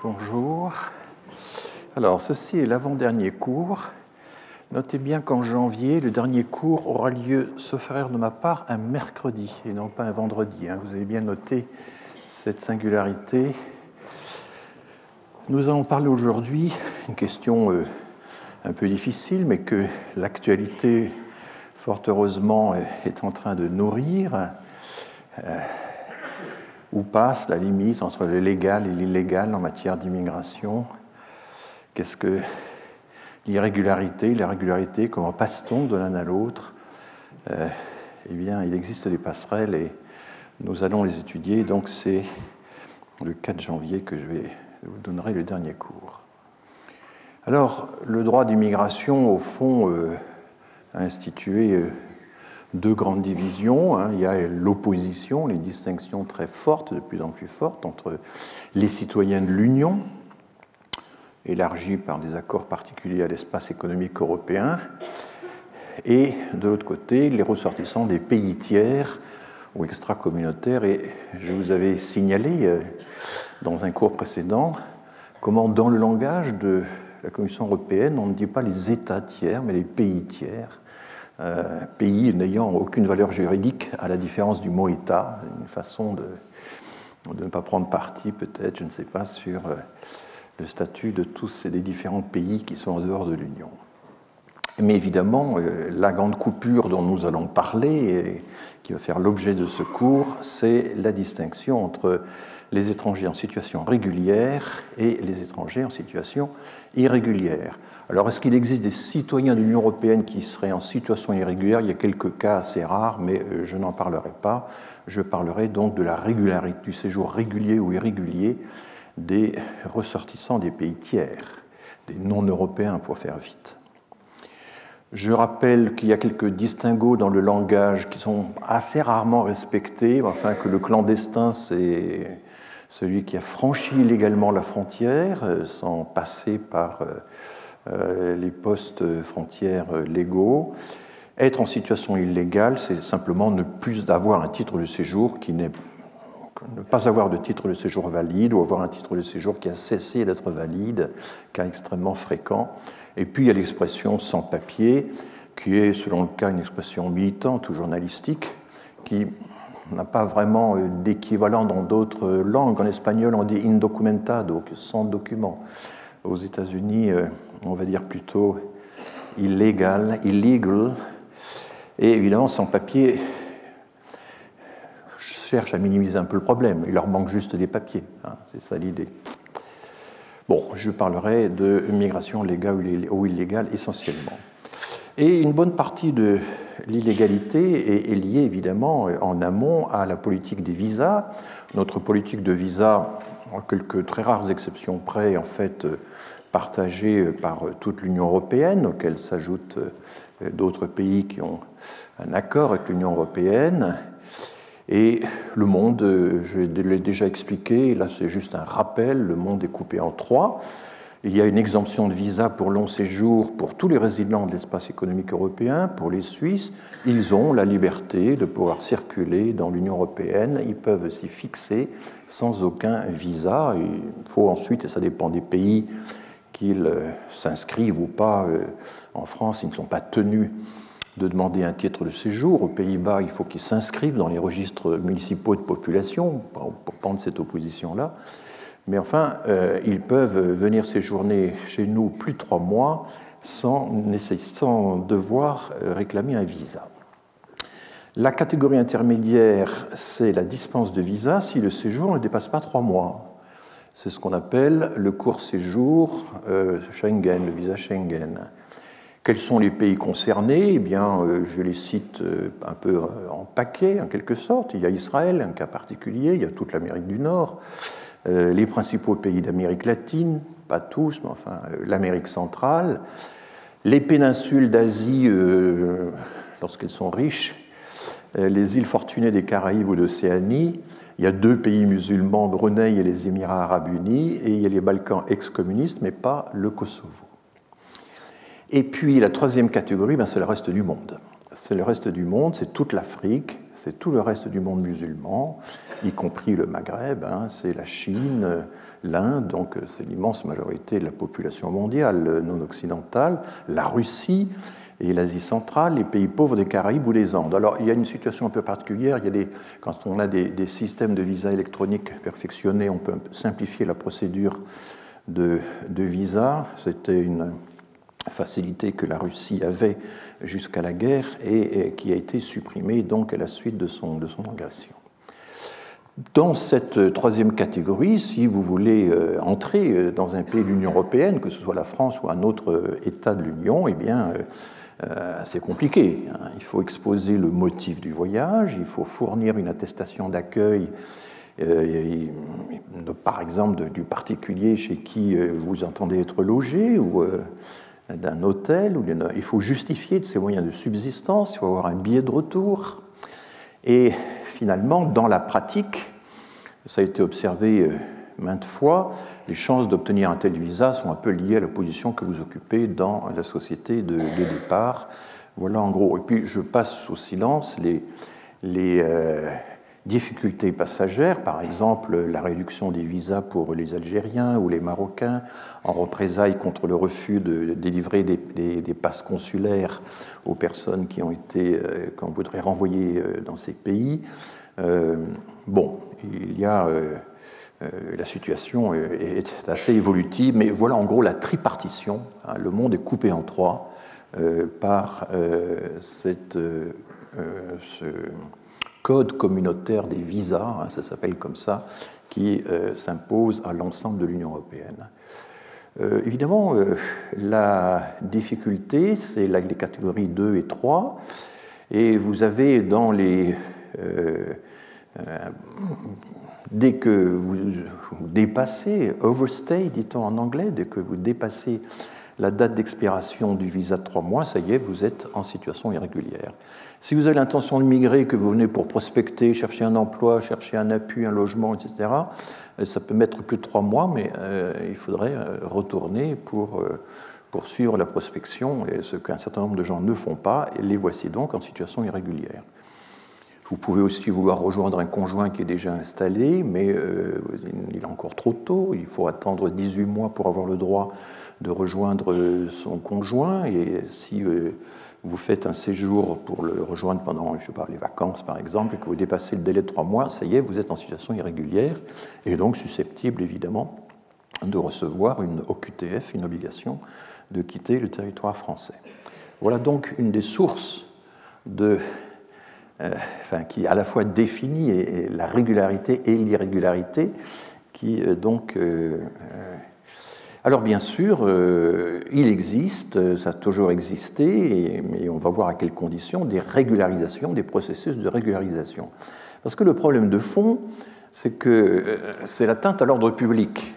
Bonjour. Alors, ceci est l'avant-dernier cours. Notez bien qu'en janvier, le dernier cours aura lieu, sauf erreur de ma part, un mercredi et non pas un vendredi. Vous avez bien noté cette singularité. Nous allons parler aujourd'hui d'une question un peu difficile, mais que l'actualité, fort heureusement, est en train de nourrir. Où passe la limite entre le légal et l'illégal en matière d'immigration? Qu'est-ce que l'irrégularité, la régularité, comment passe-t-on de l'un à l'autre? Eh bien, il existe des passerelles et nous allons les étudier. Donc, c'est le 4 janvier que je vous donnerai le dernier cours. Alors, le droit d'immigration, au fond, a institué deux grandes divisions. Il y a l'opposition, les distinctions très fortes, de plus en plus fortes, entre les citoyens de l'Union, élargis par des accords particuliers à l'espace économique européen, et de l'autre côté, les ressortissants des pays tiers ou extracommunautaires. Et je vous avais signalé dans un cours précédent comment, dans le langage de la Commission européenne, on ne dit pas les États tiers, mais les pays tiers. Pays n'ayant aucune valeur juridique, à la différence du mot État, une façon de ne pas prendre parti, peut-être, je ne sais pas, sur le statut de tous les différents pays qui sont en dehors de l'Union. Mais évidemment, la grande coupure dont nous allons parler, et qui va faire l'objet de ce cours, c'est la distinction entre les étrangers en situation régulière et les étrangers en situation irrégulière. Alors, est-ce qu'il existe des citoyens de l'Union européenne qui seraient en situation irrégulière? Il y a quelques cas assez rares, mais je n'en parlerai pas. Je parlerai donc de la régularité, du séjour régulier ou irrégulier des ressortissants des pays tiers, des non-européens pour faire vite. Je rappelle qu'il y a quelques distinguos dans le langage qui sont assez rarement respectés, enfin que le clandestin, c'est celui qui a franchi illégalement la frontière sans passer par les postes frontières légaux. Être en situation illégale, c'est simplement ne plus avoir un titre de séjour ne pas avoir de titre de séjour valide ou avoir un titre de séjour qui a cessé d'être valide, cas extrêmement fréquent. Et puis il y a l'expression sans papier, qui est, selon le cas, une expression militante ou journalistique, qui n'a pas vraiment d'équivalent dans d'autres langues. En espagnol, on dit indocumentado, sans document. Aux États-Unis, on va dire plutôt illegal. Et évidemment, sans papier, je cherche à minimiser un peu le problème. Il leur manque juste des papiers. C'est ça l'idée. Bon, je parlerai de migration légale ou illégale essentiellement. Et une bonne partie de l'illégalité est liée évidemment en amont à la politique des visas. Notre politique de visa, en quelques très rares exceptions près, en fait, partagée par toute l'Union européenne, auquel s'ajoutent d'autres pays qui ont un accord avec l'Union européenne. Et le monde, je l'ai déjà expliqué, là c'est juste un rappel, le monde est coupé en trois. Il y a une exemption de visa pour long séjour pour tous les résidents de l'espace économique européen. Pour les Suisses, ils ont la liberté de pouvoir circuler dans l'Union européenne. Ils peuvent s'y fixer sans aucun visa. Il faut ensuite, et ça dépend des pays, qu'ils s'inscrivent ou pas. En France, ils ne sont pas tenus de demander un titre de séjour. Aux Pays-Bas, il faut qu'ils s'inscrivent dans les registres municipaux de population pour prendre cette opposition-là. Mais enfin, ils peuvent venir séjourner chez nous plus de 3 mois sans devoir réclamer un visa. La catégorie intermédiaire, c'est la dispense de visa si le séjour ne dépasse pas 3 mois. C'est ce qu'on appelle le court séjour Schengen, le visa Schengen. Quels sont les pays concernés? Eh bien, je les cite un peu en paquet, en quelque sorte. Il y a Israël, un cas particulier, il y a toute l'Amérique du Nord, les principaux pays d'Amérique latine, pas tous, mais enfin l'Amérique centrale, les péninsules d'Asie, lorsqu'elles sont riches, les îles fortunées des Caraïbes ou d'Océanie. Il y a 2 pays musulmans, Brunei et les Émirats arabes unis, et il y a les Balkans ex-communistes, mais pas le Kosovo. Et puis la troisième catégorie, c'est le reste du monde. c'est le reste du monde, c'est toute l'Afrique, c'est tout le reste du monde musulman, y compris le Maghreb, hein, c'est la Chine, l'Inde, donc c'est l'immense majorité de la population mondiale non occidentale, la Russie et l'Asie centrale, les pays pauvres des Caraïbes ou des Andes. Alors il y a une situation un peu particulière, quand on a des systèmes de visa électroniques perfectionnés, on peut simplifier la procédure de visa. C'était une facilité que la Russie avait jusqu'à la guerre et qui a été supprimée donc à la suite de son agression. Dans cette troisième catégorie, si vous voulez entrer dans un pays de l'Union européenne, que ce soit la France ou un autre État de l'Union, eh bien, c'est compliqué. Il faut exposer le motif du voyage, il faut fournir une attestation d'accueil, par exemple du particulier chez qui vous entendez être logé, ou d'un hôtel. Il faut justifier de ses moyens de subsistance, il faut avoir un billet de retour. Et finalement, dans la pratique, ça a été observé maintes fois, les chances d'obtenir un tel visa sont un peu liées à la position que vous occupez dans la société de départ. Voilà en gros. Et puis je passe au silence les difficultés passagères, par exemple la réduction des visas pour les Algériens ou les Marocains en représailles contre le refus de délivrer des passes consulaires aux personnes qui ont été, qu'on voudrait renvoyer dans ces pays. Bon, il y a... la situation est assez évolutive, mais voilà en gros la tripartition. Le monde est coupé en trois par ce code communautaire des visas, ça s'appelle comme ça, qui s'impose à l'ensemble de l'Union européenne. Évidemment, la difficulté, c'est les catégories 2 et 3, et vous avez dans les... dès que vous dépassez, overstay, dit-on en anglais, dès que vous dépassez la date d'expiration du visa de 3 mois, ça y est, vous êtes en situation irrégulière. Si vous avez l'intention de migrer, que vous venez pour prospecter, chercher un emploi, chercher un appui, un logement, etc., ça peut mettre plus de 3 mois, mais il faudrait retourner pour poursuivre la prospection, et ce qu'un certain nombre de gens ne font pas, et les voici donc en situation irrégulière. Vous pouvez aussi vouloir rejoindre un conjoint qui est déjà installé, mais il est encore trop tôt. Il faut attendre 18 mois pour avoir le droit de rejoindre son conjoint. Et si vous faites un séjour pour le rejoindre pendant, je sais pas, les vacances par exemple, et que vous dépassez le délai de 3 mois, ça y est, vous êtes en situation irrégulière et donc susceptible évidemment de recevoir une OQTF, une obligation de quitter le territoire français. Voilà donc une des sources qui à la fois définit la régularité et l'irrégularité, qui alors bien sûr, il existe, ça a toujours existé, mais on va voir à quelles conditions, des régularisations, des processus de régularisation. Parce que le problème de fond, c'est que c'est l'atteinte à l'ordre public.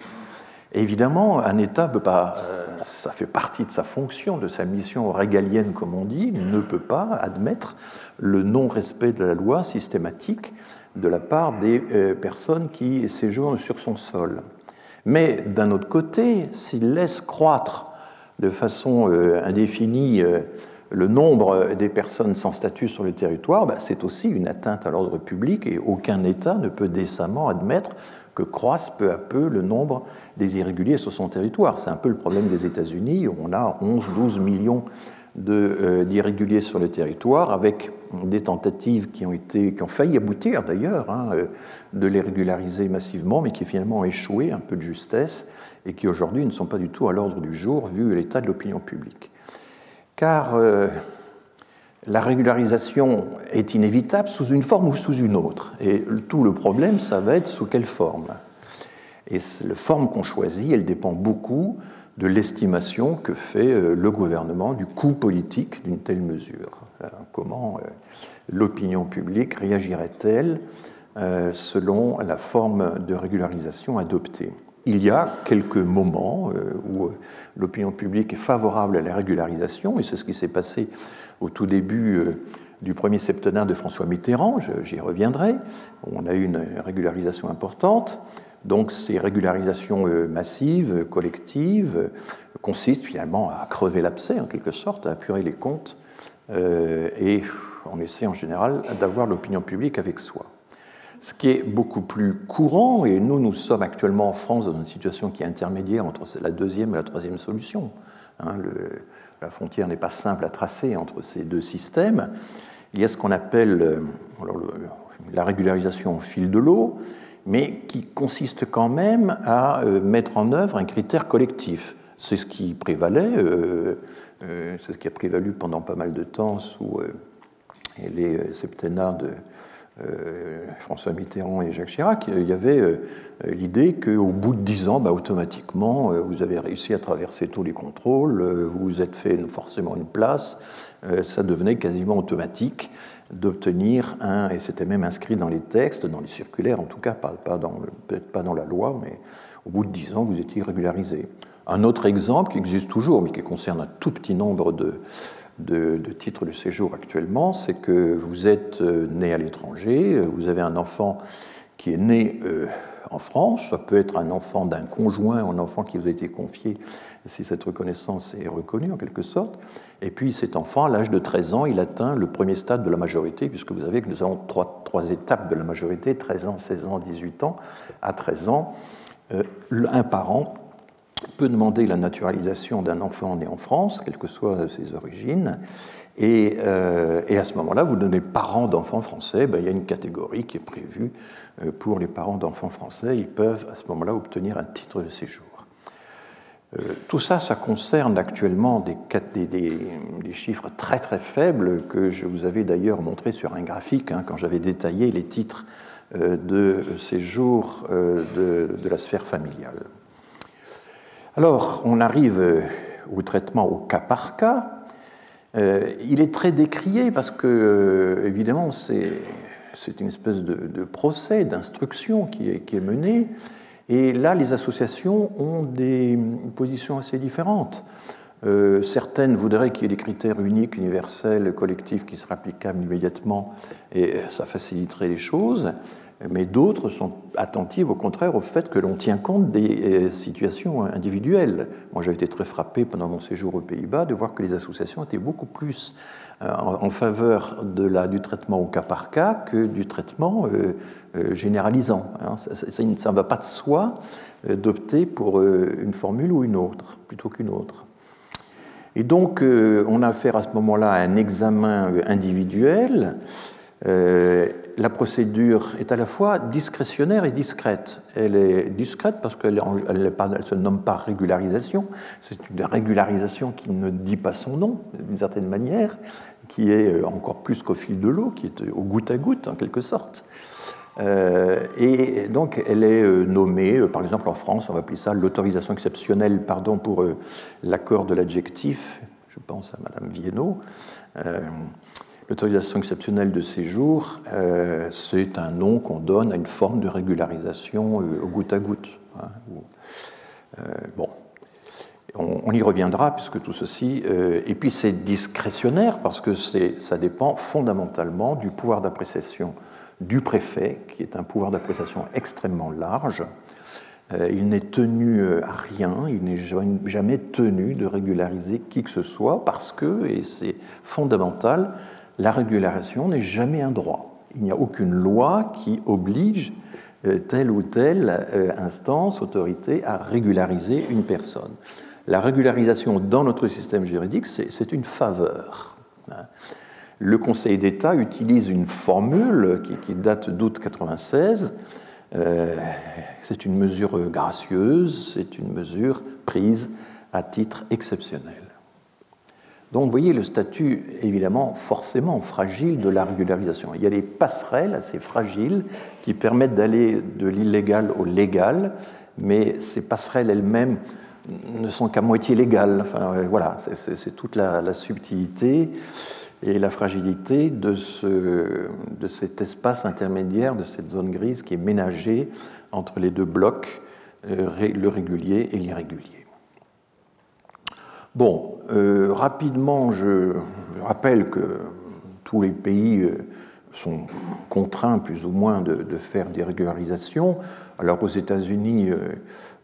Et évidemment, un État peut pas, ça fait partie de sa fonction, de sa mission régalienne, comme on dit, ne peut pas admettre le non-respect de la loi systématique de la part des personnes qui séjournent sur son sol. Mais d'un autre côté, s'il laisse croître de façon indéfinie le nombre des personnes sans statut sur le territoire, c'est aussi une atteinte à l'ordre public et aucun État ne peut décemment admettre que croisse peu à peu le nombre des irréguliers sur son territoire. C'est un peu le problème des États-Unis, où on a 11-12 millions d'irréguliers sur le territoire, avec des tentatives qui ont failli aboutir d'ailleurs, de les régulariser massivement, mais qui finalement ont échoué, un peu de justesse, et qui aujourd'hui ne sont pas du tout à l'ordre du jour, vu l'état de l'opinion publique. Car la régularisation est inévitable sous une forme ou sous une autre. Et tout le problème, ça va être sous quelle forme. Et la forme qu'on choisit, elle dépend beaucoup de l'estimation que fait le gouvernement du coût politique d'une telle mesure. Comment l'opinion publique réagirait-elle selon la forme de régularisation adoptée? Il y a quelques moments où l'opinion publique est favorable à la régularisation, et c'est ce qui s'est passé au tout début du premier septennat de François Mitterrand, j'y reviendrai. On a eu une régularisation importante. Donc ces régularisations massives, collectives, consistent finalement à crever l'abcès, en quelque sorte, à apurer les comptes et on essaie en général d'avoir l'opinion publique avec soi. Ce qui est beaucoup plus courant, et nous sommes actuellement en France dans une situation qui est intermédiaire entre la deuxième et la troisième solution. La frontière n'est pas simple à tracer entre ces deux systèmes. Il y a ce qu'on appelle la régularisation au fil de l'eau, mais qui consiste quand même à mettre en œuvre un critère collectif. C'est ce qui prévalait, c'est ce qui a prévalu pendant pas mal de temps sous les septennats de François Mitterrand et Jacques Chirac. Il y avait l'idée qu'au bout de 10 ans, automatiquement, vous avez réussi à traverser tous les contrôles, vous vous êtes fait forcément une place, ça devenait quasiment automatique d'obtenir et c'était même inscrit dans les textes, dans les circulaires, en tout cas, peut-être pas dans la loi, mais au bout de 10 ans, vous étiez régularisé. Un autre exemple qui existe toujours, mais qui concerne un tout petit nombre de titres de séjour actuellement, c'est que vous êtes né à l'étranger, vous avez un enfant qui est né en France, ça peut être un enfant d'un conjoint, un enfant qui vous a été confié, si cette reconnaissance est reconnue en quelque sorte, et puis cet enfant, à l'âge de 13 ans, il atteint le premier stade de la majorité, puisque vous savez que nous avons trois étapes de la majorité, 13 ans, 16 ans, 18 ans. À 13 ans, un parent peut demander la naturalisation d'un enfant né en France, quelles que soient ses origines, et à ce moment-là, vous donnez parents d'enfants français, il y a une catégorie qui est prévue pour les parents d'enfants français, ils peuvent à ce moment-là obtenir un titre de séjour. Tout ça, ça concerne actuellement des chiffres très très faibles que je vous avais d'ailleurs montré sur un graphique quand j'avais détaillé les titres de séjour de la sphère familiale. Alors, on arrive au traitement au cas par cas. Il est très décrié parce que, évidemment, c'est une espèce de procès, d'instruction qui est mené. Et là, les associations ont des positions assez différentes. Certaines voudraient qu'il y ait des critères uniques, universels, collectifs qui seraient applicables immédiatement, et ça faciliterait les choses. Mais d'autres sont attentives, au contraire, au fait que l'on tient compte des situations individuelles. Moi, j'ai été très frappé pendant mon séjour aux Pays-Bas de voir que les associations étaient beaucoup plus en faveur du traitement au cas par cas que du traitement généralisant. Ça ne va pas de soi d'opter pour une formule ou une autre, plutôt qu'une autre. Et donc, on a affaire à ce moment-là à un examen individuel. La procédure est à la fois discrétionnaire et discrète. Elle est discrète parce qu'elle ne se nomme pas régularisation. C'est une régularisation qui ne dit pas son nom, d'une certaine manière, qui est encore plus qu'au fil de l'eau, qui est au goutte à goutte, en quelque sorte. Et donc, elle est nommée, par exemple en France, on va appeler ça l'autorisation exceptionnelle, pour l'accord de l'adjectif, je pense à Madame Viennot. L'autorisation exceptionnelle de séjour, c'est un nom qu'on donne à une forme de régularisation au goutte à goutte. Bon, on y reviendra puisque tout ceci... et puis c'est discrétionnaire parce que ça dépend fondamentalement du pouvoir d'appréciation du préfet, qui est un pouvoir d'appréciation extrêmement large. Il n'est tenu à rien, il n'est jamais tenu de régulariser qui que ce soit parce que, et c'est fondamental, la régularisation n'est jamais un droit. Il n'y a aucune loi qui oblige telle ou telle instance, autorité à régulariser une personne. La régularisation dans notre système juridique, c'est une faveur. Le Conseil d'État utilise une formule qui date d'août 1996. C'est une mesure gracieuse, c'est une mesure prise à titre exceptionnel. Donc, vous voyez le statut, évidemment, forcément fragile de la régularisation. Il y a des passerelles assez fragiles qui permettent d'aller de l'illégal au légal, mais ces passerelles elles-mêmes ne sont qu'à moitié légales. Enfin, voilà, c'est toute la subtilité et la fragilité de cet espace intermédiaire, de cette zone grise qui est ménagée entre les deux blocs, le régulier et l'irrégulier. Bon, rapidement, je rappelle que tous les pays sont contraints plus ou moins de faire des régularisations. Alors aux États-Unis,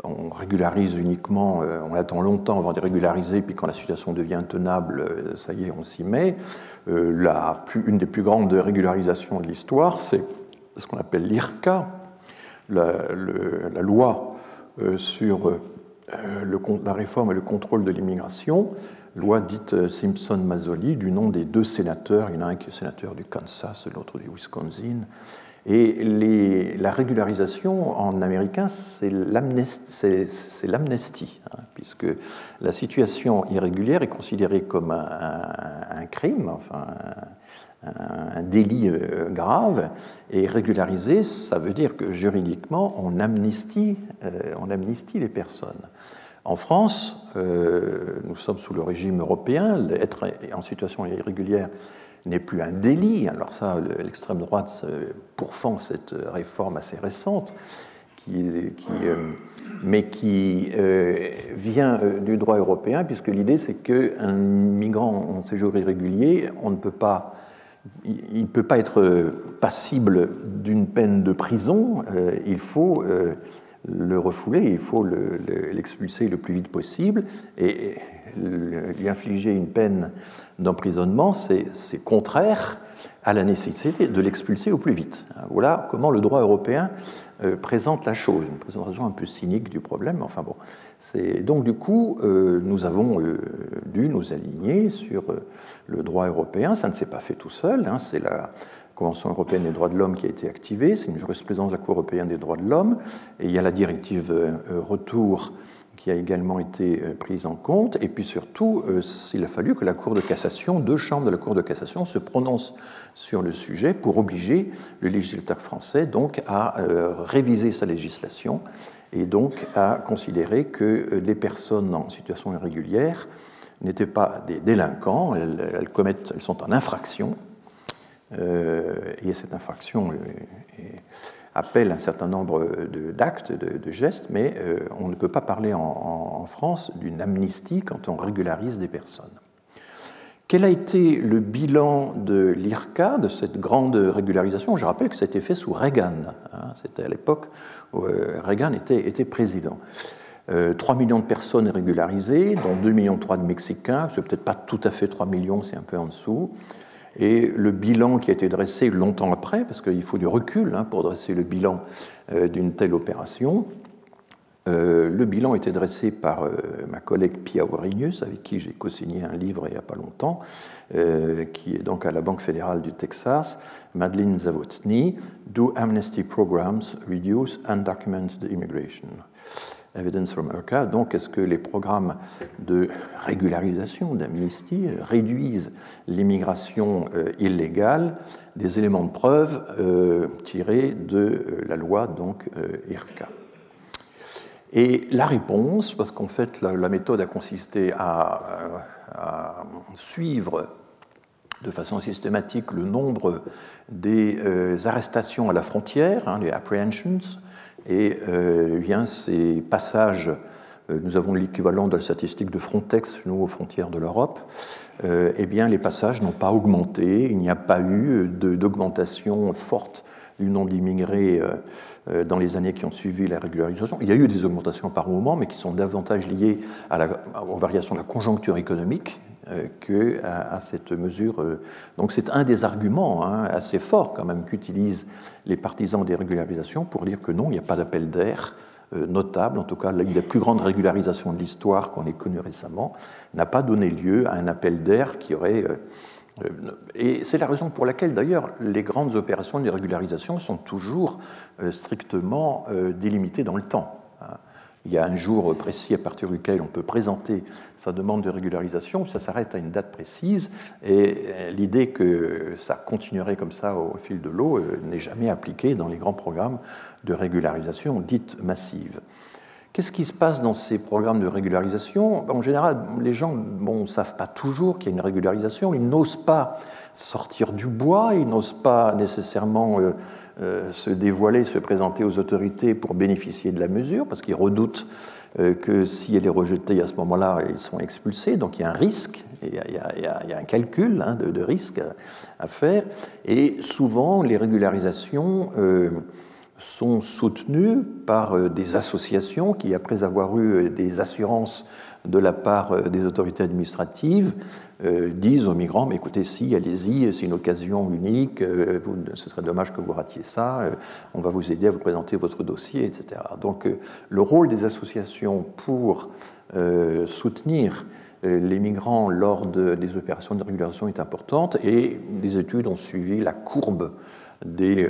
on régularise uniquement, on attend longtemps avant de régulariser, puis quand la situation devient intenable, ça y est, on s'y met. Une des plus grandes régularisations de l'histoire, c'est ce qu'on appelle l'IRCA, la loi sur la réforme et le contrôle de l'immigration, loi dite Simpson-Mazzoli, du nom des deux sénateurs. Il y en a un qui est sénateur du Kansas, l'autre du Wisconsin. Et la régularisation en américain, c'est l'amnestie, hein, puisque la situation irrégulière est considérée comme un crime, enfin un délit grave, et régulariser, ça veut dire que juridiquement, on amnistie les personnes. En France, nous sommes sous le régime européen, être en situation irrégulière n'est plus un délit. Alors ça, l'extrême droite pourfend cette réforme assez récente, mais qui vient du droit européen, puisque l'idée c'est qu'un migrant en séjour irrégulier, il ne peut pas être passible d'une peine de prison, il faut le refouler, il faut l'expulser le plus vite possible, et lui infliger une peine d'emprisonnement, c'est contraire à la nécessité de l'expulser au plus vite. Voilà comment le droit européen présente la chose, une présentation un peu cynique du problème, mais enfin bon. Donc du coup, nous avons dû nous aligner sur le droit européen. Ça ne s'est pas fait tout seul, hein. C'est la Convention européenne des droits de l'homme qui a été activée, c'est une jurisprudence de la Cour européenne des droits de l'homme, et il y a la directive retour qui a également été prise en compte, et puis surtout, il a fallu que la Cour de cassation, deux chambres de la Cour de cassation se prononcent sur le sujet pour obliger le législateur français donc à réviser sa législation et donc à considérer que les personnes en situation irrégulière n'étaient pas des délinquants, elles sont en infraction, et cette infraction appelle un certain nombre d'actes, de gestes, mais on ne peut pas parler en France d'une amnistie quand on régularise des personnes. Quel a été le bilan de l'IRCA, de cette grande régularisation? Je rappelle que ça a été fait sous Reagan. Hein, c'était à l'époque où Reagan était président. 3 millions de personnes régularisées, dont 2,3 millions de Mexicains. C'est peut-être pas tout à fait 3 millions, c'est un peu en dessous. Et le bilan qui a été dressé longtemps après, parce qu'il faut du recul pour dresser le bilan d'une telle opération, le bilan a été dressé par ma collègue Pia Warinius, avec qui j'ai co-signé un livre il n'y a pas longtemps, qui est donc à la Banque fédérale du Texas, Madeleine Zawotny, Do Amnesty Programs Reduce Undocumented Immigration? Evidence from IRCA. Donc, est-ce que les programmes de régularisation, d'amnistie, réduisent l'immigration illégale? Des éléments de preuve tirés de la loi donc IRCA. Et la réponse, parce qu'en fait la méthode a consisté à suivre de façon systématique le nombre des arrestations à la frontière, les apprehensions, et bien ces passages, nous avons l'équivalent de la statistique de Frontex, nous, aux frontières de l'Europe, eh bien les passages n'ont pas augmenté, il n'y a pas eu d'augmentation forte du nombre d'immigrés dans les années qui ont suivi la régularisation. Il y a eu des augmentations par moment, mais qui sont davantage liées aux variations de la conjoncture économique qu'à cette mesure. Donc c'est un des arguments assez forts quand même qu'utilisent les partisans des régularisations pour dire que non, il n'y a pas d'appel d'air notable, en tout cas l'une des plus grandes régularisations de l'histoire qu'on ait connue récemment, n'a pas donné lieu à un appel d'air qui aurait... Et c'est la raison pour laquelle, d'ailleurs, les grandes opérations de régularisation sont toujours strictement délimitées dans le temps. Il y a un jour précis à partir duquel on peut présenter sa demande de régularisation, ça s'arrête à une date précise, et l'idée que ça continuerait comme ça au fil de l'eau n'est jamais appliquée dans les grands programmes de régularisation dites massives. Qu'est-ce qui se passe dans ces programmes de régularisation? En général, les gens ne savent pas toujours qu'il y a une régularisation, ils n'osent pas sortir du bois, ils n'osent pas nécessairement se dévoiler, se présenter aux autorités pour bénéficier de la mesure, parce qu'ils redoutent que si elle est rejetée, à ce moment-là, ils sont expulsés. Donc il y a un risque, il y a un calcul de risque à faire. Et souvent, les régularisations sont soutenues par des associations qui, après avoir eu des assurances de la part des autorités administratives, disent aux migrants, mais écoutez, si, allez-y, c'est une occasion unique, ce serait dommage que vous ratiez ça, on va vous aider à vous présenter votre dossier, etc. Donc le rôle des associations pour soutenir les migrants lors des opérations de régularisation est importante, et des études ont suivi la courbe des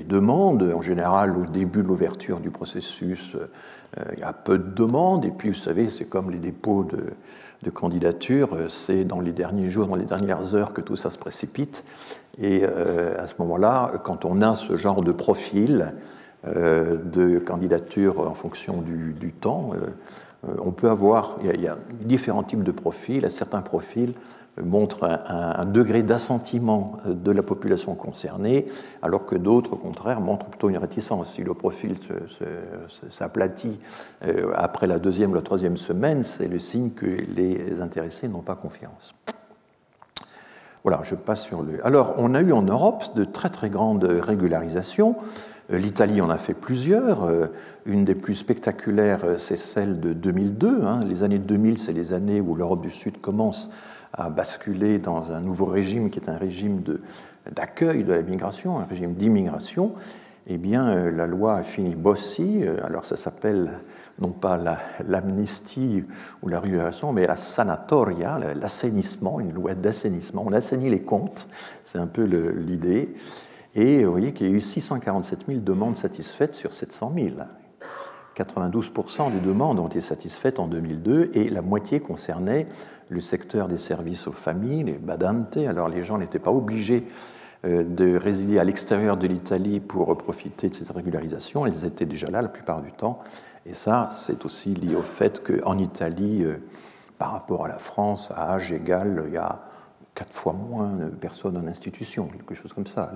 demandes. En général, au début de l'ouverture du processus, il y a peu de demandes, et puis vous savez, c'est comme les dépôts de candidature, c'est dans les derniers jours, dans les dernières heures que tout ça se précipite, et à ce moment-là, quand on a ce genre de profil de candidature en fonction du temps, on peut avoir, il y a différents types de profils, certains profils montrent un degré d'assentiment de la population concernée, alors que d'autres, au contraire, montrent plutôt une réticence. Si le profil s'aplatit après la deuxième ou la troisième semaine, c'est le signe que les intéressés n'ont pas confiance. Voilà, je passe sur le... Alors, on a eu en Europe de très très grandes régularisations. L'Italie en a fait plusieurs. Une des plus spectaculaires, c'est celle de 2002. Les années 2000, c'est les années où l'Europe du Sud commence à basculer dans un nouveau régime qui est un régime d'accueil de la migration, un régime d'immigration. Eh bien, la loi Fini-Bossi, alors ça s'appelle non pas l'amnistie ou la régularisation, mais la sanatoria, l'assainissement, une loi d'assainissement. On assainit les comptes, c'est un peu l'idée. Et vous voyez qu'il y a eu 647 000 demandes satisfaites sur 700 000. 92% des demandes ont été satisfaites en 2002 et la moitié concernait le secteur des services aux familles, les badante. Alors les gens n'étaient pas obligés de résider à l'extérieur de l'Italie pour profiter de cette régularisation. Elles étaient déjà là la plupart du temps. Et ça, c'est aussi lié au fait qu'en Italie, par rapport à la France, à âge égal, il y a 4 fois moins de personnes en institution, quelque chose comme ça.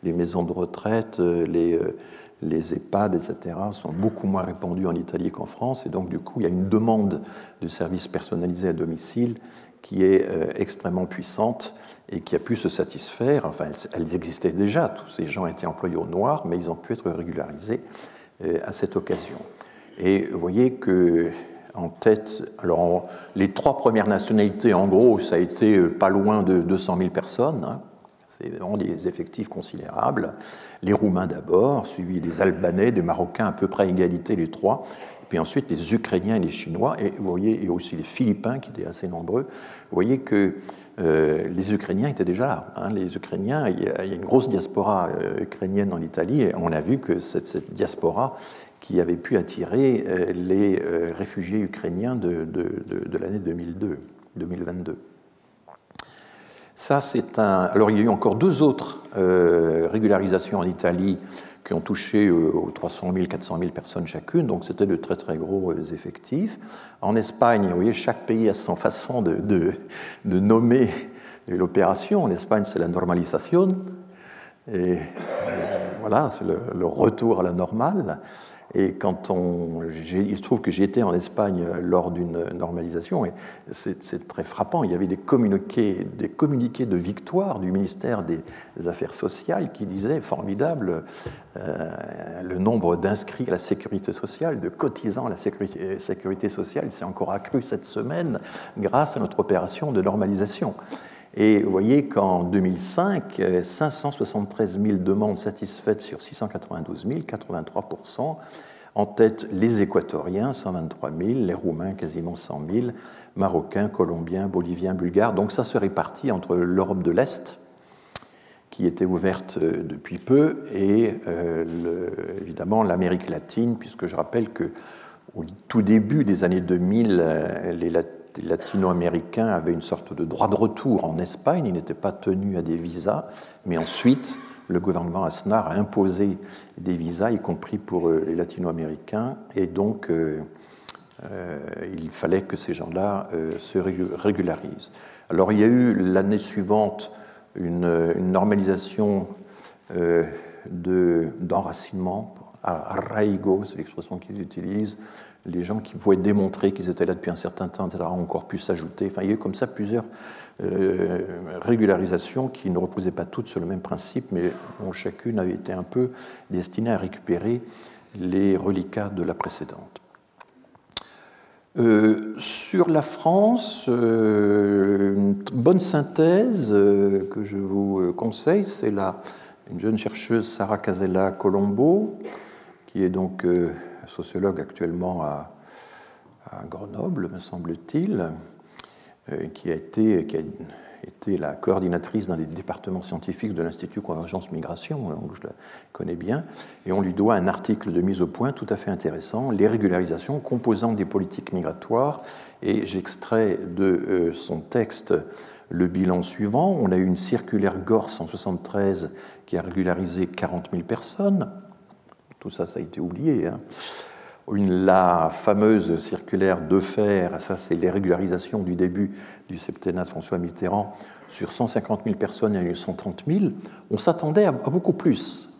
Les maisons de retraite, les EHPAD, etc., sont beaucoup moins répandus en Italie qu'en France, et donc du coup, il y a une demande de services personnalisés à domicile qui est extrêmement puissante et qui a pu se satisfaire. Enfin, elles existaient déjà, tous ces gens étaient employés au noir, mais ils ont pu être régularisés à cette occasion. Et vous voyez que en tête, alors les 3 premières nationalités, en gros, ça a été pas loin de 200 000 personnes. C'est vraiment des effectifs considérables. Les Roumains d'abord, suivis des Albanais, des Marocains, à peu près à égalité les 3. Et puis ensuite les Ukrainiens et les Chinois, et vous voyez, et aussi les Philippins qui étaient assez nombreux. Vous voyez que les Ukrainiens étaient déjà là. Les Ukrainiens, il y a une grosse diaspora ukrainienne en Italie, et on a vu que cette diaspora qui avait pu attirer les réfugiés ukrainiens de l'année 2022. Ça, c'est un... Alors, il y a eu encore 2 autres régularisations en Italie qui ont touché aux 300 000, 400 000 personnes chacune, donc c'était de très très gros effectifs. En Espagne, vous voyez, chaque pays a son façon de nommer l'opération. En Espagne, c'est la normalisation, et voilà, c'est le retour à la normale. Et quand il se trouve que j'ai été en Espagne lors d'une normalisation, et c'est très frappant, il y avait des communiqués de victoire du ministère des Affaires sociales qui disaient, formidable, le nombre d'inscrits à la sécurité sociale, de cotisants à la sécurité sociale s'est encore accru cette semaine grâce à notre opération de normalisation. Et vous voyez qu'en 2005, 573 000 demandes satisfaites sur 692 000, 83%. En tête, les Équatoriens, 123 000, les Roumains, quasiment 100 000, Marocains, Colombiens, Boliviens, Bulgares. Donc ça se répartit entre l'Europe de l'Est, qui était ouverte depuis peu, et évidemment l'Amérique latine, puisque je rappelle qu'au tout début des années 2000, les latino-américains avaient une sorte de droit de retour en Espagne, ils n'étaient pas tenus à des visas, mais ensuite le gouvernement Aznar a imposé des visas, y compris pour les latino-américains, et donc il fallait que ces gens-là se régularisent. Alors il y a eu l'année suivante une normalisation d'enracinement, arraigo, c'est l'expression qu'ils utilisent, les gens qui pouvaient démontrer qu'ils étaient là depuis un certain temps, etc., ont encore pu s'ajouter. Enfin, il y a eu comme ça plusieurs régularisations qui ne reposaient pas toutes sur le même principe, mais dont chacune avait été un peu destinée à récupérer les reliquats de la précédente. Sur la France, une bonne synthèse que je vous conseille, c'est une jeune chercheuse, Sara Casella Colombo, qui est donc sociologue actuellement à Grenoble, me semble-t-il, qui a été la coordinatrice d'un des départements scientifiques de l'Institut Convergence Migration, donc je la connais bien, et on lui doit un article de mise au point tout à fait intéressant, les régularisations composantes des politiques migratoires, et j'extrais de son texte le bilan suivant. On a eu une circulaire Gors en 1973 qui a régularisé 40 000 personnes, tout ça, ça a été oublié, hein. La fameuse circulaire Defferre, ça c'est les régularisations du début du septennat de François Mitterrand, sur 150 000 personnes, il y en a eu 130 000. On s'attendait à beaucoup plus.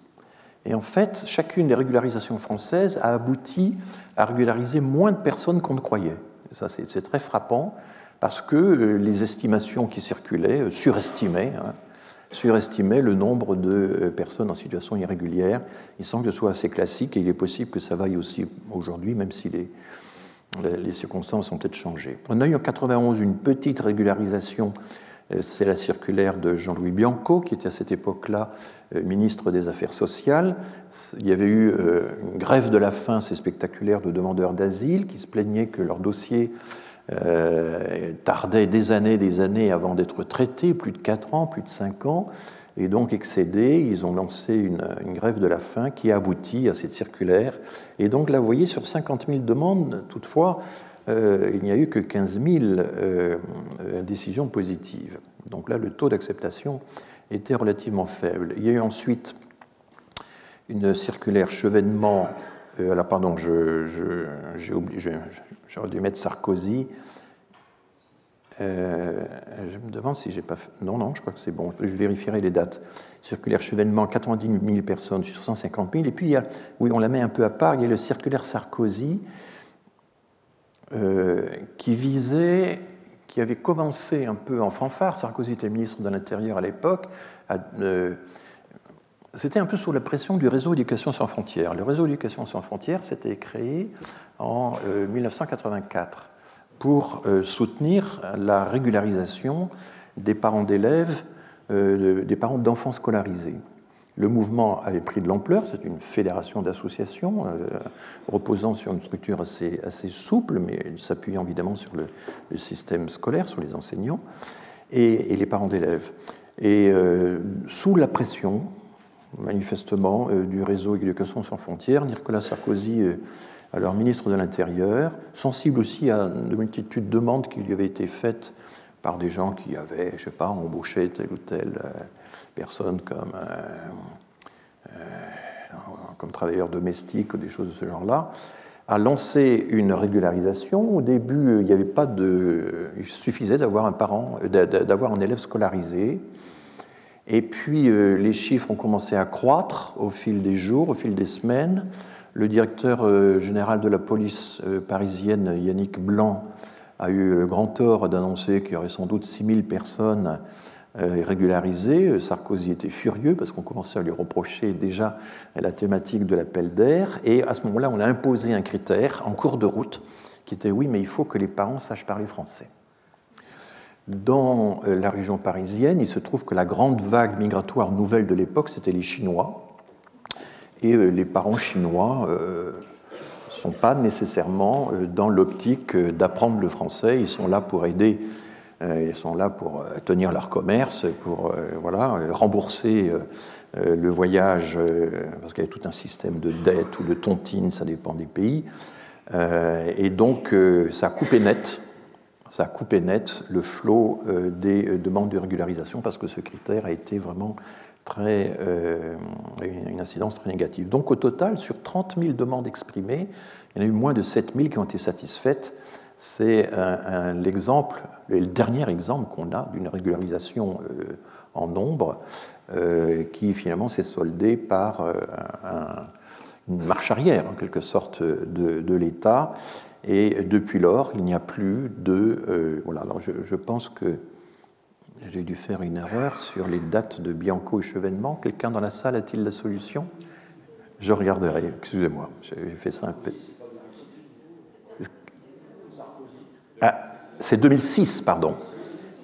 Et en fait, chacune des régularisations françaises a abouti à régulariser moins de personnes qu'on ne croyait. Et ça, c'est très frappant, parce que les estimations qui circulaient surestimaient le nombre de personnes en situation irrégulière. Il semble que ce soit assez classique et il est possible que ça vaille aussi aujourd'hui, même si les circonstances ont peut-être changé. On a eu en 1991 une petite régularisation, c'est la circulaire de Jean-Louis Bianco, qui était à cette époque-là ministre des Affaires sociales. Il y avait eu une grève de la faim, c'est spectaculaire, de demandeurs d'asile qui se plaignaient que leur dossier tardait des années avant d'être traité, plus de 4 ans, plus de 5 ans, et donc excédés, ils ont lancé une grève de la faim qui a abouti à cette circulaire. Et donc là, vous voyez, sur 50 000 demandes, toutefois, il n'y a eu que 15 000 décisions positives. Donc là, le taux d'acceptation était relativement faible. Il y a eu ensuite une circulaire Chevènement. Alors, pardon, j'ai oublié, j'aurais dû mettre Sarkozy. Je me demande si j'ai pas fait. Non, je crois que c'est bon. Je vérifierai les dates. Circulaire Chevènement, 90 000 personnes sur 150 000. Et puis, oui, on la met un peu à part. Il y a le circulaire Sarkozy qui avait commencé un peu en fanfare. Sarkozy était ministre de l'Intérieur à l'époque. C'était un peu sous la pression du réseau Éducation sans frontières. Le réseau Éducation sans frontières s'était créé en 1984 pour soutenir la régularisation des parents d'élèves, des parents d'enfants scolarisés. Le mouvement avait pris de l'ampleur, c'est une fédération d'associations reposant sur une structure assez souple, mais s'appuyant évidemment sur le système scolaire, sur les enseignants, et les parents d'élèves. Et sous la pression, manifestement, du réseau Éducation sans frontières, Nicolas Sarkozy, alors ministre de l'Intérieur, sensible aussi à de multitudes de demandes qui lui avaient été faites par des gens qui avaient, je ne sais pas, embauché telle ou telle personne comme travailleur domestique ou des choses de ce genre-là, a lancé une régularisation. Au début, il n'y avait pas il suffisait d'avoir un élève scolarisé. Et puis, les chiffres ont commencé à croître au fil des jours, au fil des semaines. Le directeur général de la police parisienne, Yannick Blanc, a eu le grand tort d'annoncer qu'il y aurait sans doute 6 000 personnes régularisées. Sarkozy était furieux parce qu'on commençait à lui reprocher déjà la thématique de l'appel d'air. Et à ce moment-là, on a imposé un critère en cours de route qui était « oui, mais il faut que les parents sachent parler français ». Dans la région parisienne, il se trouve que la grande vague migratoire nouvelle de l'époque, c'était les Chinois. Et les parents chinois ne sont pas nécessairement dans l'optique d'apprendre le français. Ils sont là pour aider, ils sont là pour tenir leur commerce, pour rembourser le voyage, parce qu'il y a tout un système de dette ou de tontine, ça dépend des pays. Et donc, ça a coupé net le flot des demandes de régularisation parce que ce critère a été vraiment une incidence très négative. Donc au total, sur 30 000 demandes exprimées, il y en a eu moins de 7 000 qui ont été satisfaites. C'est le dernier exemple qu'on a d'une régularisation en nombre qui finalement s'est soldée par une marche arrière, en quelque sorte, de l'État. Et depuis lors, il n'y a plus de... voilà, alors je pense que j'ai dû faire une erreur sur les dates de Bianco et Chevènement. Quelqu'un dans la salle a-t-il la solution? Je regarderai, excusez-moi, j'ai fait ça un peu. Ah, c'est 2006, pardon.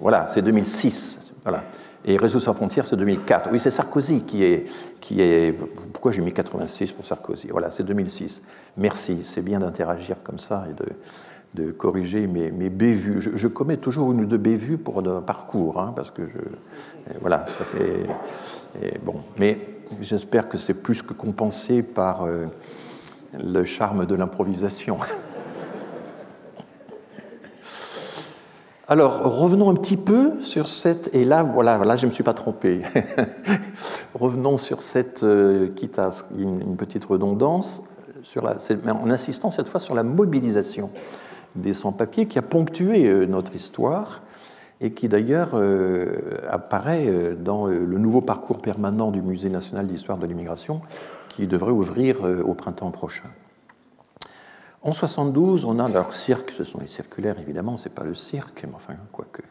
Voilà, c'est 2006. Voilà. Et Réseau sans frontières, c'est 2004. Oui, c'est Sarkozy qui est... Pourquoi j'ai mis 86 pour Sarkozy? Voilà, c'est 2006. Merci, c'est bien d'interagir comme ça et de corriger mes bévues. Je commets toujours une ou deux bévues pour un parcours, hein, parce que voilà, ça fait... bon, mais j'espère que c'est plus que compensé par le charme de l'improvisation. Alors, revenons un petit peu sur cette... Et là, voilà, là je ne me suis pas trompé. Revenons sur cette, quitte à une petite redondance, en insistant cette fois sur la mobilisation des sans-papiers qui a ponctué notre histoire et qui d'ailleurs apparaît dans le nouveau parcours permanent du Musée national d'histoire de l'immigration qui devrait ouvrir au printemps prochain. En 72, on a leur cirque, ce sont les circulaires évidemment, c'est pas le cirque, mais enfin, quoique.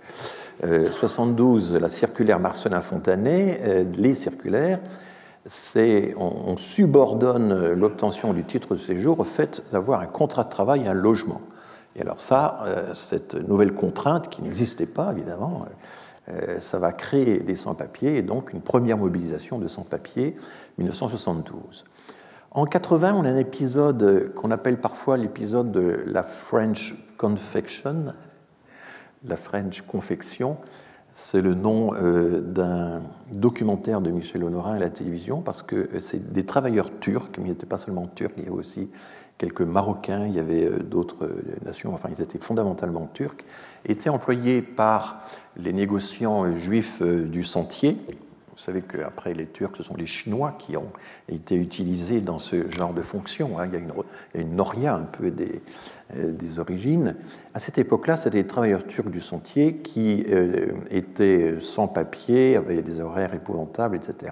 72, la circulaire Marcelin-Fontanet, les circulaires, on subordonne l'obtention du titre de séjour au fait d'avoir un contrat de travail et un logement. Et alors ça, cette nouvelle contrainte, qui n'existait pas évidemment, ça va créer des sans-papiers et donc une première mobilisation de sans-papiers 1972. En 80, on a un épisode qu'on appelle parfois l'épisode de la French Confection. La French Confection, c'est le nom d'un documentaire de Michel Honorat à la télévision, parce que c'est des travailleurs turcs, mais ils n'étaient pas seulement turcs, il y avait aussi quelques Marocains, il y avait d'autres nations, enfin ils étaient fondamentalement turcs, étaient employés par les négociants juifs du Sentier. Vous savez qu'après les Turcs, ce sont les Chinois qui ont été utilisés dans ce genre de fonction. Il y a une noria un peu des origines. À cette époque-là, c'était des travailleurs turcs du Sentier qui étaient sans papier, avaient des horaires épouvantables, etc.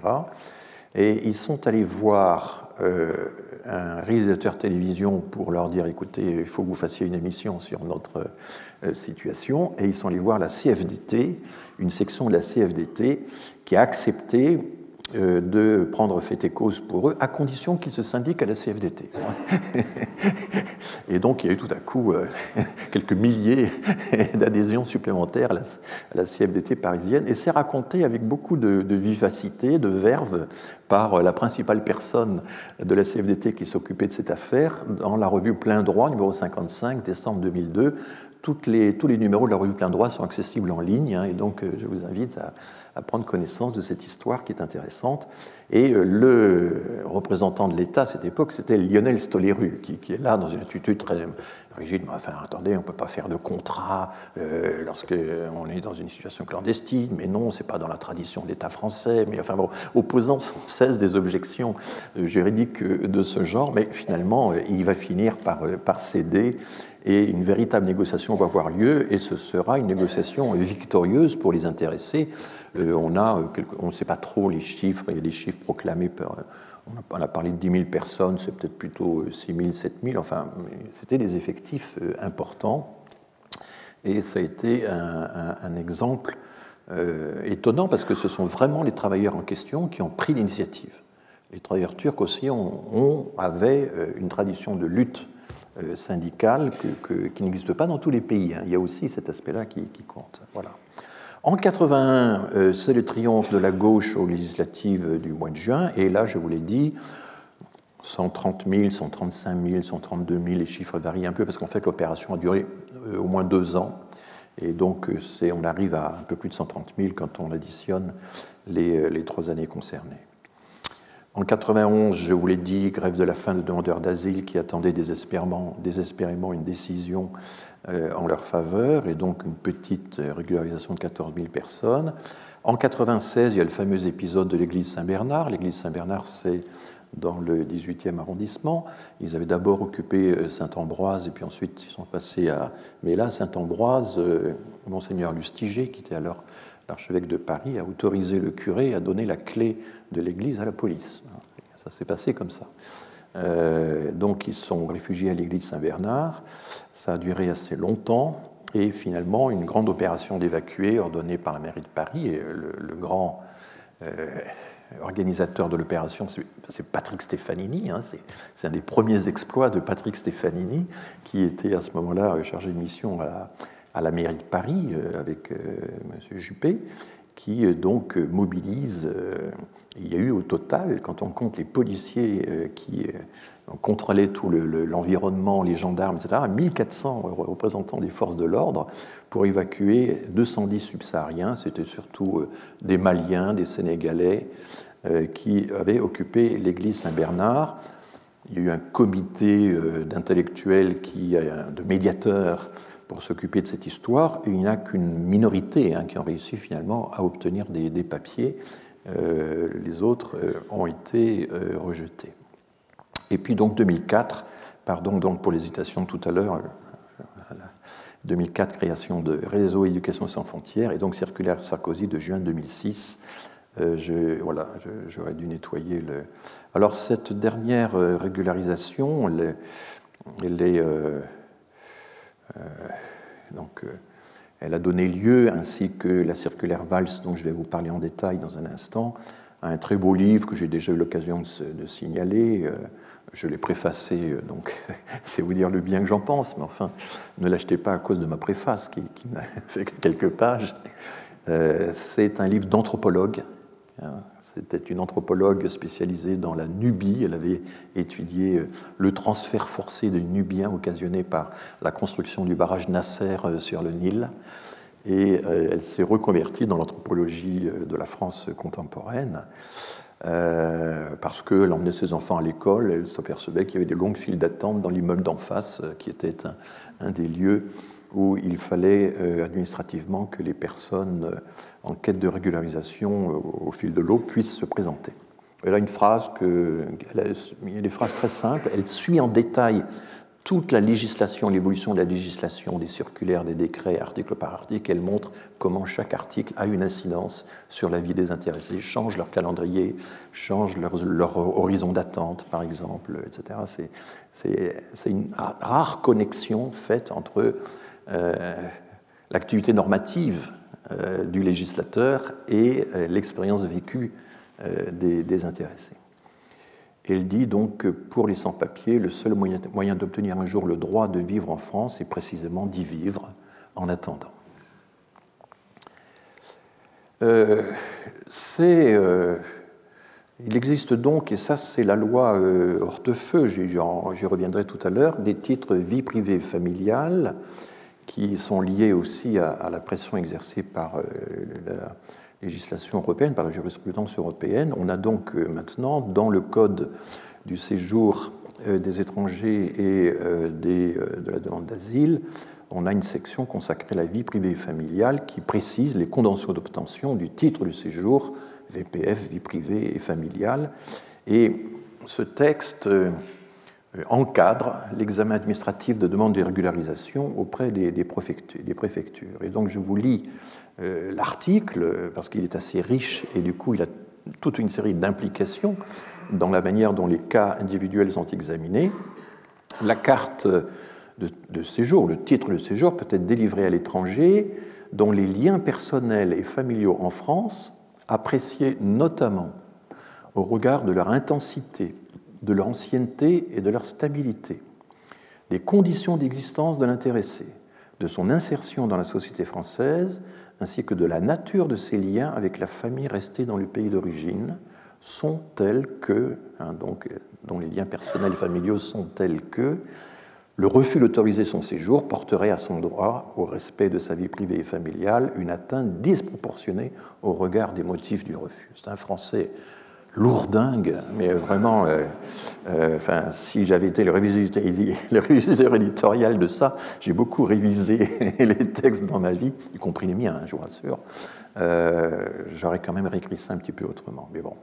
Et ils sont allés voir un réalisateur télévision pour leur dire « Écoutez, il faut que vous fassiez une émission sur notre situation ». Et ils sont allés voir la CFDT, une section de la CFDT, qui a accepté de prendre fait et cause pour eux, à condition qu'ils se syndiquent à la CFDT. Et donc, il y a eu tout à coup quelques milliers d'adhésions supplémentaires à la CFDT parisienne, et c'est raconté avec beaucoup de vivacité, de verve, par la principale personne de la CFDT qui s'occupait de cette affaire, dans la revue Plein Droit, numéro 55, décembre 2002. Tous les numéros de la revue Plein Droit sont accessibles en ligne, hein, et donc je vous invite à prendre connaissance de cette histoire qui est intéressante. Et le représentant de l'État à cette époque, c'était Lionel Stoléru, qui est là dans une attitude très rigide. Enfin, attendez, on ne peut pas faire de contrat lorsqu'on est dans une situation clandestine, mais non, ce n'est pas dans la tradition de l'État français, mais enfin bon, opposant sans cesse des objections juridiques de ce genre, mais finalement, il va finir par céder, et une véritable négociation va avoir lieu, et ce sera une négociation victorieuse pour les intéressés. On ne sait pas trop les chiffres, il y a des chiffres proclamés on a parlé de 10 000 personnes, c'est peut-être plutôt 6 000, 7 000, enfin, c'était des effectifs importants, et ça a été un exemple étonnant, parce que ce sont vraiment les travailleurs en question qui ont pris l'initiative. Les travailleurs turcs aussi avaient une tradition de lutte syndicale qui n'existe pas dans tous les pays. Il y a aussi cet aspect-là qui compte. Voilà. En 81, c'est le triomphe de la gauche aux législatives du mois de juin, et là, je vous l'ai dit, 130 000, 135 000, 132 000, les chiffres varient un peu, parce qu'en fait, l'opération a duré au moins 2 ans, et donc on arrive à un peu plus de 130 000 quand on additionne les 3 années concernées. En 91, je vous l'ai dit, grève de la faim de demandeurs d'asile qui attendaient désespérément une décision en leur faveur, et donc une petite régularisation de 14 000 personnes. En 96, il y a le fameux épisode de l'église Saint-Bernard. L'église Saint-Bernard, c'est dans le 18e arrondissement. Ils avaient d'abord occupé Saint-Ambroise, et puis ensuite ils sont passés à... Mais là, Saint-Ambroise, Monseigneur Lustiger, qui était alors l'archevêque de Paris, a autorisé le curé à donner la clé de l'église à la police. Ça s'est passé comme ça. Donc ils sont réfugiés à l'église Saint-Bernard. Ça a duré assez longtemps. Et finalement, une grande opération d'évacuer ordonnée par la mairie de Paris, et le grand organisateur de l'opération, c'est Patrick Stefanini. Hein, c'est un des premiers exploits de Patrick Stefanini, qui était à ce moment-là chargé de mission à la mairie de Paris avec M. Juppé, qui donc mobilise. Il y a eu au total, quand on compte les policiers qui contrôlaient tout l'environnement, les gendarmes, etc., 1400 représentants des forces de l'ordre pour évacuer 210 subsahariens. C'était surtout des Maliens, des Sénégalais qui avaient occupé l'église Saint-Bernard. Il y a eu un comité d'intellectuels, de médiateurs, pour s'occuper de cette histoire. Il n'y a qu'une minorité qui ont réussi finalement à obtenir des papiers. Les autres ont été rejetés. Et puis donc 2004, pardon donc pour l'hésitation tout à l'heure, 2004, création de Réseau Éducation sans frontières, et donc circulaire Sarkozy de juin 2006. J'aurais dû nettoyer le... Alors cette dernière régularisation, elle a donné lieu, ainsi que la circulaire Valls, dont je vais vous parler en détail dans un instant, à un très beau livre que j'ai déjà eu l'occasion de signaler. Je l'ai préfacé, donc c'est vous dire le bien que j'en pense, mais enfin, ne l'achetez pas à cause de ma préface, qui n'a fait que quelques pages. C'est un livre d'anthropologue. C'était une anthropologue spécialisée dans la Nubie. Elle avait étudié le transfert forcé des Nubiens occasionné par la construction du barrage Nasser sur le Nil. Et elle s'est reconvertie dans l'anthropologie de la France contemporaine parce qu'elle emmenait ses enfants à l'école. Elle s'apercevait qu'il y avait des longues files d'attente dans l'immeuble d'en face, qui était un des lieux où il fallait administrativement que les personnes en quête de régularisation au fil de l'eau puissent se présenter. Elle a une phrase il y a des phrases très simples. Elle suit en détail toute la législation, l'évolution de la législation, des circulaires, des décrets, article par article. Elle montre comment chaque article a une incidence sur la vie des intéressés, change leur calendrier, change leur horizon d'attente, par exemple, etc. C'est une rare connexion faite entre l'activité normative du législateur et l'expérience vécue des intéressés. Elle dit donc que pour les sans-papiers, le seul moyen d'obtenir un jour le droit de vivre en France est précisément d'y vivre en attendant. Il existe donc, et ça c'est la loi Hortefeux, j'y reviendrai tout à l'heure, des titres vie privée familiale qui sont liés aussi à la pression exercée par la législation européenne, par la jurisprudence européenne. On a donc maintenant, dans le Code du séjour des étrangers et de la demande d'asile, on a une section consacrée à la vie privée et familiale qui précise les conditions d'obtention du titre de séjour, VPF, vie privée et familiale. Et ce texte encadre l'examen administratif de demande de régularisation auprès des préfectures. Et donc je vous lis l'article, parce qu'il est assez riche et du coup il a toute une série d'implications dans la manière dont les cas individuels sont examinés. La carte de séjour, le titre de séjour peut être délivré à l'étranger dont les liens personnels et familiaux en France, appréciés notamment au regard de leur intensité, de leur ancienneté et de leur stabilité, des conditions d'existence de l'intéressé, de son insertion dans la société française, ainsi que de la nature de ses liens avec la famille restée dans le pays d'origine, sont tels que, dont les liens personnels et familiaux sont tels que, le refus d'autoriser son séjour porterait à son droit au respect de sa vie privée et familiale une atteinte disproportionnée au regard des motifs du refus. C'est un français lourdingue, mais vraiment, si j'avais été le réviseur éditorial de ça, j'ai beaucoup révisé les textes dans ma vie, y compris les miens, je vous rassure, j'aurais quand même réécrit ça un petit peu autrement. Mais bon,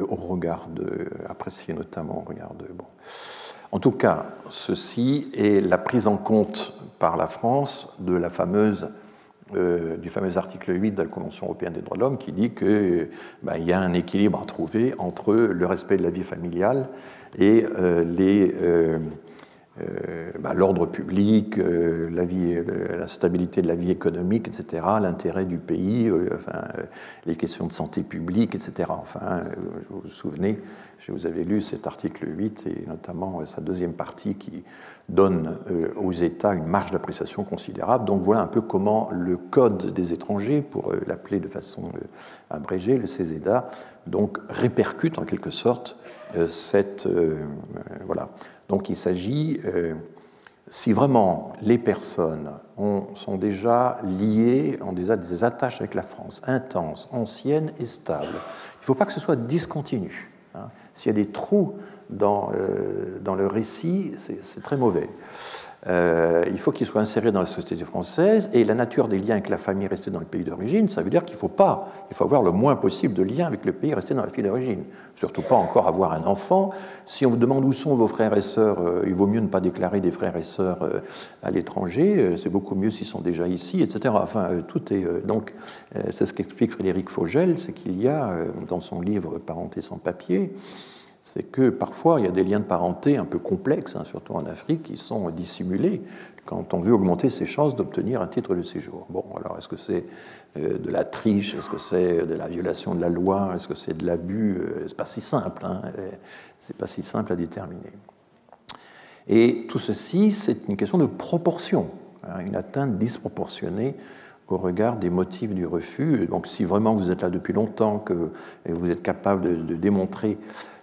au regard apprécié notamment au regard de... Bon. En tout cas, ceci est la prise en compte par la France de la fameuse du fameux article 8 de la Convention européenne des droits de l'homme qui dit qu'il y a un équilibre à trouver entre le respect de la vie familiale et l'ordre public, la stabilité de la vie économique, etc., l'intérêt du pays, les questions de santé publique, etc. Vous vous souvenez, je vous avais lu cet article 8 et notamment sa deuxième partie qui donne aux États une marge d'appréciation considérable. Donc voilà un peu comment le Code des étrangers, pour l'appeler de façon abrégée, le CESEDA, donc répercute en quelque sorte voilà. Donc il s'agit, si vraiment les personnes sont déjà liées, ont déjà des attaches avec la France, intenses, anciennes et stables, il ne faut pas que ce soit discontinu. S'il y a des trous dans le récit, c'est très mauvais. Il faut qu'il soit inséré dans la société française, et la nature des liens avec la famille restée dans le pays d'origine, ça veut dire qu'il faut avoir le moins possible de liens avec le pays resté dans le pays d'origine. Surtout pas encore avoir un enfant. Si on vous demande où sont vos frères et sœurs, il vaut mieux ne pas déclarer des frères et sœurs à l'étranger, c'est beaucoup mieux s'ils sont déjà ici, etc. Tout est... Donc, c'est ce qu'explique Frédéric Fogel, c'est qu'il y a, dans son livre « Parenté sans papier », c'est que parfois il y a des liens de parenté un peu complexes, surtout en Afrique, qui sont dissimulés quand on veut augmenter ses chances d'obtenir un titre de séjour. Bon, alors est-ce que c'est de la triche, est-ce que c'est de la violation de la loi, est-ce que c'est de l'abus? C'est pas si simple, c'est pas si simple à déterminer. Et tout ceci, c'est une question de proportion, une atteinte disproportionnée au regard des motifs du refus. Donc si vraiment vous êtes là depuis longtemps, que vous êtes capable de démontrer...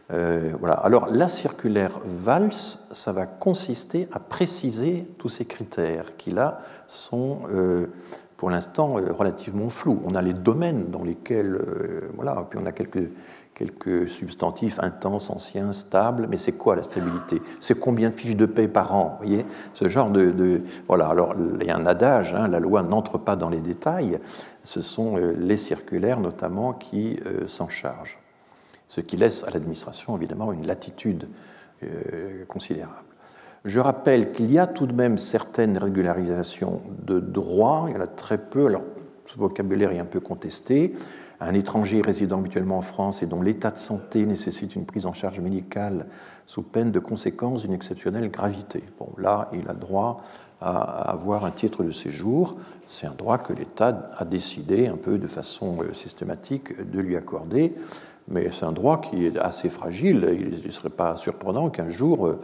voilà. Alors la circulaire Valls, ça va consister à préciser tous ces critères qui là sont pour l'instant relativement flous. On a les domaines dans lesquels, voilà, puis on a quelques substantifs intenses, anciens, stables, mais c'est quoi la stabilité? C'est combien de fiches de paie par an? Vous voyez, ce genre voilà. Alors il y a un adage, la loi n'entre pas dans les détails. Ce sont les circulaires notamment qui s'en chargent. Ce qui laisse à l'administration, évidemment, une latitude considérable. Je rappelle qu'il y a tout de même certaines régularisations de droit, il y en a très peu, alors ce vocabulaire est un peu contesté. Un étranger résidant habituellement en France et dont l'état de santé nécessite une prise en charge médicale sous peine de conséquences d'une exceptionnelle gravité. Bon, là, il a droit à avoir un titre de séjour. C'est un droit que l'État a décidé un peu de façon systématique de lui accorder. Mais c'est un droit qui est assez fragile. Il ne serait pas surprenant qu'un jour,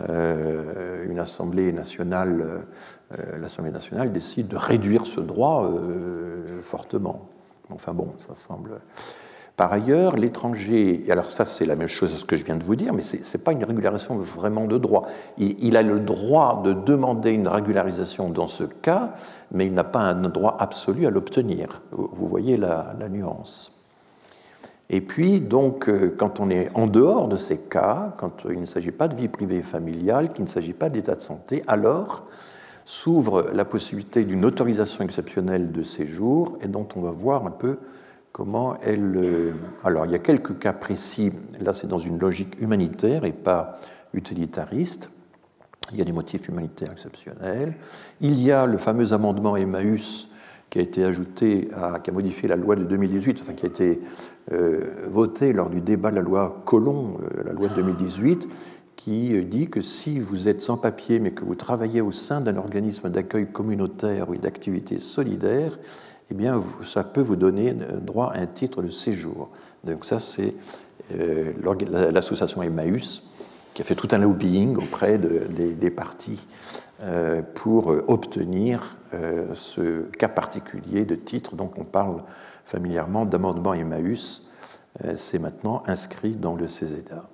une Assemblée nationale, l'Assemblée nationale décide de réduire ce droit fortement. Enfin bon, ça semble... Par ailleurs, l'étranger... Alors ça, c'est la même chose que ce que je viens de vous dire, mais ce n'est pas une régularisation vraiment de droit. Il a le droit de demander une régularisation dans ce cas, mais il n'a pas un droit absolu à l'obtenir. Vous voyez la nuance. Et puis, donc, quand on est en dehors de ces cas, quand il ne s'agit pas de vie privée et familiale, qu'il ne s'agit pas d'état de santé, alors s'ouvre la possibilité d'une autorisation exceptionnelle de séjour et dont on va voir un peu comment elle... Alors, il y a quelques cas précis, là c'est dans une logique humanitaire et pas utilitariste. Il y a des motifs humanitaires exceptionnels. Il y a le fameux amendement Emmaüs qui a été ajouté, qui a modifié la loi de 2018, enfin qui a été voté lors du débat de la loi Collomb, la loi de 2018, qui dit que si vous êtes sans papier mais que vous travaillez au sein d'un organisme d'accueil communautaire ou d'activité solidaire, eh bien, ça peut vous donner droit à un titre de séjour. Donc ça, c'est l'association Emmaüs qui a fait tout un lobbying auprès des partis pour obtenir ce cas particulier de titre. Donc on parle familièrement d'amendement Emmaüs. C'est maintenant inscrit dans le CESEDA.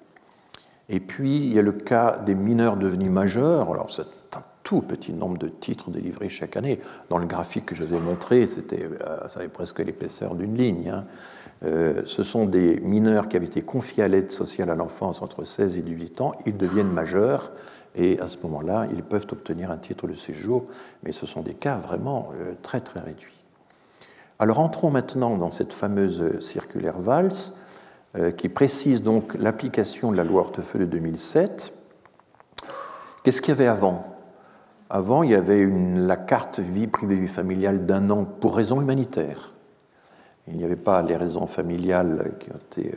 Et puis, il y a le cas des mineurs devenus majeurs. Alors, c'est un tout petit nombre de titres délivrés chaque année. Dans le graphique que je vous ai montré, ça avait presque l'épaisseur d'une ligne. Ce sont des mineurs qui avaient été confiés à l'aide sociale à l'enfance entre 16 et 18 ans. Ils deviennent majeurs et à ce moment-là, ils peuvent obtenir un titre de séjour, mais ce sont des cas vraiment très, très réduits. Alors, entrons maintenant dans cette fameuse circulaire Valls, qui précise donc l'application de la loi Hortefeux de 2007. Qu'est-ce qu'il y avait avant? Avant, il y avait la carte vie privée, vie familiale d'1 an pour raisons humanitaires. Il n'y avait pas les raisons familiales qui ont été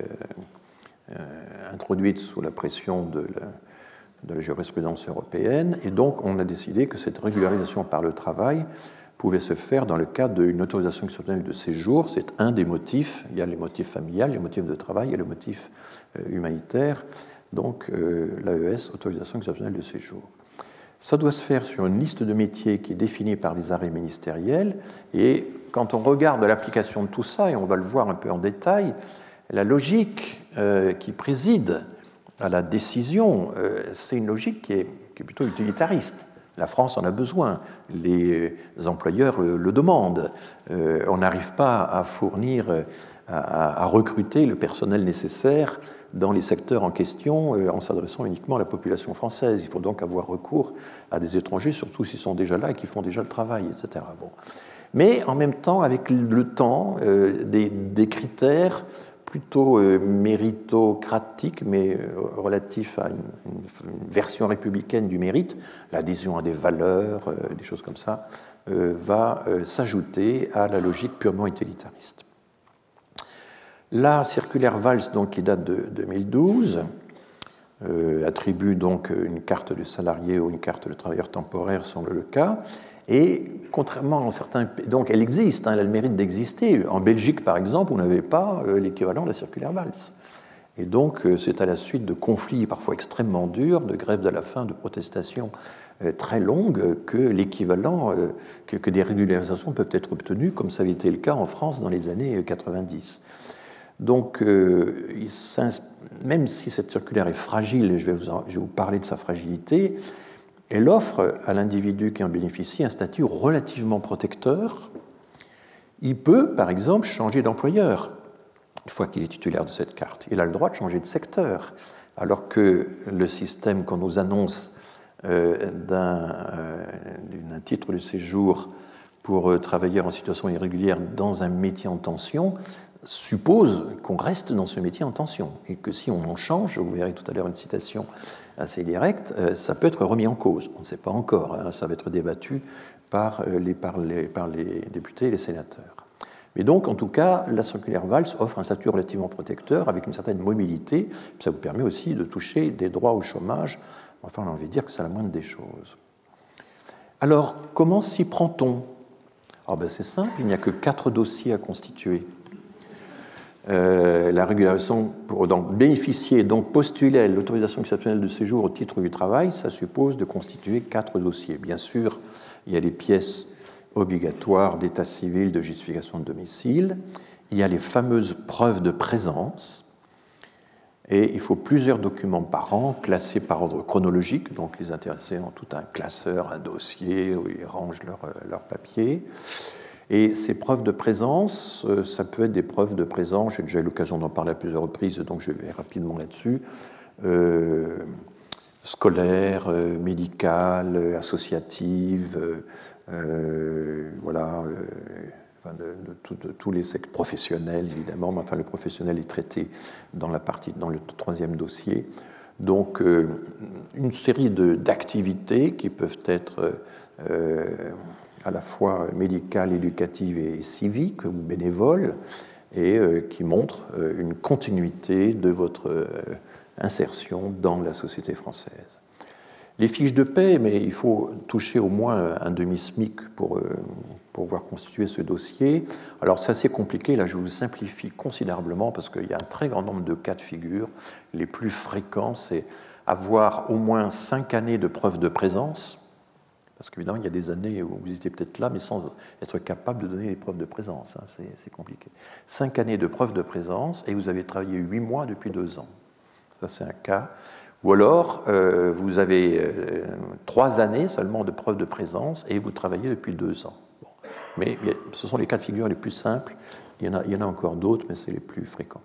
introduites sous la pression de la jurisprudence européenne. Et donc, on a décidé que cette régularisation par le travail pouvait se faire dans le cadre d'une autorisation exceptionnelle de séjour. C'est un des motifs. Il y a les motifs familiales, les motifs de travail et le motif humanitaire. Donc, l'AES, autorisation exceptionnelle de séjour. Ça doit se faire sur une liste de métiers qui est définie par des arrêts ministériels. Et quand on regarde l'application de tout ça, et on va le voir un peu en détail, la logique qui préside à la décision, c'est une logique qui est plutôt utilitariste. La France en a besoin, les employeurs le demandent. On n'arrive pas à fournir, à recruter le personnel nécessaire dans les secteurs en question en s'adressant uniquement à la population française. Il faut donc avoir recours à des étrangers, surtout s'ils sont déjà là et qui font déjà le travail, etc. Bon. Mais en même temps, avec le temps, des critères plutôt méritocratiques, mais relatifs à une version républicaine du mérite, l'adhésion à des valeurs, des choses comme ça, va s'ajouter à la logique purement utilitariste. La circulaire Valls, donc, qui date de 2012, attribue donc une carte de salarié ou une carte de travailleur temporaire selon le cas. Et contrairement à certains pays, donc elle existe, elle a le mérite d'exister. En Belgique, par exemple, on n'avait pas l'équivalent de la circulaire Valls. Et donc, c'est à la suite de conflits parfois extrêmement durs, de grèves de la faim, de protestations très longues, que l'équivalent, que des régularisations peuvent être obtenues, comme ça avait été le cas en France dans les années 90. Donc, même si cette circulaire est fragile, et je vais vous parler de sa fragilité, elle offre à l'individu qui en bénéficie un statut relativement protecteur. Il peut, par exemple, changer d'employeur une fois qu'il est titulaire de cette carte. Il a le droit de changer de secteur, alors que le système qu'on nous annonce d'un titre de séjour pour travailleurs en situation irrégulière dans un métier en tension suppose qu'on reste dans ce métier en tension et que si on en change, vous verrez tout à l'heure une citation assez directe, ça peut être remis en cause. On ne sait pas encore, ça va être débattu par les députés et les sénateurs. Mais donc, en tout cas, la circulaire Valls offre un statut relativement protecteur avec une certaine mobilité, puis ça vous permet aussi de toucher des droits au chômage. Enfin, on a envie de dire que c'est la moindre des choses. Alors, comment s'y prend-on ? C'est simple, il n'y a que 4 dossiers à constituer. La régularisation pour donc bénéficier, donc postuler à l'autorisation exceptionnelle de séjour au titre du travail, ça suppose de constituer 4 dossiers. Bien sûr, il y a les pièces obligatoires d'état civil, de justification de domicile, il y a les fameuses preuves de présence, et il faut plusieurs documents par an, classés par ordre chronologique, donc les intéressés ont tout un classeur, un dossier où ils rangent leurs papiers. Et ces preuves de présence, ça peut être des preuves de présence, j'ai déjà eu l'occasion d'en parler à plusieurs reprises, donc je vais rapidement là-dessus, scolaires, médicales, associatives, voilà, de tous les secteurs professionnels, évidemment, mais enfin le professionnel est traité dans le 3e dossier. Donc, une série d'activités qui peuvent être à la fois médicales, éducatives et civiques ou bénévoles, et qui montrent une continuité de votre insertion dans la société française. Les fiches de paie, mais il faut toucher au moins un demi-SMIC pour pouvoir constituer ce dossier. Alors c'est assez compliqué, là je vous simplifie considérablement parce qu'il y a un très grand nombre de cas de figure. Les plus fréquents, c'est avoir au moins 5 années de preuve de présence, parce qu'évidemment il y a des années où vous étiez peut-être là, mais sans être capable de donner les preuves de présence, hein, c'est compliqué. 5 années de preuve de présence et vous avez travaillé 8 mois depuis 2 ans. Ça c'est un cas. Ou alors, vous avez 3 années seulement de preuve de présence et vous travaillez depuis 2 ans. Bon. Mais ce sont les cas de figure les plus simples. Il y en a encore d'autres, mais c'est les plus fréquents.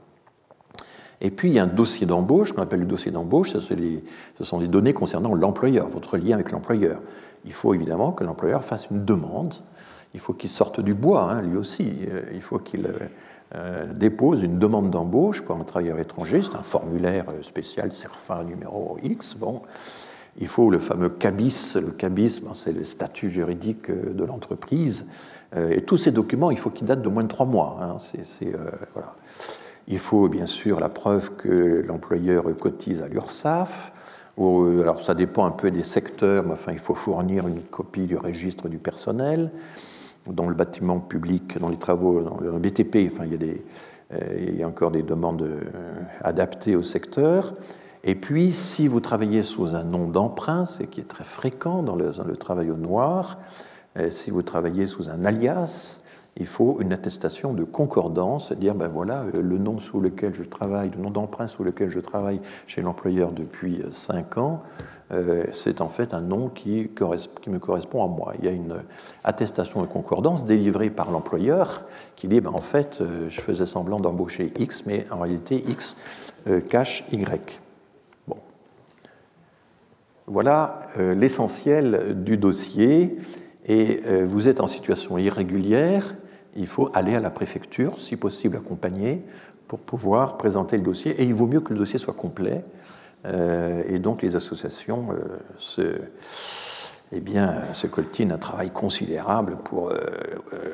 Et puis, il y a un dossier d'embauche, qu'on appelle le dossier d'embauche. Ce sont les données concernant l'employeur, votre lien avec l'employeur. Il faut évidemment que l'employeur fasse une demande. Il faut qu'il sorte du bois, hein, lui aussi. Il faut qu'il dépose une demande d'embauche pour un travailleur étranger. C'est un formulaire spécial, CERFA numéro X. Bon. il faut le fameux cabis. Le cabis, c'est le statut juridique de l'entreprise. Et tous ces documents, il faut qu'ils datent de moins de 3 mois. Hein. Voilà. Il faut bien sûr la preuve que l'employeur cotise à l'URSSAF. Alors ça dépend un peu des secteurs, mais enfin, il faut fournir une copie du registre du personnel. Dans le bâtiment public, dans les travaux, dans le BTP, enfin, il y a encore des demandes adaptées au secteur. Et puis, si vous travaillez sous un nom d'emprunt, ce qui est très fréquent dans le travail au noir, si vous travaillez sous un alias, il faut une attestation de concordance, c'est-à-dire, ben voilà, le nom sous lequel je travaille, le nom d'emprunt sous lequel je travaille chez l'employeur depuis 5 ans, c'est en fait un nom qui me correspond à moi. Il y a une attestation de concordance délivrée par l'employeur qui dit, ben en fait, je faisais semblant d'embaucher X, mais en réalité, X cache Y. Bon. Voilà l'essentiel du dossier. Et vous êtes en situation irrégulière, il faut aller à la préfecture, si possible accompagné, pour pouvoir présenter le dossier. Et il vaut mieux que le dossier soit complet. Et donc les associations se coltinent un travail considérable pour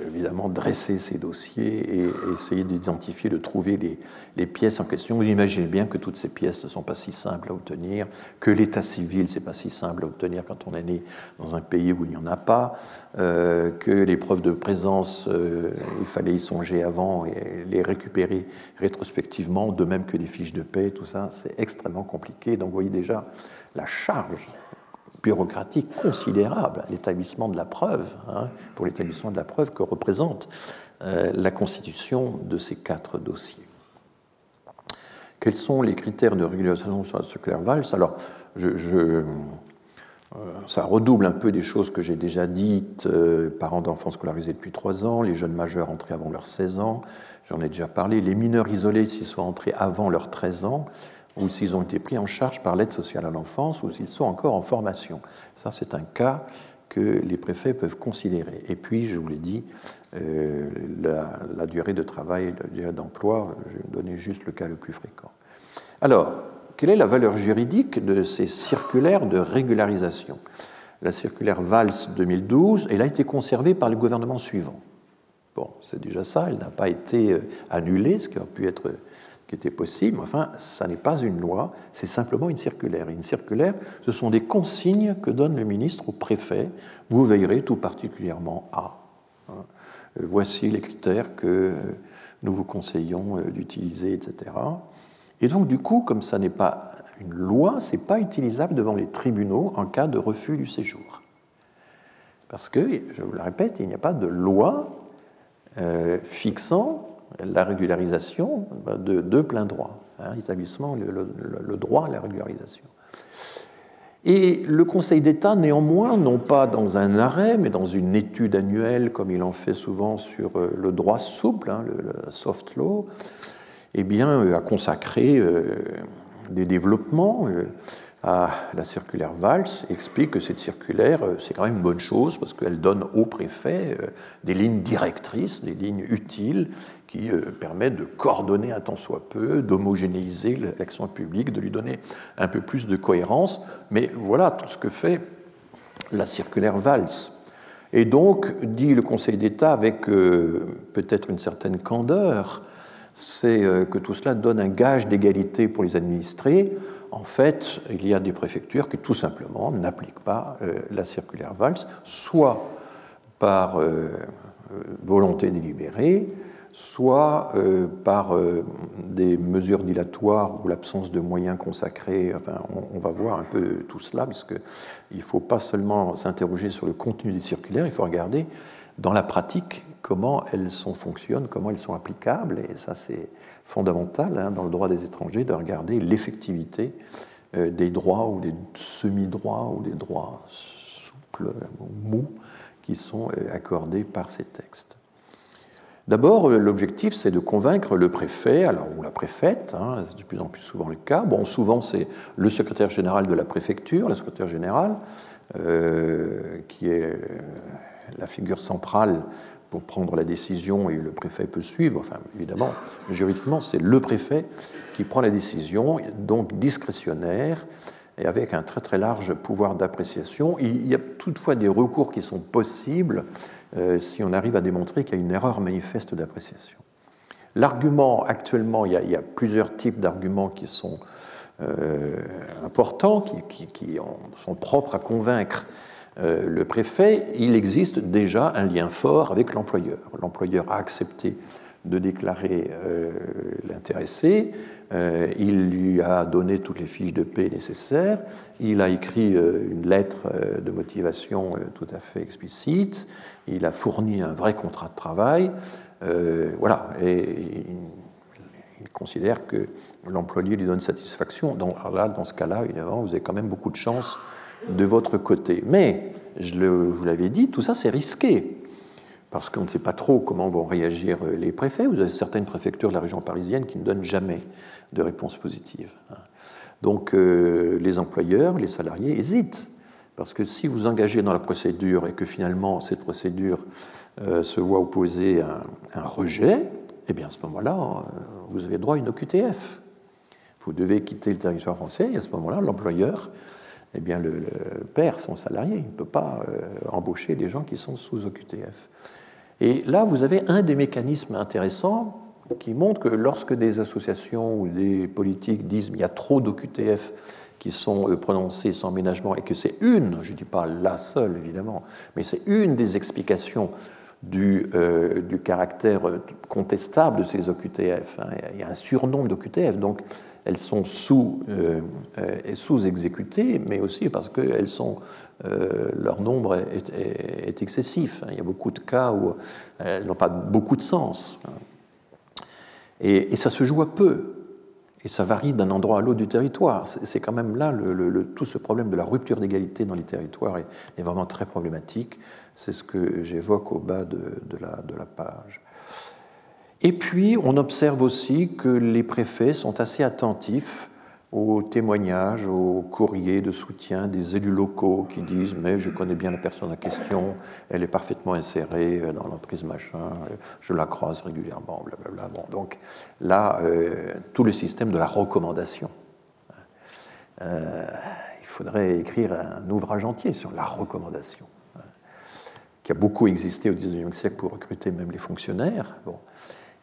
évidemment dresser ces dossiers et essayer d'identifier, de trouver les pièces en question. Vous imaginez bien que toutes ces pièces ne sont pas si simples à obtenir, que l'état civil, ce n'est pas si simple à obtenir quand on est né dans un pays où il n'y en a pas, que les preuves de présence, il fallait y songer avant et les récupérer rétrospectivement, de même que les fiches de paie, tout ça, c'est extrêmement compliqué. Donc vous voyez déjà la charge bureaucratique considérable, l'établissement de la preuve, pour l'établissement de la preuve que représente la constitution de ces 4 dossiers. Quels sont les critères de régularisation sur la circulaire Valls? Alors, ça redouble un peu des choses que j'ai déjà dites, parents d'enfants scolarisés depuis 3 ans, les jeunes majeurs entrés avant leurs 16 ans, j'en ai déjà parlé, les mineurs isolés s'ils sont entrés avant leurs 13 ans, ou s'ils ont été pris en charge par l'aide sociale à l'enfance, ou s'ils sont encore en formation. Ça, c'est un cas que les préfets peuvent considérer. Et puis, je vous l'ai dit, la durée de travail, la durée d'emploi, je vais donner juste le cas le plus fréquent. Alors, quelle est la valeur juridique de ces circulaires de régularisation? La circulaire Valls 2012, elle a été conservée par le gouvernement suivant. Bon, c'est déjà ça, elle n'a pas été annulée, ce qui aurait pu être... qui était possible, mais enfin, ça n'est pas une loi, c'est simplement une circulaire. Et une circulaire, ce sont des consignes que donne le ministre au préfet. Vous veillerez tout particulièrement à. Voici les critères que nous vous conseillons d'utiliser, etc. Et donc, du coup, comme ça n'est pas une loi, ce n'est pas utilisable devant les tribunaux en cas de refus du séjour. Parce que, je vous le répète, il n'y a pas de loi fixant la régularisation de plein droit, établissement le droit à la régularisation. Et le Conseil d'État, néanmoins, non pas dans un arrêt, mais dans une étude annuelle, comme il en fait souvent sur le droit souple, le soft law, eh bien, a consacré des développements à la circulaire Valls, explique que cette circulaire, c'est quand même une bonne chose parce qu'elle donne au préfet des lignes directrices, des lignes utiles qui permettent de coordonner un tant soit peu, d'homogénéiser l'action publique, de lui donner un peu plus de cohérence. Mais voilà tout ce que fait la circulaire Valls. Et donc, dit le Conseil d'État avec peut-être une certaine candeur, c'est que tout cela donne un gage d'égalité pour les administrés. En fait, il y a des préfectures qui tout simplement n'appliquent pas la circulaire Valls, soit par volonté délibérée, soit par des mesures dilatoires ou l'absence de moyens consacrés. Enfin, on va voir un peu tout cela, parce qu'il ne faut pas seulement s'interroger sur le contenu des circulaires, il faut regarder dans la pratique comment elles fonctionnent, comment elles sont applicables, et ça c'est fondamental dans le droit des étrangers de regarder l'effectivité des droits ou des semi-droits ou des droits souples ou mous qui sont accordés par ces textes. D'abord, l'objectif, c'est de convaincre le préfet, ou la préfète, c'est de plus en plus souvent le cas. Bon, souvent, c'est le secrétaire général de la préfecture, le secrétaire général, qui est la figure centrale pour prendre la décision et le préfet peut suivre. Enfin, évidemment, juridiquement, c'est le préfet qui prend la décision, donc discrétionnaire, et avec un très très large pouvoir d'appréciation. Il y a toutefois des recours qui sont possibles si on arrive à démontrer qu'il y a une erreur manifeste d'appréciation. L'argument, actuellement, il y a plusieurs types d'arguments qui sont importants, qui sont propres à convaincre le préfet. Il existe déjà un lien fort avec l'employeur. L'employeur a accepté de déclarer l'intéressé, il lui a donné toutes les fiches de paie nécessaires, il a écrit une lettre de motivation tout à fait explicite, il a fourni un vrai contrat de travail, voilà, et il considère que l'employé lui donne satisfaction. Donc là, dans ce cas-là, évidemment, vous avez quand même beaucoup de chance de votre côté. Mais, je vous l'avais dit, tout ça c'est risqué, parce qu'on ne sait pas trop comment vont réagir les préfets. Vous avez certaines préfectures de la région parisienne qui ne donnent jamais de réponse positive. Donc les employeurs, les salariés hésitent, parce que si vous engagez dans la procédure et que finalement cette procédure se voit opposer un rejet, eh bien à ce moment-là, vous avez droit à une OQTF. Vous devez quitter le territoire français et à ce moment-là, l'employeur eh bien, le perd son salarié. Il ne peut pas embaucher des gens qui sont sous OQTF. Et là, vous avez un des mécanismes intéressants qui montre que lorsque des associations ou des politiques disent qu'il y a trop d'OQTF qui sont prononcés sans ménagement et que c'est une, je ne dis pas la seule évidemment, mais c'est une des explications du caractère contestable de ces OQTF. Il y a un surnombre d'OQTF, donc elles sont sous-exécutées, mais aussi parce que leur nombre est excessif. Il y a beaucoup de cas où elles n'ont pas beaucoup de sens. Et ça se joue à peu, et ça varie d'un endroit à l'autre du territoire. C'est quand même là, tout ce problème de la rupture d'égalité dans les territoires est vraiment très problématique. C'est ce que j'évoque au bas de la page. Et puis, on observe aussi que les préfets sont assez attentifs aux témoignages, aux courriers de soutien des élus locaux qui disent « mais je connais bien la personne en question, elle est parfaitement insérée dans l'entreprise machin, je la croise régulièrement, blablabla ». Bon, donc là, tout le système de la recommandation. Il faudrait écrire un ouvrage entier sur la recommandation, qui a beaucoup existé au XIXe siècle pour recruter même les fonctionnaires. Bon.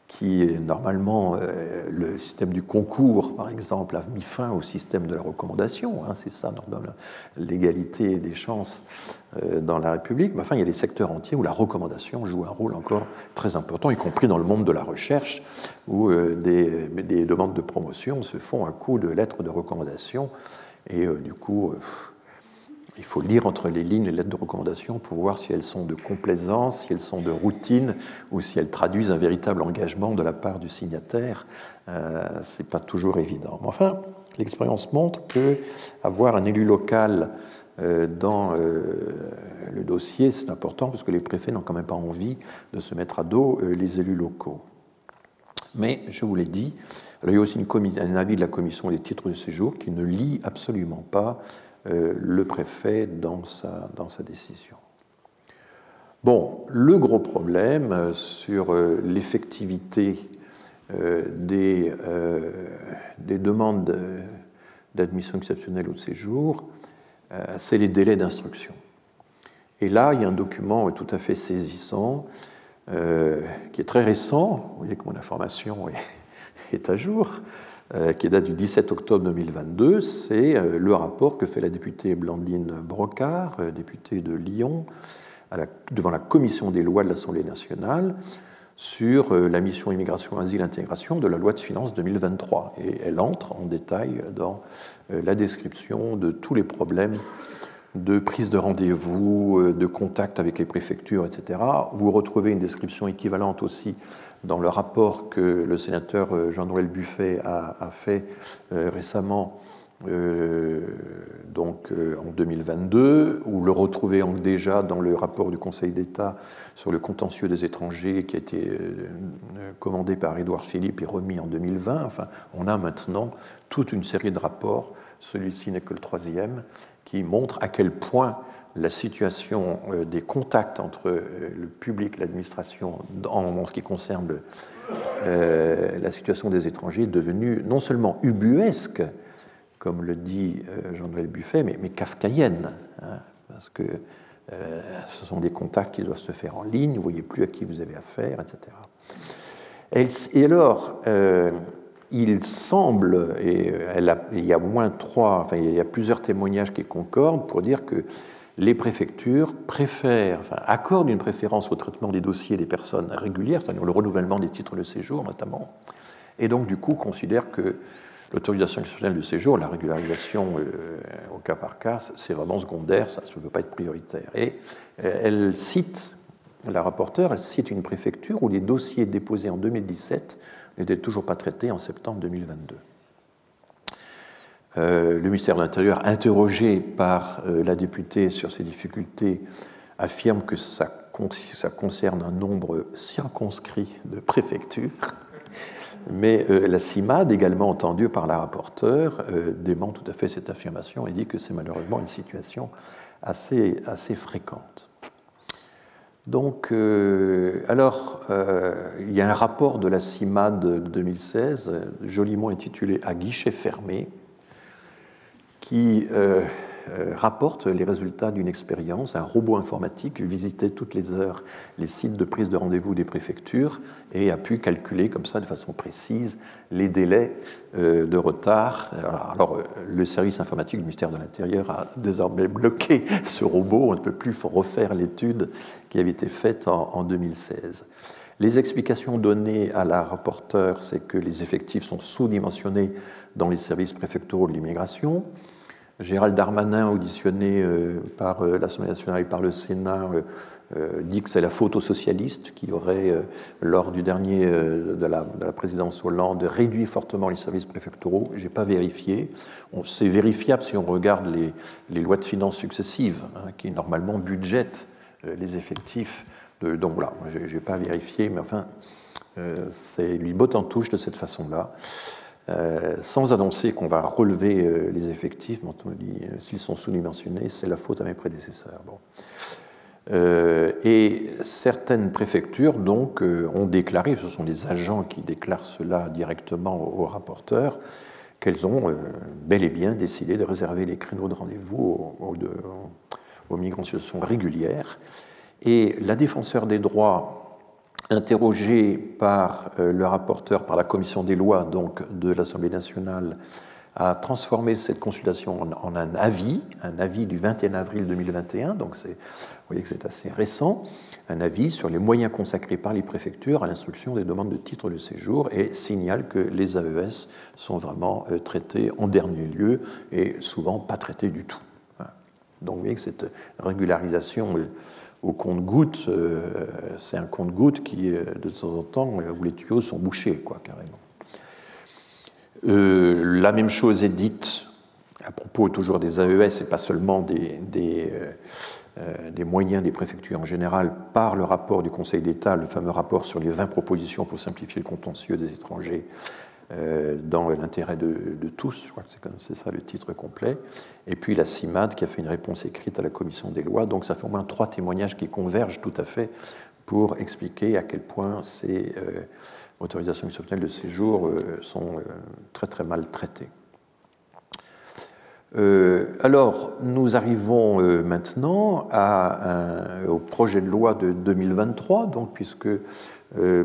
Qui, normalement, le système du concours, par exemple, a mis fin au système de la recommandation. C'est ça, dans l'égalité des chances dans la République. Mais enfin, il y a des secteurs entiers où la recommandation joue un rôle encore très important, y compris dans le monde de la recherche, où des demandes de promotion se font à coup de lettres de recommandation. Et du coup, il faut lire entre les lignes les lettres de recommandation pour voir si elles sont de complaisance, si elles sont de routine ou si elles traduisent un véritable engagement de la part du signataire. Ce n'est pas toujours évident. Mais enfin, l'expérience montre qu'avoir un élu local dans le dossier, c'est important parce que les préfets n'ont quand même pas envie de se mettre à dos les élus locaux. Mais, je vous l'ai dit, il y a aussi un avis de la commission des titres de séjour qui ne lie absolument pas le préfet dans sa décision. Bon, le gros problème sur l'effectivité des demandes d'admission exceptionnelle ou de séjour, c'est les délais d'instruction. Et là, il y a un document tout à fait saisissant, qui est très récent, vous voyez que mon information est à jour, qui date du 17 octobre 2022, c'est le rapport que fait la députée Blandine Brocard, députée de Lyon, devant la commission des lois de l'Assemblée nationale, sur la mission immigration, asile, intégration de la loi de finances 2023. Et elle entre en détail dans la description de tous les problèmes de prise de rendez-vous, de contact avec les préfectures, etc. Vous retrouvez une description équivalente aussi dans le rapport que le sénateur Jean-Noël Buffet a fait récemment, donc en 2022, ou le retrouvez déjà dans le rapport du Conseil d'État sur le contentieux des étrangers qui a été commandé par Édouard Philippe et remis en 2020. Enfin, on a maintenant toute une série de rapports, celui-ci n'est que le troisième, qui montre à quel point la situation des contacts entre le public et l'administration en ce qui concerne la situation des étrangers est devenue non seulement ubuesque, comme le dit Jean-Noël Buffet, mais kafkaïenne, hein, parce que ce sont des contacts qui doivent se faire en ligne, vous ne voyez plus à qui vous avez affaire, etc. Et alors, il semble, et il y a au moins il y a plusieurs témoignages qui concordent pour dire que les préfectures accordent une préférence au traitement des dossiers des personnes régulières, c'est-à-dire le renouvellement des titres de séjour notamment, et donc du coup considèrent que l'autorisation exceptionnelle de séjour, la régularisation au cas par cas, c'est vraiment secondaire, ça ne peut pas être prioritaire. Et elle cite, la rapporteure, elle cite une préfecture où les dossiers déposés en 2017 n'étaient toujours pas traités en septembre 2022. Le ministère de l'Intérieur, interrogé par la députée sur ces difficultés, affirme que ça concerne un nombre circonscrit de préfectures. Mais la CIMAD, également entendue par la rapporteure, dément tout à fait cette affirmation et dit que c'est malheureusement une situation assez fréquente. Donc, il y a un rapport de la CIMAD de 2016, joliment intitulé « À guichet fermé », qui rapporte les résultats d'une expérience. Un robot informatique visitait toutes les heures les sites de prise de rendez-vous des préfectures et a pu calculer comme ça de façon précise les délais de retard. Alors, le service informatique du ministère de l'Intérieur a désormais bloqué ce robot. On ne peut plus refaire l'étude qui avait été faite en 2016. Les explications données à la rapporteure, c'est que les effectifs sont sous-dimensionnés dans les services préfectoraux de l'immigration. Gérald Darmanin, auditionné par l'Assemblée nationale et par le Sénat, dit que c'est la faute aux socialistes qui auraient, lors du dernier de la présidence Hollande, réduit fortement les services préfectoraux. Je n'ai pas vérifié. C'est vérifiable si on regarde les lois de finances successives, hein, qui normalement budgètent les effectifs. Donc voilà, je n'ai pas vérifié, mais enfin, c'est lui botte en touche de cette façon-là. Sans annoncer qu'on va relever les effectifs, mais on me dit s'ils sont sous-dimensionnés, c'est la faute à mes prédécesseurs. Bon. Et certaines préfectures donc ont déclaré, ce sont les agents qui déclarent cela directement au rapporteur, qu'elles ont bel et bien décidé de réserver les créneaux de rendez-vous aux migrants en situation régulière. Et la défenseure des droits, interrogé par le rapporteur, par la commission des lois donc, de l'Assemblée nationale, a transformé cette consultation en un avis du 21 avril 2021, donc vous voyez que c'est assez récent, un avis sur les moyens consacrés par les préfectures à l'instruction des demandes de titre de séjour et signale que les AES sont vraiment traités en dernier lieu et souvent pas traités du tout. Donc vous voyez que cette régularisation au compte-gouttes, c'est un compte-gouttes qui, de temps en temps, où les tuyaux sont bouchés, quoi, carrément. La même chose est dite à propos toujours des AES et pas seulement des moyens des préfectures en général par le rapport du Conseil d'État, le fameux rapport sur les 20 propositions pour simplifier le contentieux des étrangers dans l'intérêt de tous, je crois que c'est ça le titre complet, et puis la CIMAD qui a fait une réponse écrite à la Commission des lois, donc ça fait au moins 3 témoignages qui convergent tout à fait pour expliquer à quel point ces autorisations exceptionnelles de séjour sont très très mal traitées. Alors, nous arrivons maintenant au projet de loi de 2023, donc, puisque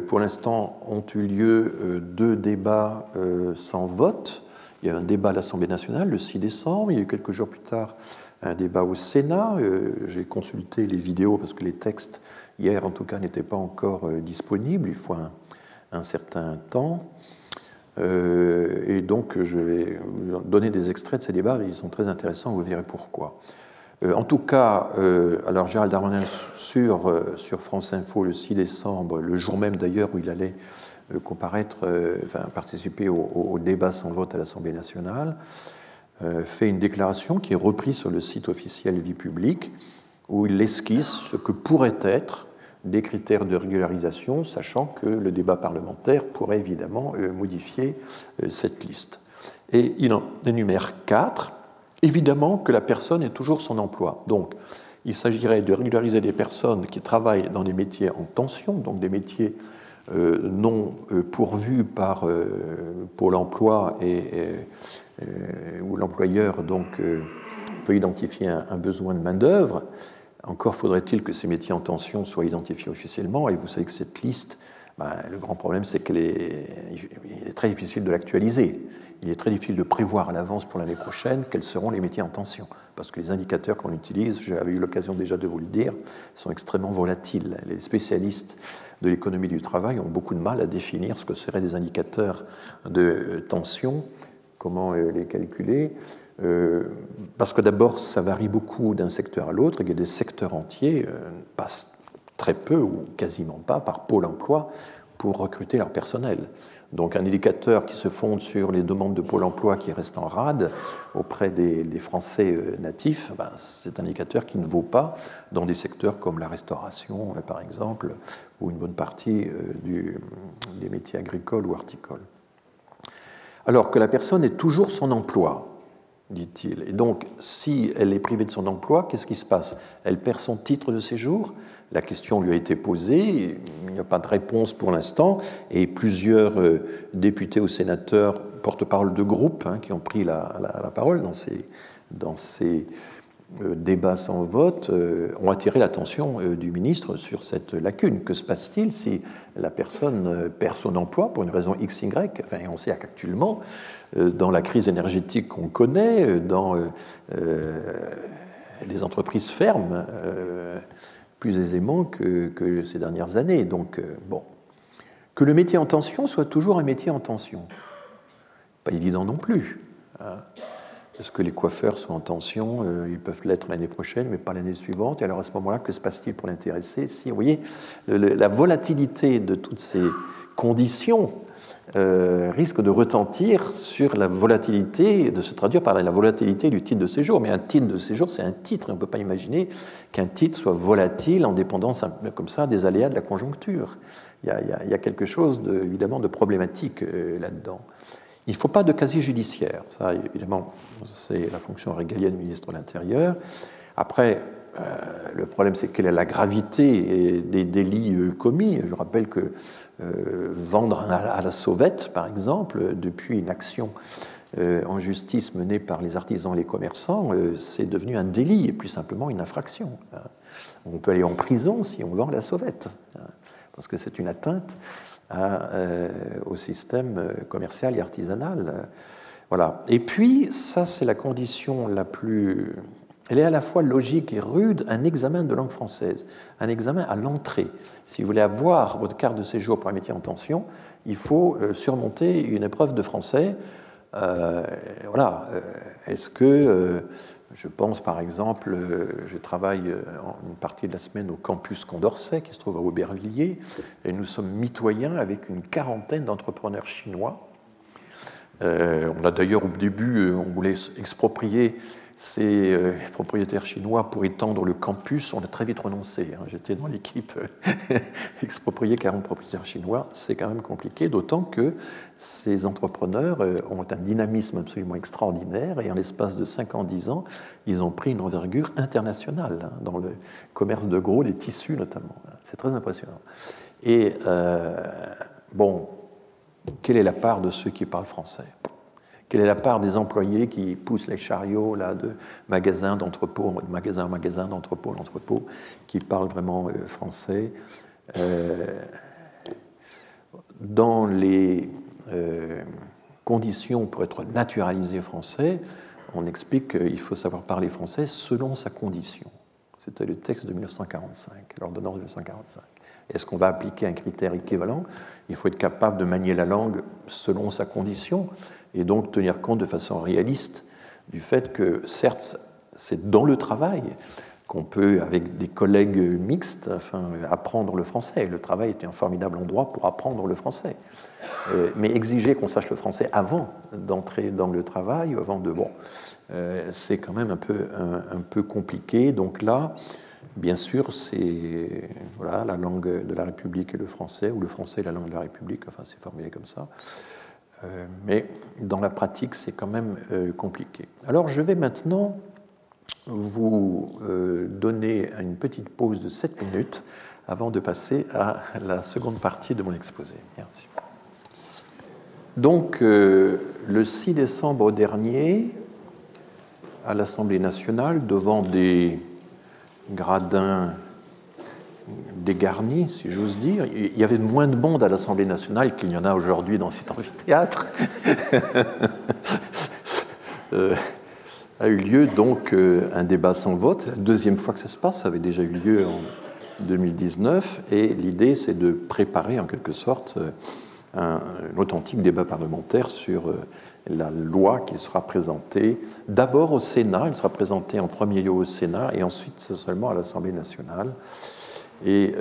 pour l'instant ont eu lieu 2 débats sans vote. Il y a un débat à l'Assemblée nationale le 6 décembre, il y a eu quelques jours plus tard un débat au Sénat. J'ai consulté les vidéos parce que les textes, hier en tout cas, n'étaient pas encore disponibles, il faut un certain temps. Et donc je vais vous donner des extraits de ces débats, ils sont très intéressants, vous verrez pourquoi. En tout cas, alors Gérald Darmanin sur France Info le 6 décembre, le jour même d'ailleurs où il allait participer au débat sans vote à l'Assemblée nationale, fait une déclaration qui est reprise sur le site officiel Vie publique, où il esquisse ce que pourraient être des critères de régularisation, sachant que le débat parlementaire pourrait évidemment modifier cette liste. Et il en énumère 4. Évidemment que la personne est toujours son emploi. Donc, il s'agirait de régulariser des personnes qui travaillent dans des métiers en tension, donc des métiers non pourvus par Pôle emploi et où l'employeur donc peut identifier un besoin de main-d'œuvre. Encore faudrait-il que ces métiers en tension soient identifiés officiellement, et vous savez que cette liste, le grand problème, c'est qu'il est très difficile de l'actualiser. Il est très difficile de prévoir à l'avance pour l'année prochaine quels seront les métiers en tension, parce que les indicateurs qu'on utilise, j'avais eu l'occasion déjà de vous le dire, sont extrêmement volatiles. Les spécialistes de l'économie du travail ont beaucoup de mal à définir ce que seraient des indicateurs de tension, comment les calculer, parce que d'abord, ça varie beaucoup d'un secteur à l'autre, il y a des secteurs entiers passent très peu ou quasiment pas par Pôle emploi pour recruter leur personnel. Donc un indicateur qui se fonde sur les demandes de Pôle emploi qui restent en rade auprès des Français natifs, c'est un indicateur qui ne vaut pas dans des secteurs comme la restauration, par exemple, ou une bonne partie des métiers agricoles ou horticoles. Alors que la personne est toujours son emploi, dit-il. Et donc, si elle est privée de son emploi, qu'est-ce qui se passe? Elle perd son titre de séjour. La question lui a été posée, il n'y a pas de réponse pour l'instant, et plusieurs députés ou sénateurs, porte-parole de groupe, qui ont pris la parole dans ces débats sans vote, ont attiré l'attention du ministre sur cette lacune. Que se passe-t-il si la personne perd son emploi pour une raison X, Y? Enfin, on sait qu'actuellement, dans la crise énergétique qu'on connaît, dans les entreprises ferment plus aisément que ces dernières années. Donc, que le métier en tension soit toujours un métier en tension. Pas évident non plus. Est-ce que les coiffeurs sont en tension? Ils peuvent l'être l'année prochaine, mais pas l'année suivante. Et alors, à ce moment-là, que se passe-t-il pour l'intéressé? Si, vous voyez, la volatilité de toutes ces conditions risque de retentir sur la volatilité, de se traduire par la volatilité du titre de séjour. Mais un titre de séjour, c'est un titre. On ne peut pas imaginer qu'un titre soit volatile en dépendance comme ça des aléas de la conjoncture. Il y a quelque chose, évidemment, de problématique là-dedans. Il ne faut pas de casier judiciaire. Ça, évidemment, c'est la fonction régalienne du ministre de l'Intérieur. Après, le problème, c'est quelle est la gravité des délits commis. Je rappelle que vendre à la sauvette, par exemple, depuis une action en justice menée par les artisans et les commerçants, c'est devenu un délit et plus simplement une infraction. On peut aller en prison si on vend à la sauvette, parce que c'est une atteinte au système commercial et artisanal. Voilà. Et puis, ça, c'est la condition la plus... Elle est à la fois logique et rude, un examen de langue française, un examen à l'entrée. Si vous voulez avoir votre carte de séjour pour un métier en tension, il faut surmonter une épreuve de français. Voilà. Est-ce que... je pense par exemple, je travaille une partie de la semaine au campus Condorcet qui se trouve à Aubervilliers et nous sommes mitoyens avec une quarantaine d'entrepreneurs chinois. On a d'ailleurs au début, on voulait exproprier ces propriétaires chinois pour étendre le campus. On a très vite renoncé. J'étais dans l'équipe exproprier 40 propriétaires chinois. C'est quand même compliqué, d'autant que ces entrepreneurs ont un dynamisme absolument extraordinaire et en l'espace de 5 ans, 10 ans, ils ont pris une envergure internationale dans le commerce de gros, des tissus notamment. C'est très impressionnant. Et quelle est la part de ceux qui parlent français? Quelle est la part des employés qui poussent les chariots là, de magasin d'entrepôt, de magasin en magasin, d'entrepôt en entrepôt, qui parlent vraiment français? Dans les conditions pour être naturalisé français, on explique qu'il faut savoir parler français selon sa condition. C'était le texte de 1945, l'ordonnance de 1945. Est-ce qu'on va appliquer un critère équivalent? Il faut être capable de manier la langue selon sa condition et donc tenir compte de façon réaliste du fait que, certes, c'est dans le travail qu'on peut, avec des collègues mixtes, apprendre le français. Le travail est un formidable endroit pour apprendre le français. Mais exiger qu'on sache le français avant d'entrer dans le travail, c'est quand même un peu compliqué. Donc là, bien sûr, c'est la langue de la République et le français, ou le français et la langue de la République, c'est formulé comme ça. Mais dans la pratique, c'est quand même compliqué. Alors, je vais maintenant vous donner une petite pause de 7 minutes avant de passer à la seconde partie de mon exposé. Merci. Donc, le 6 décembre dernier, à l'Assemblée nationale, devant des gradins dégarnis, si j'ose dire, il y avait moins de monde à l'Assemblée nationale qu'il n'y en a aujourd'hui dans cet amphithéâtre. A eu lieu donc un débat sans vote. La deuxième fois que ça se passe, ça avait déjà eu lieu en 2019, et l'idée c'est de préparer en quelque sorte un authentique débat parlementaire sur la loi qui sera présentée d'abord au Sénat. Elle sera présentée en premier lieu au Sénat et ensuite seulement à l'Assemblée nationale. Et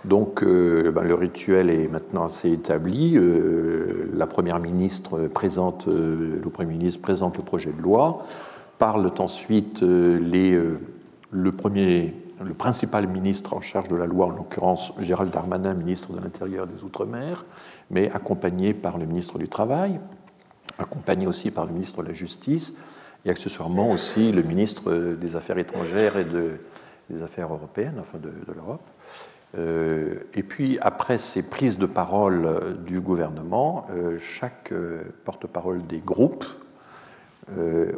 donc le rituel est maintenant assez établi. La Première ministre présente, le Premier ministre présente le projet de loi, parlent ensuite le principal ministre en charge de la loi, en l'occurrence Gérald Darmanin, ministre de l'Intérieur et des Outre-mer, mais accompagné par le ministre du Travail, accompagné aussi par le ministre de la Justice, et accessoirement aussi le ministre des Affaires étrangères et des Affaires européennes, enfin de l'Europe. Et puis, après ces prises de parole du gouvernement, chaque porte-parole des groupes,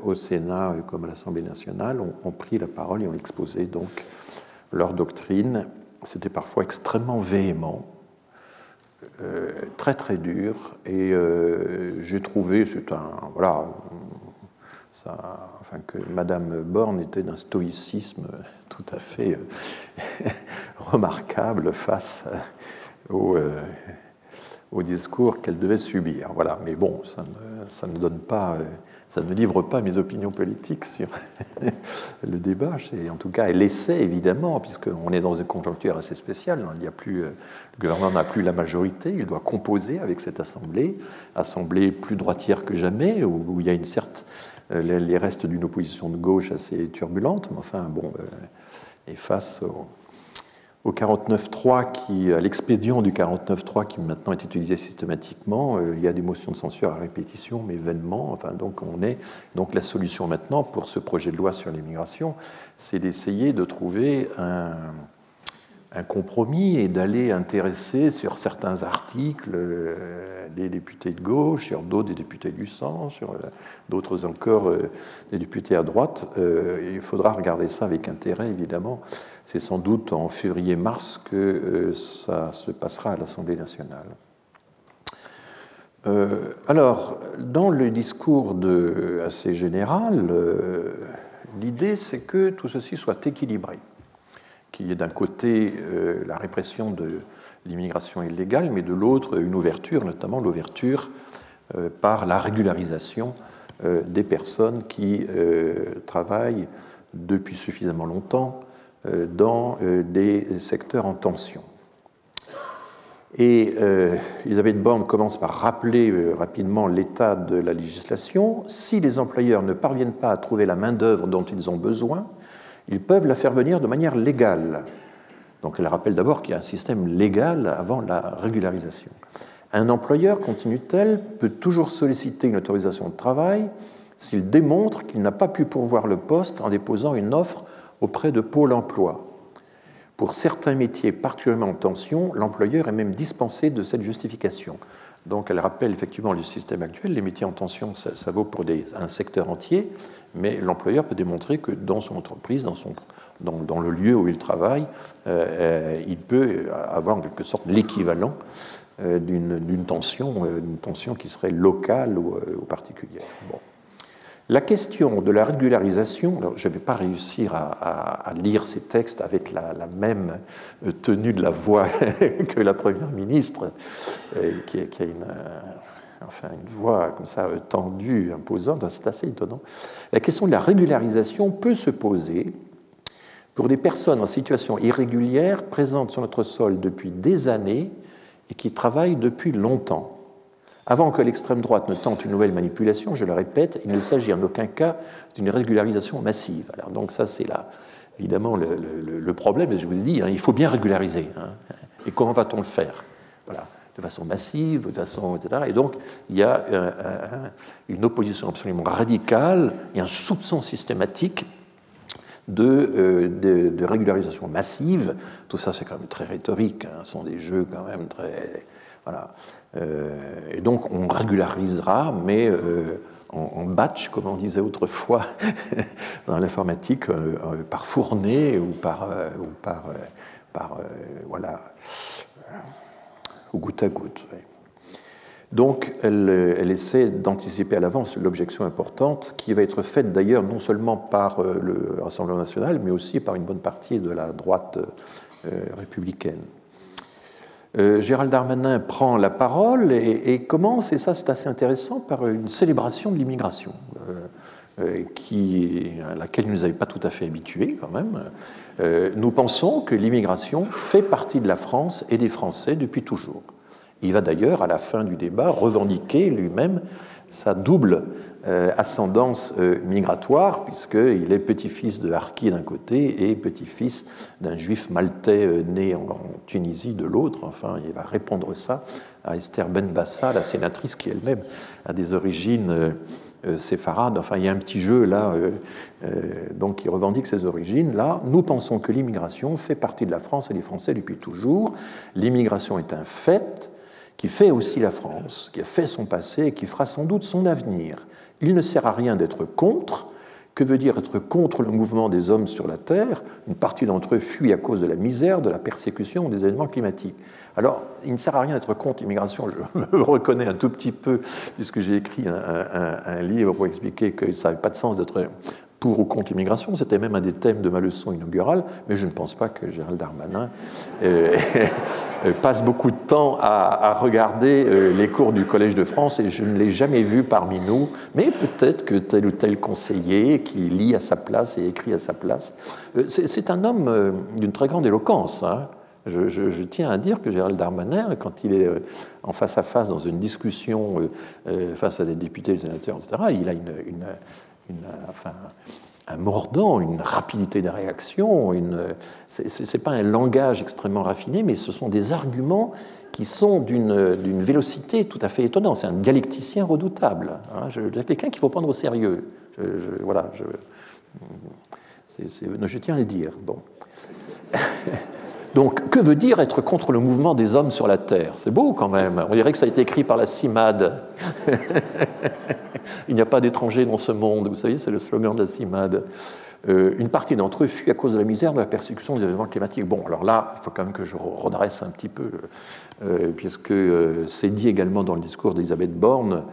au Sénat comme à l'Assemblée nationale, ont pris la parole et ont exposé donc leur doctrine. C'était parfois extrêmement véhément, très très dur, et j'ai trouvé, que Madame Borne était d'un stoïcisme tout à fait remarquable face au discours qu'elle devait subir. Voilà. Mais bon, ça ne donne pas, ça ne livre pas mes opinions politiques sur le débat. En tout cas, elle essaie évidemment, puisqu'on est dans une conjoncture assez spéciale. Il n'y a plus, le gouvernement n'a plus la majorité, il doit composer avec cette assemblée plus droitière que jamais, où il y a une certaine les restes d'une opposition de gauche assez turbulente, mais enfin, bon, et face au 49.3, à l'expédient du 49.3 qui maintenant est utilisé systématiquement, il y a des motions de censure à répétition, mais vainement. Enfin, donc la solution maintenant pour ce projet de loi sur l'immigration, c'est d'essayer de trouver un compromis et d'aller intéresser sur certains articles des députés de gauche, sur d'autres des députés du centre, sur d'autres encore des députés à droite. Il faudra regarder ça avec intérêt, évidemment. C'est sans doute en février-mars que ça se passera à l'Assemblée nationale. Alors, dans le discours assez général, l'idée c'est que tout ceci soit équilibré, qu'il y ait d'un côté la répression de l'immigration illégale, mais de l'autre une ouverture, notamment l'ouverture par la régularisation des personnes qui travaillent depuis suffisamment longtemps dans des secteurs en tension. Et Elisabeth Borne commence par rappeler rapidement l'état de la législation. Si les employeurs ne parviennent pas à trouver la main-d'œuvre dont ils ont besoin, ils peuvent la faire venir de manière légale. Donc elle rappelle d'abord qu'il y a un système légal avant la régularisation. Un employeur, continue-t-elle, peut toujours solliciter une autorisation de travail s'il démontre qu'il n'a pas pu pourvoir le poste en déposant une offre auprès de Pôle emploi. Pour certains métiers particulièrement en tension, l'employeur est même dispensé de cette justification. Donc elle rappelle effectivement le système actuel. Les métiers en tension, ça vaut pour un secteur entier, mais l'employeur peut démontrer que dans son entreprise, dans le lieu où il travaille, il peut avoir en quelque sorte l'équivalent d'une tension qui serait locale ou particulière. Bon. La question de la régularisation, alors je ne vais pas réussir à lire ces textes avec la même tenue de la voix que la Première ministre, qui a une voix comme ça tendue, imposante, c'est assez étonnant. La question de la régularisation peut se poser pour des personnes en situation irrégulière présentes sur notre sol depuis des années et qui travaillent depuis longtemps. Avant que l'extrême droite ne tente une nouvelle manipulation, je le répète, il ne s'agit en aucun cas d'une régularisation massive. Alors donc ça c'est là évidemment le problème, et je vous ai dit, il faut bien régulariser. Et comment va-t-on le faire? Voilà, de façon massive, de façon, etc. Et donc il y a une opposition absolument radicale et un soupçon systématique de régularisation massive. Tout ça c'est quand même très rhétorique, ce sont des jeux quand même très... Voilà. Et donc on régularisera, mais en batch, comme on disait autrefois dans l'informatique, par fournée ou voilà, ou goutte à goutte. Oui. Donc, elle essaie d'anticiper à l'avance l'objection importante qui va être faite d'ailleurs non seulement par le Rassemblement national, mais aussi par une bonne partie de la droite républicaine. Gérald Darmanin prend la parole et commence, et ça c'est assez intéressant, par une célébration de l'immigration, à laquelle il ne nous avait pas tout à fait habitués quand même. Nous pensons que l'immigration fait partie de la France et des Français depuis toujours. Il va d'ailleurs, à la fin du débat, revendiquer lui-même sa double ascendance migratoire, puisqu'il est petit-fils de harki d'un côté et petit-fils d'un juif maltais né en Tunisie de l'autre. Enfin, il va répondre ça à Esther Benbassa, la sénatrice qui elle-même a des origines séfarades. Enfin, il y a un petit jeu là, donc qui revendique ses origines. Là, nous pensons que l'immigration fait partie de la France et des Français depuis toujours. L'immigration est un fait qui fait aussi la France, qui a fait son passé et qui fera sans doute son avenir. Il ne sert à rien d'être contre. Que veut dire être contre le mouvement des hommes sur la Terre? Une partie d'entre eux fuit à cause de la misère, de la persécution ou des événements climatiques. Alors, il ne sert à rien d'être contre l'immigration, je me reconnais un tout petit peu, puisque j'ai écrit un livre pour expliquer que ça n'avait pas de sens d'être pour ou contre l'immigration. C'était même un des thèmes de ma leçon inaugurale, mais je ne pense pas que Gérald Darmanin passe beaucoup de temps à regarder les cours du Collège de France, et je ne l'ai jamais vu parmi nous, mais peut-être que tel ou tel conseiller qui lit à sa place et écrit à sa place. C'est un homme d'une très grande éloquence, hein. Je tiens à dire que Gérald Darmanin, quand il est en face à face dans une discussion face à des députés, des sénateurs, etc., il a un mordant, une rapidité de réaction. Ce n'est pas un langage extrêmement raffiné, mais ce sont des arguments qui sont d'une vélocité tout à fait étonnante. C'est un dialecticien redoutable. Hein. C'est quelqu'un qu'il faut prendre au sérieux. Je tiens à le dire. Bon. Donc, que veut dire être contre le mouvement des hommes sur la Terre? C'est beau quand même. On dirait que ça a été écrit par la CIMAD. Il n'y a pas d'étrangers dans ce monde. Vous savez, c'est le slogan de la CIMAD. Une partie d'entre eux fuit à cause de la misère, de la persécution des événements climatiques. Bon, alors là, il faut quand même que je redresse un petit peu, puisque c'est dit également dans le discours d'Elisabeth Borne,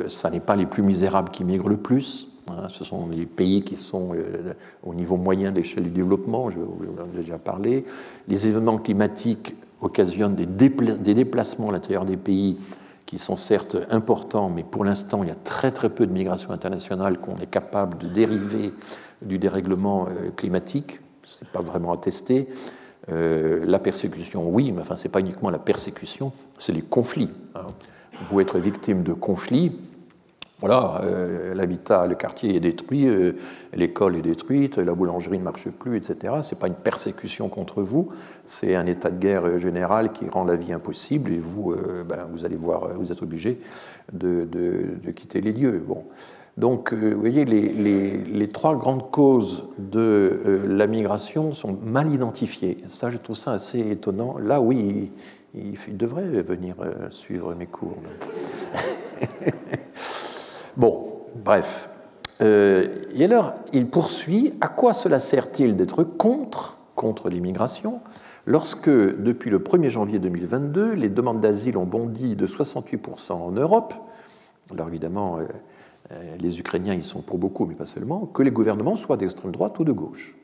ça n'est pas les plus misérables qui migrent le plus. Ce sont les pays qui sont au niveau moyen d'échelle du développement, je vous en ai déjà parlé. Les événements climatiques occasionnent des déplacements à l'intérieur des pays qui sont certes importants, mais pour l'instant, il y a très très peu de migration internationale qu'on est capable de dériver du dérèglement climatique. Ce n'est pas vraiment attesté. La persécution, oui, mais enfin, ce n'est pas uniquement la persécution, c'est les conflits. Vous pouvez être victime de conflits. Voilà, l'habitat, le quartier est détruit, l'école est détruite, la boulangerie ne marche plus, etc. Ce n'est pas une persécution contre vous, c'est un état de guerre général qui rend la vie impossible et vous, vous allez voir, vous êtes obligé de quitter les lieux. Bon. Donc, vous voyez, les trois grandes causes de la migration sont mal identifiées. Ça, je trouve ça assez étonnant. Là, oui, il devrait venir suivre mes cours. Bon, bref. Et alors, il poursuit, à quoi cela sert-il d'être contre l'immigration lorsque, depuis le 1er janvier 2022, les demandes d'asile ont bondi de 68% en Europe, alors évidemment, les Ukrainiens y sont pour beaucoup, mais pas seulement, que les gouvernements soient d'extrême droite ou de gauche.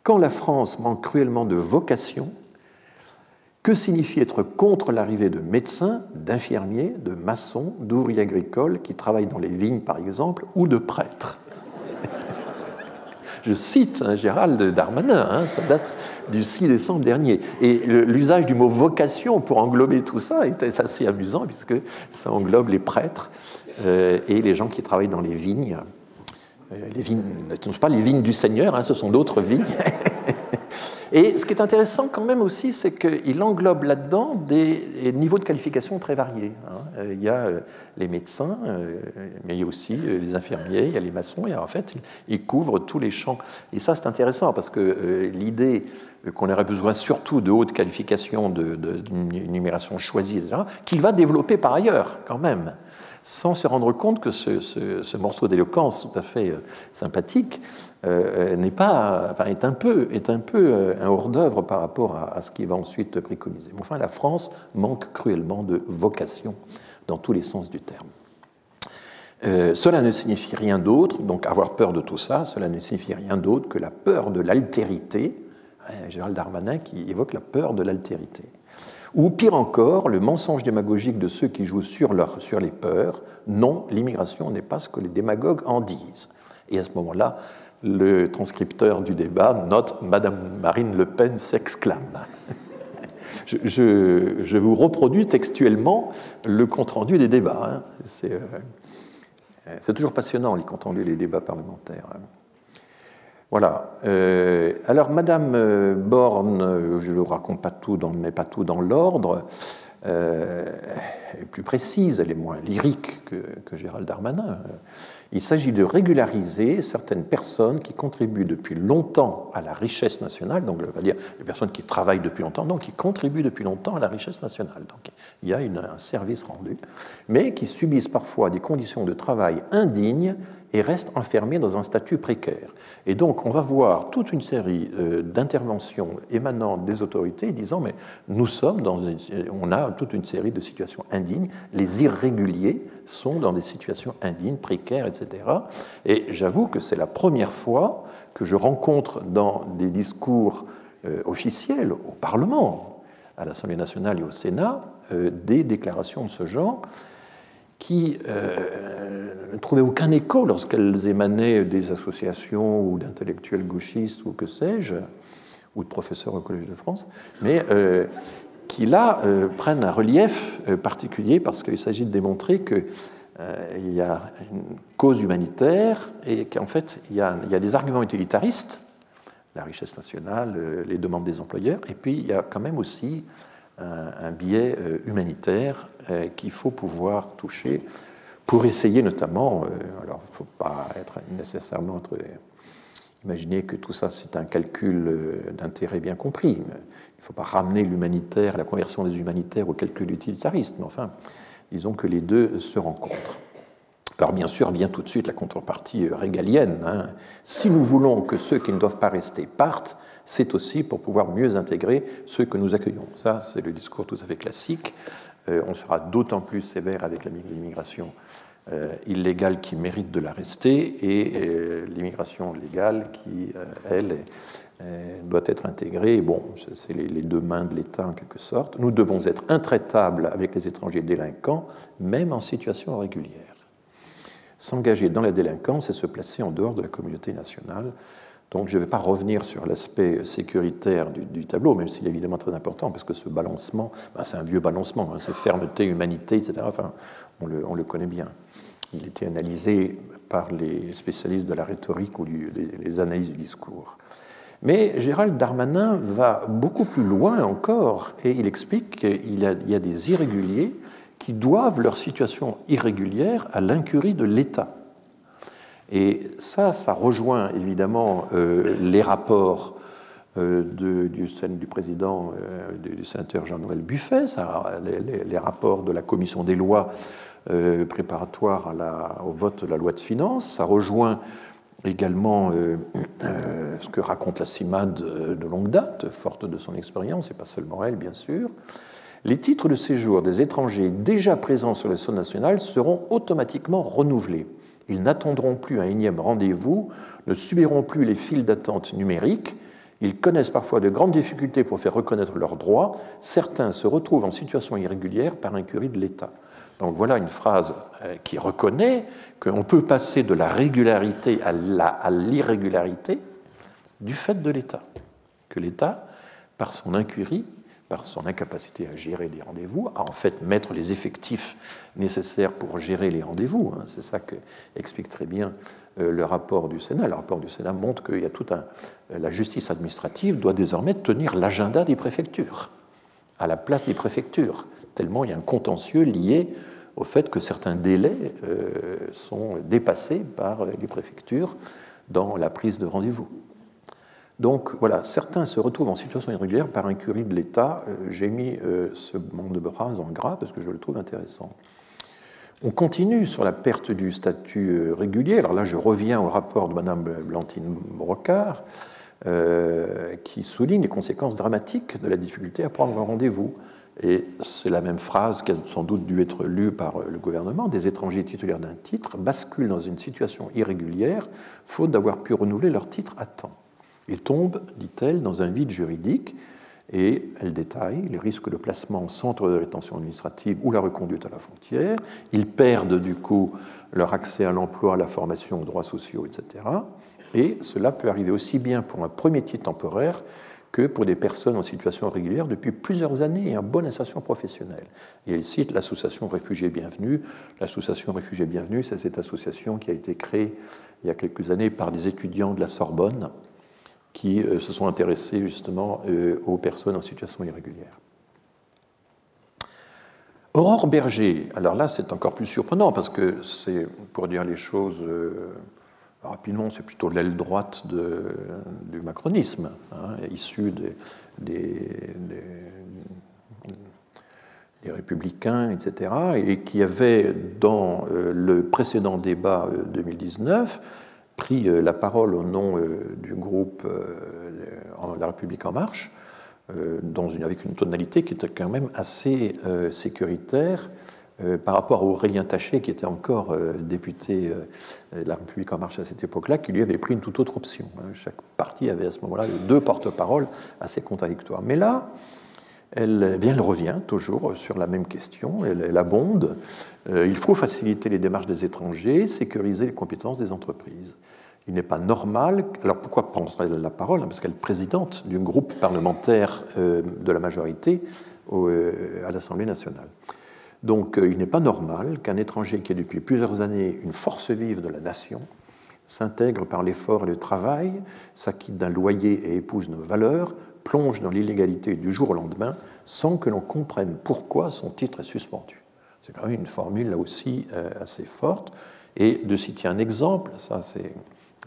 Quand la France manque cruellement de vocation, que signifie être contre l'arrivée de médecins, d'infirmiers, de maçons, d'ouvriers agricoles qui travaillent dans les vignes, par exemple, ou de prêtres? Je cite Gérald Darmanin, ça date du 6 décembre dernier. Et l'usage du mot vocation pour englober tout ça est assez amusant, puisque ça englobe les prêtres et les gens qui travaillent dans les vignes. Les vignes ne sont pas les vignes du Seigneur, ce sont d'autres vignes. Et ce qui est intéressant quand même aussi, c'est qu'il englobe là-dedans des niveaux de qualification très variés. Il y a les médecins, mais il y a aussi les infirmiers, il y a les maçons, et en fait, il couvre tous les champs. Et ça, c'est intéressant, parce que l'idée qu'on aurait besoin surtout de hautes qualifications, d'une numération choisie, etc., qu'il va développer par ailleurs, quand même, sans se rendre compte que ce morceau d'éloquence tout à fait sympathique est un peu un hors-d'œuvre par rapport à ce qu'il va ensuite préconiser. Mais enfin, la France manque cruellement de vocation dans tous les sens du terme. Cela ne signifie rien d'autre, donc avoir peur de tout ça, cela ne signifie rien d'autre que la peur de l'altérité. Gérald Darmanin qui évoque la peur de l'altérité. Ou pire encore, le mensonge démagogique de ceux qui jouent sur les peurs. Non, l'immigration n'est pas ce que les démagogues en disent. Et à ce moment-là, le transcripteur du débat note « Madame Marine Le Pen s'exclame ». Je vous reproduis textuellement le compte-rendu des débats. C'est toujours passionnant, les comptes rendus des débats parlementaires. Voilà. Alors, Madame Borne, je ne vous raconte pas tout, mais pas tout dans l'ordre, est plus précise, elle est moins lyrique que Gérald Darmanin. Il s'agit de régulariser certaines personnes qui contribuent depuis longtemps à la richesse nationale, donc on va dire les personnes qui travaillent depuis longtemps, donc qui contribuent depuis longtemps à la richesse nationale. Donc il y a un service rendu, mais qui subissent parfois des conditions de travail indignes et restent enfermés dans un statut précaire. Et donc, on va voir toute une série d'interventions émanant des autorités disant mais on a toute une série de situations indignes, les irréguliers sont dans des situations indignes, précaires, etc. Et j'avoue que c'est la première fois que je rencontre dans des discours officiels au Parlement, à l'Assemblée nationale et au Sénat, des déclarations de ce genre qui ne trouvaient aucun écho lorsqu'elles émanaient des associations ou d'intellectuels gauchistes ou que sais-je, ou de professeurs au Collège de France, mais qui là prennent un relief particulier parce qu'il s'agit de démontrer qu'il y a une cause humanitaire et qu'en fait il y a des arguments utilitaristes, la richesse nationale, les demandes des employeurs, et puis il y a quand même aussi un biais humanitaire qu'il faut pouvoir toucher pour essayer notamment, alors il ne faut pas être nécessairement imaginer que tout ça c'est un calcul d'intérêt bien compris, mais il ne faut pas ramener l'humanitaire, la conversion des humanitaires au calcul utilitariste, mais enfin, disons que les deux se rencontrent. Alors bien sûr vient tout de suite la contrepartie régalienne. Si nous voulons que ceux qui ne doivent pas rester partent, c'est aussi pour pouvoir mieux intégrer ceux que nous accueillons. Ça, c'est le discours tout à fait classique. On sera d'autant plus sévère avec l'immigration illégale qui mérite de la rester et l'immigration légale qui, elle, doit être intégrée. Bon, c'est les deux mains de l'État en quelque sorte. Nous devons être intraitables avec les étrangers délinquants, même en situation régulière. S'engager dans la délinquance et se placer en dehors de la communauté nationale. Donc je ne vais pas revenir sur l'aspect sécuritaire du tableau, même s'il est évidemment très important, parce que ce balancement, c'est un vieux balancement, c'est fermeté, humanité, etc. Enfin, on le connaît bien. Il était analysé par les spécialistes de la rhétorique ou les analyses du discours. Mais Gérald Darmanin va beaucoup plus loin encore, et il explique qu'il y a des irréguliers qui doivent leur situation irrégulière à l'incurie de l'État. Et ça rejoint évidemment les rapports du président, du sénateur Jean-Noël Buffet, les rapports de la commission des lois préparatoires au vote de la loi de finances. Ça rejoint également ce que raconte la CIMAD de longue date, forte de son expérience, et pas seulement elle, bien sûr. Les titres de séjour des étrangers déjà présents sur le sol national seront automatiquement renouvelés. Ils n'attendront plus un énième rendez-vous, ne subiront plus les files d'attente numériques. Ils connaissent parfois de grandes difficultés pour faire reconnaître leurs droits. Certains se retrouvent en situation irrégulière par incurie de l'État. Donc voilà une phrase qui reconnaît qu'on peut passer de la régularité à l'irrégularité du fait de l'État. Que l'État, par son incurie, par son incapacité à gérer des rendez-vous, à en fait mettre les effectifs nécessaires pour gérer les rendez-vous. C'est ça qu'explique très bien le rapport du Sénat. Le rapport du Sénat montre qu'il y a la justice administrative doit désormais tenir l'agenda des préfectures, à la place des préfectures, tellement il y a un contentieux lié au fait que certains délais sont dépassés par les préfectures dans la prise de rendez-vous. Donc voilà, certains se retrouvent en situation irrégulière par incurie de l'État. J'ai mis ce manque de phrase en gras parce que je le trouve intéressant. On continue sur la perte du statut régulier. Alors là, je reviens au rapport de Mme Blantyne Brocard, qui souligne les conséquences dramatiques de la difficulté à prendre un rendez-vous. Et c'est la même phrase qui a sans doute dû être lue par le gouvernement. Des étrangers titulaires d'un titre basculent dans une situation irrégulière, faute d'avoir pu renouveler leur titre à temps. Ils tombent, dit-elle, dans un vide juridique, et elle détaille les risques de placement en centre de rétention administrative ou la reconduite à la frontière. Ils perdent du coup leur accès à l'emploi, à la formation, aux droits sociaux, etc. Et cela peut arriver aussi bien pour un premier titre temporaire que pour des personnes en situation régulière depuis plusieurs années et en bonne insertion professionnelle. Et elle cite l'association Réfugiés Bienvenus. L'association Réfugiés Bienvenus, c'est cette association qui a été créée il y a quelques années par des étudiants de la Sorbonne qui se sont intéressés justement aux personnes en situation irrégulière. Aurore Berger, alors là c'est encore plus surprenant parce que c'est, pour dire les choses rapidement, c'est plutôt de l'aile droite du macronisme, issu des républicains, etc., et qui avait, dans le précédent débat 2019, pris la parole au nom du groupe La République En Marche, avec une tonalité qui était quand même assez sécuritaire par rapport à Aurélien Taché, qui était encore député de La République En Marche à cette époque-là, qui lui avait pris une toute autre option. Chaque parti avait à ce moment-là deux porte-paroles assez contradictoires. Mais là, elle revient toujours sur la même question, elle abonde. Il faut faciliter les démarches des étrangers, sécuriser les compétences des entreprises. Il n'est pas normal. Alors pourquoi prendre la parole? Parce qu'elle est présidente d'un groupe parlementaire de la majorité à l'Assemblée nationale. Donc il n'est pas normal qu'un étranger qui est depuis plusieurs années une force vive de la nation s'intègre par l'effort et le travail, s'acquitte d'un loyer et épouse nos valeurs, plonge dans l'illégalité du jour au lendemain sans que l'on comprenne pourquoi son titre est suspendu. C'est quand même une formule là aussi assez forte. Et de citer un exemple, ça c'est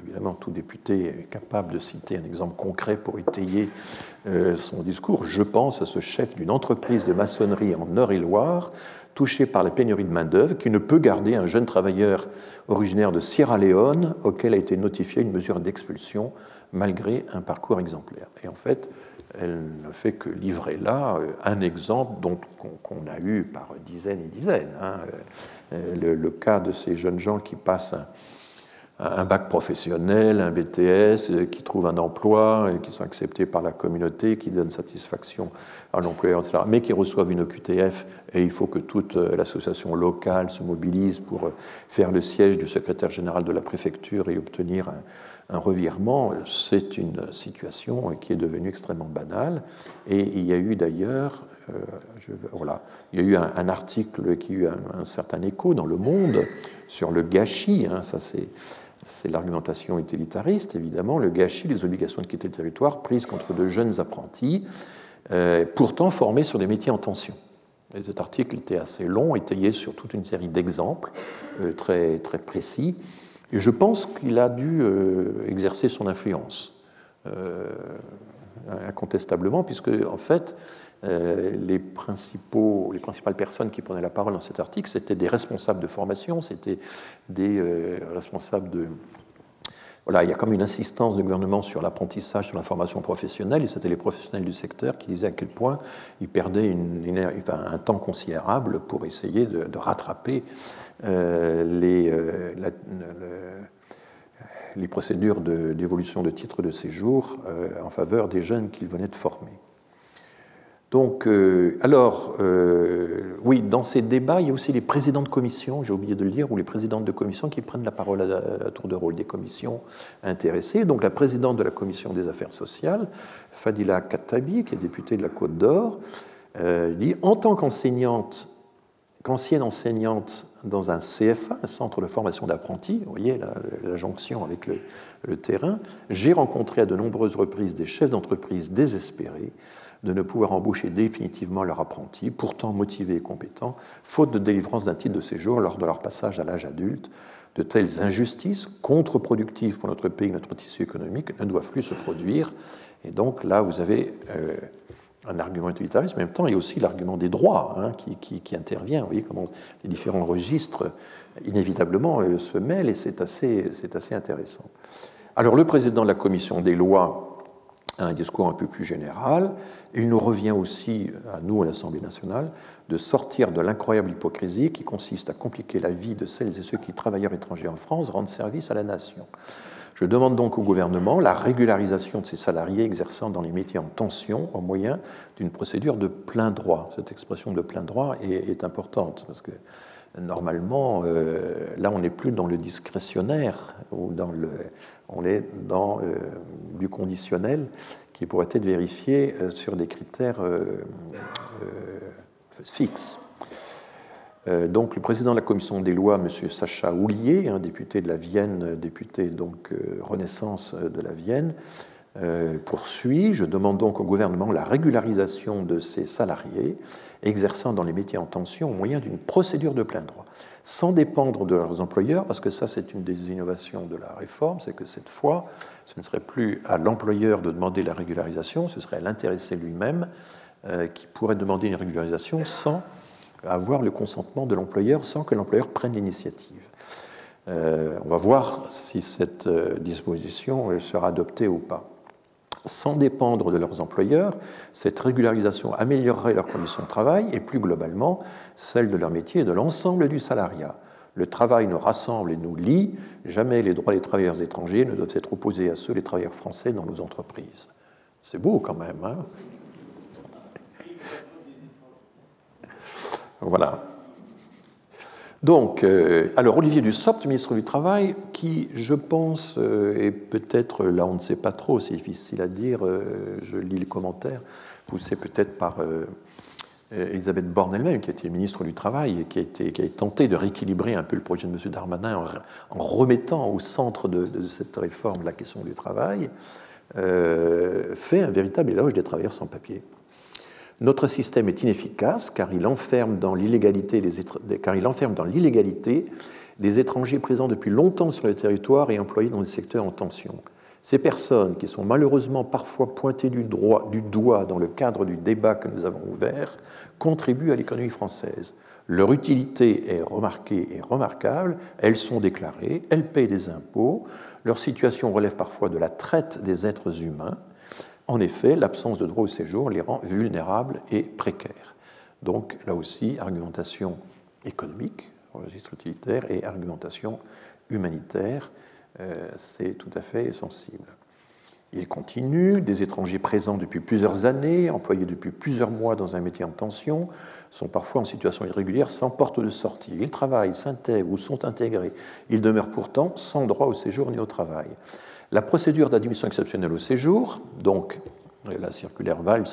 évidemment tout député est capable de citer un exemple concret pour étayer son discours. Je pense à ce chef d'une entreprise de maçonnerie en Eure-et-Loire, touché par la pénurie de main-d'œuvre, qui ne peut garder un jeune travailleur originaire de Sierra Leone auquel a été notifiée une mesure d'expulsion malgré un parcours exemplaire. Et en fait, elle ne fait que livrer là un exemple qu'on a eu par dizaines et dizaines. Le cas de ces jeunes gens qui passent un bac professionnel, un BTS, qui trouvent un emploi, et qui sont acceptés par la communauté, qui donnent satisfaction à l'employeur, etc., mais qui reçoivent une OQTF, et il faut que toute l'association locale se mobilise pour faire le siège du secrétaire général de la préfecture et obtenir un revirement. C'est une situation qui est devenue extrêmement banale, et il y a eu d'ailleurs il y a eu un article qui a eu un certain écho dans Le Monde sur le gâchis, ça c'est l'argumentation utilitariste, évidemment, le gâchis, les obligations de quitter le territoire prises contre de jeunes apprentis, pourtant formés sur des métiers en tension. Et cet article était assez long, étayé sur toute une série d'exemples très, très précis, et je pense qu'il a dû exercer son influence, incontestablement, puisque, en fait, les principales personnes qui prenaient la parole dans cet article, c'était des responsables de formation, c'était des responsables de... Voilà, il y a comme une insistance du gouvernement sur l'apprentissage, sur la formation professionnelle, et c'était les professionnels du secteur qui disaient à quel point ils perdaient un temps considérable pour essayer de rattraper les procédures d'évolution de titre de séjour en faveur des jeunes qu'ils venaient de former. Donc, oui, dans ces débats, il y a aussi les présidents de commission, j'ai oublié de le dire, ou les présidentes de commission qui prennent la parole à tour de rôle des commissions intéressées. Donc, la présidente de la commission des affaires sociales, Fadila Khattabi, qui est députée de la Côte d'Or, dit « En tant qu'ancienne enseignante dans un CFA, un centre de formation d'apprentis, vous voyez la jonction avec le terrain, j'ai rencontré à de nombreuses reprises des chefs d'entreprise désespérés de ne pouvoir embaucher définitivement leurs apprentis, pourtant motivés et compétents, faute de délivrance d'un titre de séjour lors de leur passage à l'âge adulte. De telles injustices, contre-productives pour notre pays et notre tissu économique, ne doivent plus se produire. » Et donc là, vous avez un argument utilitariste, mais en même temps, il y a aussi l'argument des droits qui intervient. Vous voyez comment les différents registres, inévitablement, se mêlent, et c'est assez intéressant. Alors, le président de la commission des lois a un discours un peu plus général. Il nous revient aussi, à nous, à l'Assemblée nationale, de sortir de l'incroyable hypocrisie qui consiste à compliquer la vie de celles et ceux qui, travailleurs étrangers en France, rendent service à la nation. Je demande donc au gouvernement la régularisation de ces salariés exerçant dans les métiers en tension au moyen d'une procédure de plein droit. Cette expression de plein droit est importante parce que normalement, là, on n'est plus dans le discrétionnaire ou on est dans du conditionnel qui pourrait être vérifié sur des critères fixes. Donc, le président de la commission des lois, M. Sacha Houlier, député de la Vienne, député donc Renaissance de la Vienne, poursuit. Je demande donc au gouvernement la régularisation de ces salariés exerçant dans les métiers en tension au moyen d'une procédure de plein droit, sans dépendre de leurs employeurs, parce que ça, c'est une des innovations de la réforme, c'est que cette fois, ce ne serait plus à l'employeur de demander la régularisation, ce serait à l'intéressé lui-même qui pourrait demander une régularisation sans avoir le consentement de l'employeur, sans que l'employeur prenne l'initiative. On va voir si cette disposition sera adoptée ou pas. Sans dépendre de leurs employeurs, cette régularisation améliorerait leurs conditions de travail et plus globalement celles de leur métier et de l'ensemble du salariat. Le travail nous rassemble et nous lie. Jamais les droits des travailleurs étrangers ne doivent être opposés à ceux des travailleurs français dans nos entreprises. C'est beau quand même, hein ? Voilà. Donc, alors Olivier Dussopt, ministre du Travail, qui, je pense, est peut-être, là on ne sait pas trop, c'est difficile à dire, je lis les commentaires, poussé peut-être par Elisabeth Borne elle-même, qui a été ministre du Travail et qui a tenté de rééquilibrer un peu le projet de M. Darmanin en remettant au centre de cette réforme la question du travail, fait un véritable éloge des travailleurs sans papier. Notre système est inefficace car il enferme dans l'illégalité des étrangers présents depuis longtemps sur le territoire et employés dans des secteurs en tension. Ces personnes, qui sont malheureusement parfois pointées du doigt dans le cadre du débat que nous avons ouvert, contribuent à l'économie française. Leur utilité est remarquée et remarquable, elles sont déclarées, elles payent des impôts, leur situation relève parfois de la traite des êtres humains. En effet, l'absence de droit au séjour les rend vulnérables et précaires. Donc, là aussi, argumentation économique, registre utilitaire, et argumentation humanitaire, c'est tout à fait sensible. Il continue, des étrangers présents depuis plusieurs années, employés depuis plusieurs mois dans un métier en tension, sont parfois en situation irrégulière sans porte de sortie. Ils travaillent, s'intègrent ou sont intégrés. Ils demeurent pourtant sans droit au séjour ni au travail. La procédure d'admission exceptionnelle au séjour, donc la circulaire Valls,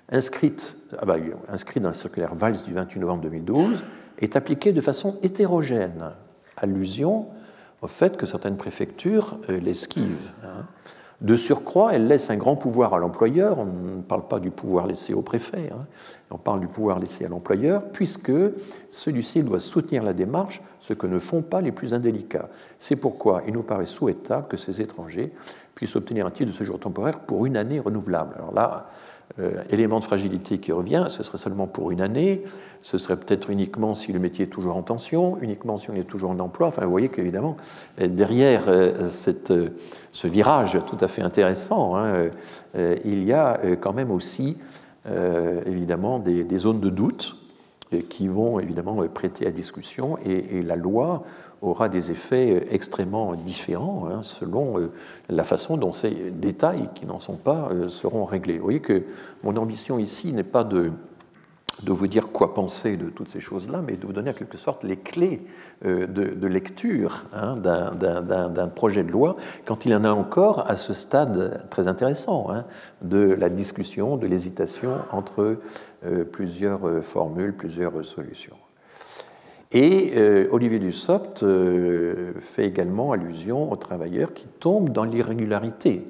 inscrite dans la circulaire Valls du 28 novembre 2012, est appliquée de façon hétérogène, allusion au fait que certaines préfectures l'esquivent. De surcroît, elle laisse un grand pouvoir à l'employeur, on ne parle pas du pouvoir laissé au préfet, on parle du pouvoir laissé à l'employeur, puisque celui-ci doit soutenir la démarche, ce que ne font pas les plus indélicats. C'est pourquoi il nous paraît souhaitable que ces étrangers puissent obtenir un titre de séjour temporaire pour une année renouvelable. Alors là, élément de fragilité qui revient, ce serait seulement pour une année, ce serait peut-être uniquement si le métier est toujours en tension, uniquement si on est toujours en emploi. Enfin, vous voyez qu'évidemment, derrière ce virage tout à fait intéressant, il y a quand même aussi, évidemment, des zones de doute qui vont évidemment prêter à discussion, et la loi aura des effets extrêmement différents selon la façon dont ces détails qui n'en sont pas seront réglés. Vous voyez que mon ambition ici n'est pas de vous dire quoi penser de toutes ces choses-là, mais de vous donner en quelque sorte les clés de lecture d'un projet de loi, quand il y en a encore à ce stade très intéressant de la discussion, de l'hésitation entre plusieurs formules, plusieurs solutions. Et Olivier Dussopt fait également allusion aux travailleurs qui tombent dans l'irrégularité.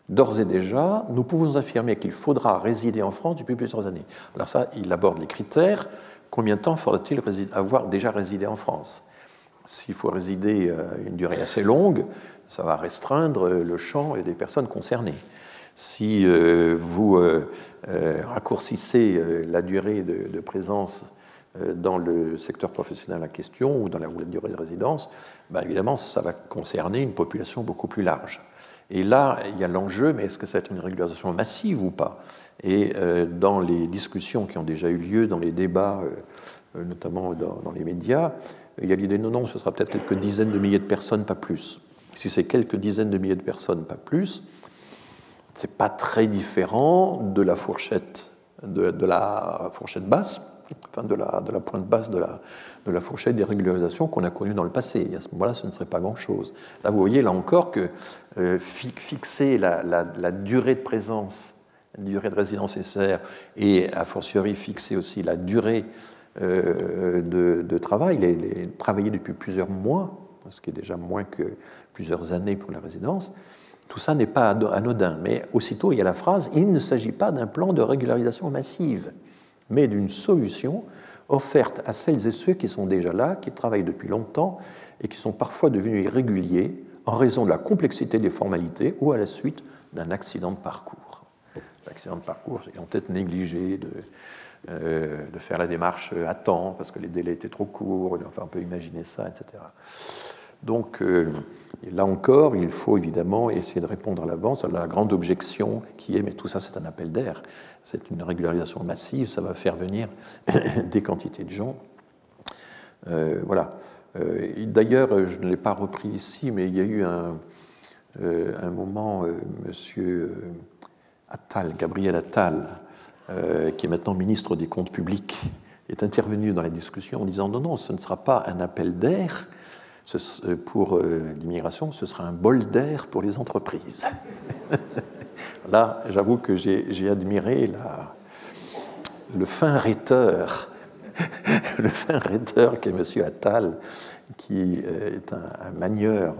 D'ores et déjà, nous pouvons affirmer qu'il faudra résider en France depuis plusieurs années. Alors ça, il aborde les critères. Combien de temps faudra-t-il avoir déjà résidé en France? S'il faut résider une durée assez longue, ça va restreindre le champ des personnes concernées. Si vous raccourcissez la durée de présence dans le secteur professionnel en question ou dans la durée de résidence, ben évidemment, ça va concerner une population beaucoup plus large. Et là, il y a l'enjeu, mais est-ce que ça va être une régularisation massive ou pas? Et dans les discussions qui ont déjà eu lieu, dans les débats, notamment dans les médias, il y a l'idée non, ce sera peut-être quelques dizaines de milliers de personnes, pas plus. Si c'est quelques dizaines de milliers de personnes, pas plus, c'est pas très différent de la fourchette, de la fourchette basse, enfin de la pointe basse de la fourchette des régularisations qu'on a connues dans le passé. Et à ce moment-là, ce ne serait pas grand-chose. Là, vous voyez, là encore, que fixer la durée de présence, la durée de résidence nécessaire, et a fortiori fixer aussi la durée de travail, travailler depuis plusieurs mois, ce qui est déjà moins que plusieurs années pour la résidence, tout ça n'est pas anodin. Mais aussitôt, il y a la phrase « Il ne s'agit pas d'un plan de régularisation massive », mais d'une solution offerte à celles et ceux qui sont déjà là, qui travaillent depuis longtemps et qui sont parfois devenus irréguliers en raison de la complexité des formalités ou à la suite d'un accident de parcours. L'accident de parcours ayant peut-être négligé de faire la démarche à temps parce que les délais étaient trop courts, enfin on peut imaginer ça, etc. Donc là encore, il faut évidemment essayer de répondre à l'avance à la grande objection qui est « mais tout ça c'est un appel d'air ». C'est une régularisation massive, ça va faire venir des quantités de gens. Voilà. D'ailleurs, je ne l'ai pas repris ici, mais il y a eu un moment, M. Attal, Gabriel Attal, qui est maintenant ministre des Comptes publics, est intervenu dans la discussion en disant « non, ce ne sera pas un appel d'air pour l'immigration, ce sera un bol d'air pour les entreprises ». Là, j'avoue que j'ai admiré le fin rhéteur, qu'est M. Attal, qui est un manieur,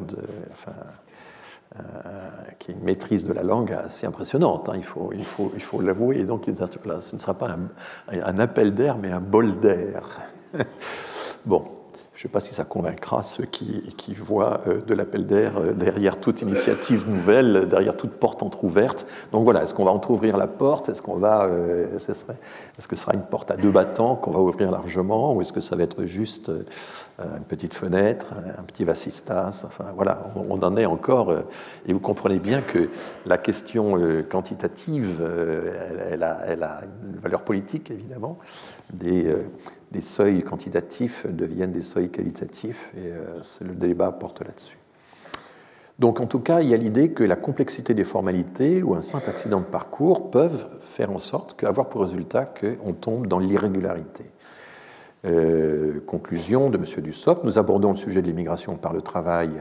qui a une maîtrise de la langue assez impressionnante, il faut l'avouer. Et donc, là, ce ne sera pas un appel d'air, mais un bol d'air. Bon. Je ne sais pas si ça convaincra ceux qui voient de l'appel d'air derrière toute initiative nouvelle, derrière toute porte entrouverte. Donc voilà, est-ce qu'on va entrouvrir la porte? Est-ce que ce sera une porte à deux battants qu'on va ouvrir largement? Ou est-ce que ça va être juste une petite fenêtre, un petit vasistas? Enfin voilà, on en est encore. Et vous comprenez bien que la question quantitative, elle a une valeur politique, évidemment. Des seuils quantitatifs deviennent des seuils qualitatifs, et le débat porte là-dessus. Donc, en tout cas, il y a l'idée que la complexité des formalités ou un simple accident de parcours peuvent faire en sorte avoir pour résultat qu'on tombe dans l'irrégularité. Conclusion de M. Dussopt, nous abordons le sujet de l'immigration par le travail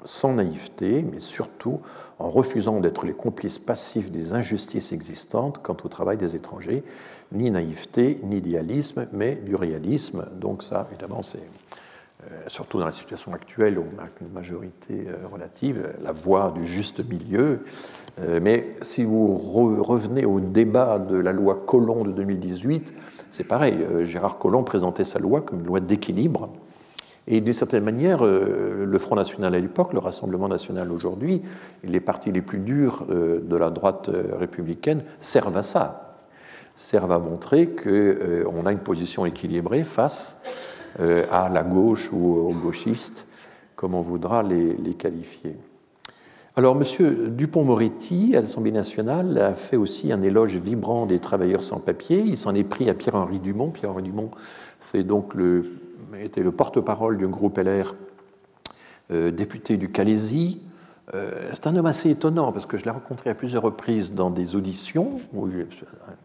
sans naïveté, mais surtout en refusant d'être les complices passifs des injustices existantes quant au travail des étrangers. Ni naïveté, ni idéalisme, mais du réalisme. Donc ça, évidemment, c'est surtout dans la situation actuelle où on a une majorité relative, la voie du juste milieu. Mais si vous revenez au débat de la loi Collomb de 2018, c'est pareil. Gérard Collomb présentait sa loi comme une loi d'équilibre. Et d'une certaine manière, le Front National à l'époque, le Rassemblement National aujourd'hui, les partis les plus durs de la droite républicaine servent à ça. Servent à montrer qu'on a une position équilibrée face à la gauche ou aux gauchistes, comme on voudra les qualifier. Alors, M. Dupond-Moretti, à l'Assemblée nationale, a fait aussi un éloge vibrant des travailleurs sans papier. Il s'en est pris à Pierre-Henri Dumont. Pierre-Henri Dumont, c'est donc était le porte-parole du groupe LR, député du Calaisis. C'est un homme assez étonnant parce que je l'ai rencontré à plusieurs reprises dans des auditions où il est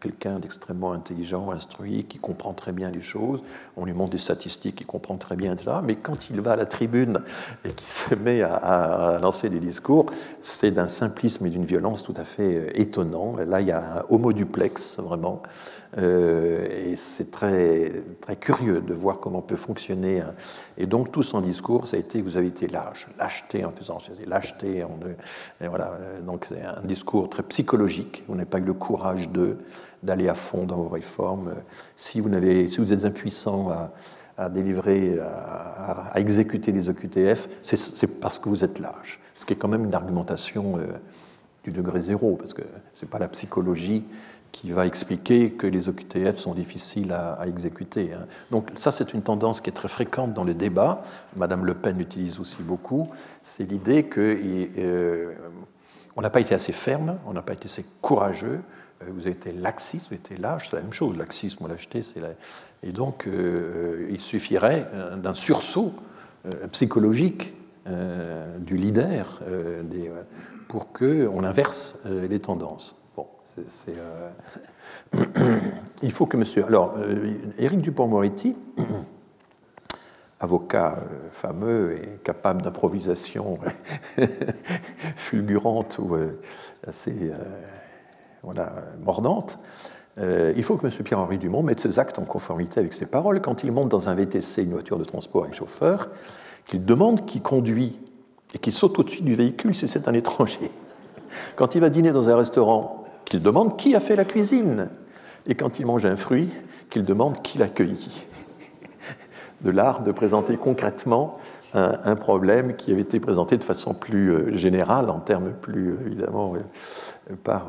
quelqu'un d'extrêmement intelligent, instruit, qui comprend très bien les choses. On lui montre des statistiques, il comprend très bien, etc. Mais quand il va à la tribune et qu'il se met à lancer des discours, c'est d'un simplisme et d'une violence tout à fait étonnant. Là, il y a un homoduplex, vraiment. Et c'est très, très curieux de voir comment peut fonctionner. Et donc, tout son discours, ça a été vous avez été lâche, lâcheté en faisant lâcheté. Et voilà. Donc, c'est un discours très psychologique. Vous n'avez pas eu le courage d'aller à fond dans vos réformes. Si vous êtes impuissant à délivrer, à exécuter les OQTF, c'est parce que vous êtes lâche. Ce qui est quand même une argumentation du degré zéro, parce que ce n'est pas la psychologie qui va expliquer que les OQTF sont difficiles à exécuter. Donc ça, c'est une tendance qui est très fréquente dans les débats. Madame Le Pen l'utilise aussi beaucoup. C'est l'idée qu'on n'a pas été assez ferme, on n'a pas été assez courageux. Vous avez été laxiste, vous avez été lâche, c'est la même chose. Laxisme ou lâcheté, c'est la... Et donc, il suffirait d'un sursaut psychologique du leader pour qu'on inverse les tendances. Il faut que monsieur... Alors, Éric Dupond-Moretti, avocat fameux et capable d'improvisation fulgurante ou assez mordante, il faut que M. Pierre-Henri Dumont mette ses actes en conformité avec ses paroles. Quand il monte dans un VTC, une voiture de transport avec chauffeur, qu'il demande qui conduit et qu'il saute au-dessus du véhicule si c'est un étranger. Quand il va dîner dans un restaurant, qu'il demande qui a fait la cuisine. Et quand il mange un fruit, qu'il demande qui l'a cueilli. De l'art de présenter concrètement un problème qui avait été présenté de façon plus générale, en termes plus, évidemment, par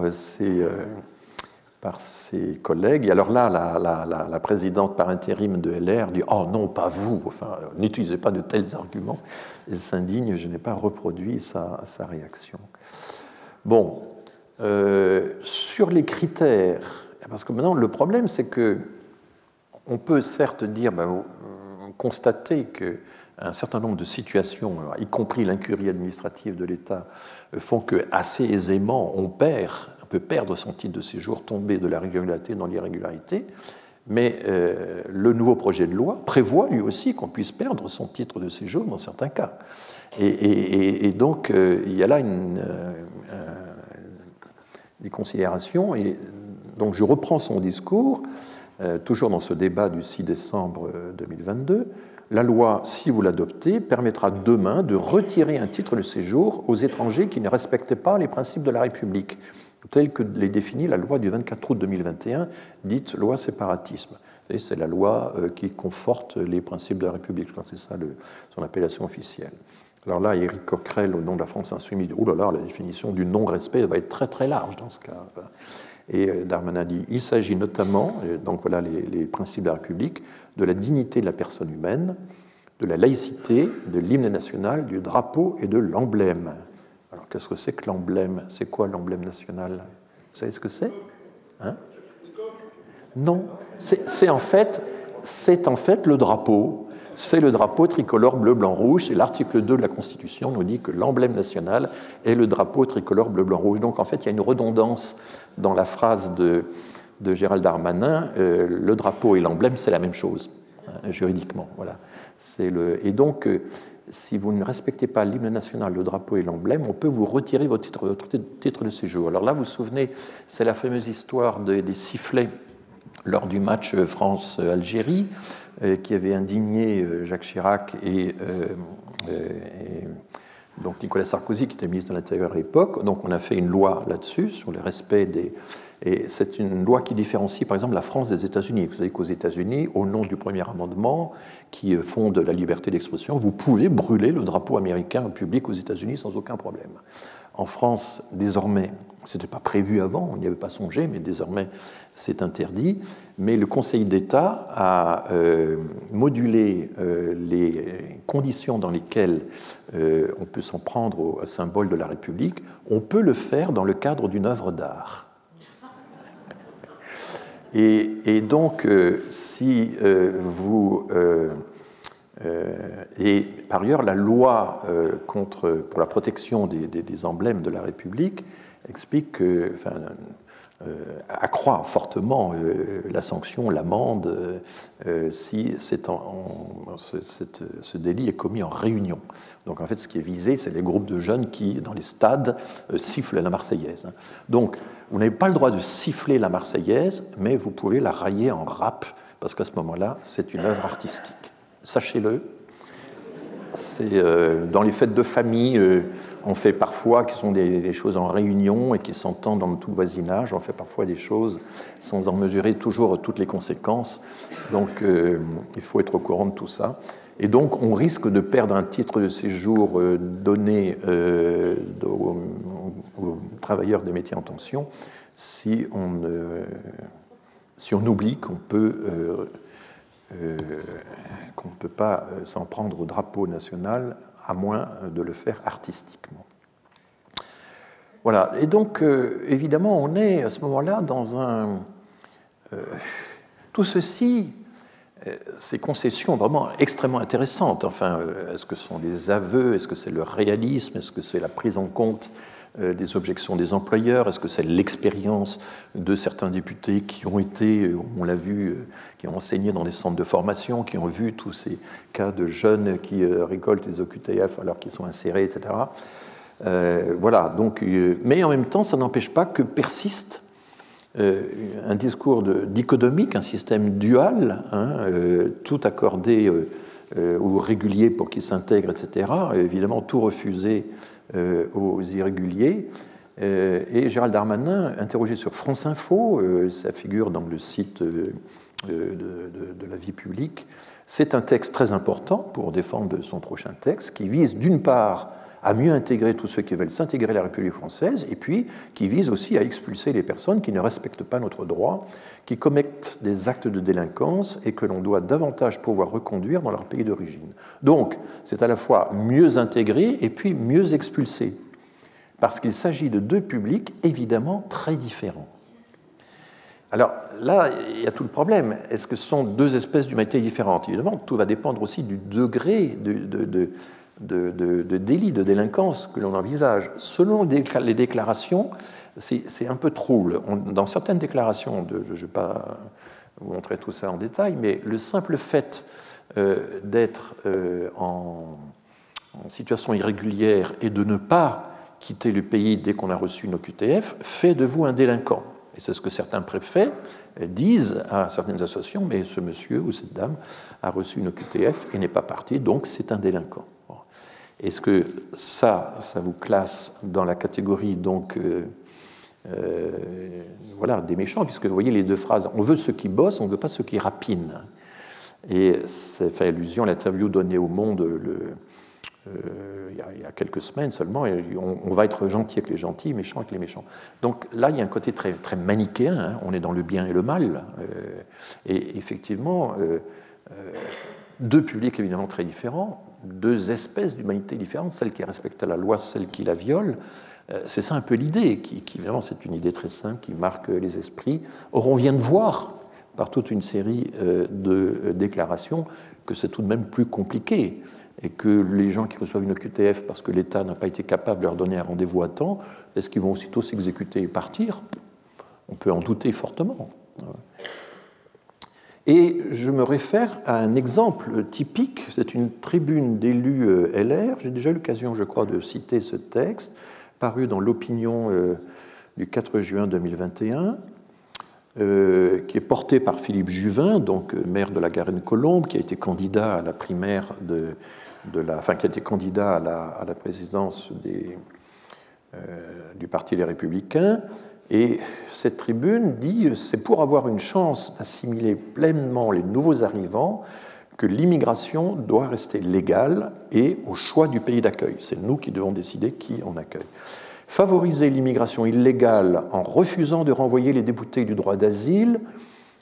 ses collègues. Et alors là, la présidente par intérim de LR dit « Oh non, pas vous, enfin, n'utilisez pas de tels arguments ». Elle s'indigne, je n'ai pas reproduit sa réaction. Bon. Sur les critères, parce que maintenant le problème c'est que on peut certes dire, constater qu'un certain nombre de situations, y compris l'incurie administrative de l'État, font que assez aisément on peut perdre son titre de séjour, tomber de la régularité dans l'irrégularité, mais le nouveau projet de loi prévoit lui aussi qu'on puisse perdre son titre de séjour dans certains cas. Et donc il y a là des considérations. Et donc je reprends son discours, toujours dans ce débat du 6 décembre 2022. La loi, si vous l'adoptez, permettra demain de retirer un titre de séjour aux étrangers qui ne respectent pas les principes de la République, tels que les définit la loi du 24 août 2021, dite loi séparatisme. C'est la loi qui conforte les principes de la République. Je crois que c'est ça son appellation officielle. Alors là, Éric Coquerel, au nom de la France Insoumise, dit « Oh là là, la définition du non-respect va être très très large dans ce cas. » Et Darmanin dit « Il s'agit notamment, donc voilà les principes de la République, de la dignité de la personne humaine, de la laïcité, de l'hymne national, du drapeau et de l'emblème. » Alors qu'est-ce que c'est que l'emblème? C'est quoi l'emblème national? Vous savez ce que c'est? Non, c'est en fait le drapeau. C'est le drapeau tricolore bleu, blanc, rouge. Et l'article 2 de la Constitution nous dit que l'emblème national est le drapeau tricolore bleu, blanc, rouge. Donc en fait, il y a une redondance dans la phrase de Gérald Darmanin. Le drapeau et l'emblème, c'est la même chose, juridiquement. Voilà. Et donc, si vous ne respectez pas l'hymne national, le drapeau et l'emblème, on peut vous retirer votre titre de séjour. Alors là, vous vous souvenez, c'est la fameuse histoire des sifflets lors du match France-Algérie, qui avait indigné Jacques Chirac et donc Nicolas Sarkozy, qui était ministre de l'Intérieur à l'époque. Donc on a fait une loi là-dessus, sur le respect des... Et c'est une loi qui différencie, par exemple, la France des États-Unis. Vous savez qu'aux États-Unis, au nom du premier amendement, qui fonde la liberté d'expression, vous pouvez brûler le drapeau américain au public aux États-Unis sans aucun problème. En France, désormais, Ce n'était pas prévu avant, on n'y avait pas songé, mais désormais c'est interdit. Mais le Conseil d'État a modulé les conditions dans lesquelles on peut s'en prendre au symbole de la République. On peut le faire dans le cadre d'une œuvre d'art. Et donc, si vous... et par ailleurs, la loi pour la protection des emblèmes de la République explique que, accroît fortement la sanction, l'amende, si ce délit est commis en réunion. Donc en fait, ce qui est visé, c'est les groupes de jeunes qui, dans les stades, sifflent la Marseillaise. Donc, vous n'avez pas le droit de siffler la Marseillaise, mais vous pouvez la railler en rap, parce qu'à ce moment-là, c'est une œuvre artistique. Sachez-le. C'est dans les fêtes de famille, on fait parfois, qui sont des choses en réunion et qui s'entendent dans tout le voisinage, on fait parfois des choses sans en mesurer toujours toutes les conséquences. Donc il faut être au courant de tout ça. Et donc on risque de perdre un titre de séjour donné aux travailleurs des métiers en tension si on oublie qu'on ne peut pas s'en prendre au drapeau national, à moins de le faire artistiquement. Voilà, et donc, évidemment, on est à ce moment-là dans un... tout ceci, ces concessions vraiment extrêmement intéressantes. Enfin, est-ce que ce sont des aveux? Est-ce que c'est le réalisme? Est-ce que c'est la prise en compte des objections des employeurs? Est-ce que c'est l'expérience de certains députés qui ont été, on l'a vu, qui ont enseigné dans des centres de formation, qui ont vu tous ces cas de jeunes qui récoltent les OQTF alors qu'ils sont insérés, etc. Voilà, donc, mais en même temps, ça n'empêche pas que persiste un discours dichotomique, un système dual, tout accordé ou régulier pour qu'ils s'intègrent, etc. Évidemment, tout refusé aux irréguliers. Et Gérald Darmanin, interrogé sur France Info, ça figure dans le site de la vie publique, c'est un texte très important pour défendre son prochain texte, qui vise d'une part à mieux intégrer tous ceux qui veulent s'intégrer à la République française, et puis qui vise aussi à expulser les personnes qui ne respectent pas notre droit, qui commettent des actes de délinquance et que l'on doit davantage pouvoir reconduire dans leur pays d'origine. Donc, c'est à la fois mieux intégrer et puis mieux expulser, parce qu'il s'agit de deux publics évidemment très différents. Alors là, il y a tout le problème. Est-ce que ce sont deux espèces d'humanité différentes? Évidemment, tout va dépendre aussi du degré de délit, de délinquance que l'on envisage. Selon les déclarations, c'est un peu trouble. Dans certaines déclarations, je ne vais pas vous montrer tout ça en détail, mais le simple fait d'être en situation irrégulière et de ne pas quitter le pays dès qu'on a reçu une OQTF fait de vous un délinquant. Et c'est ce que certains préfets disent à certaines associations, mais ce monsieur ou cette dame a reçu une OQTF et n'est pas parti, donc c'est un délinquant. Est-ce que ça vous classe dans la catégorie donc, voilà, des méchants, puisque vous voyez les deux phrases, on veut ceux qui bossent, on ne veut pas ceux qui rapinent. Et ça fait allusion à l'interview donnée au Monde il y a quelques semaines seulement, et on va être gentil avec les gentils, méchant avec les méchants. Donc là, il y a un côté très, très manichéen, hein, on est dans le bien et le mal, et effectivement, deux publics évidemment très différents, deux espèces d'humanité différentes, celle qui respecte la loi, celle qui la viole. C'est ça un peu l'idée, qui évidemment c'est une idée très simple, qui marque les esprits. Or, on vient de voir, par toute une série de déclarations, que c'est tout de même plus compliqué, et que les gens qui reçoivent une OQTF parce que l'État n'a pas été capable de leur donner un rendez-vous à temps, est-ce qu'ils vont aussitôt s'exécuter et partir? On peut en douter fortement. Et je me réfère à un exemple typique, c'est une tribune d'élus LR, j'ai déjà eu l'occasion, je crois, de citer ce texte, paru dans l'Opinion du 4 juin 2021, qui est porté par Philippe Juvin, donc maire de la Garenne-Colombes, qui a été candidat à la primaire qui a été candidat à la présidence du Parti des Républicains. Et cette tribune dit « C'est pour avoir une chance d'assimiler pleinement les nouveaux arrivants que l'immigration doit rester légale et au choix du pays d'accueil. C'est nous qui devons décider qui on accueille. » Favoriser l'immigration illégale en refusant de renvoyer les déboutés du droit d'asile,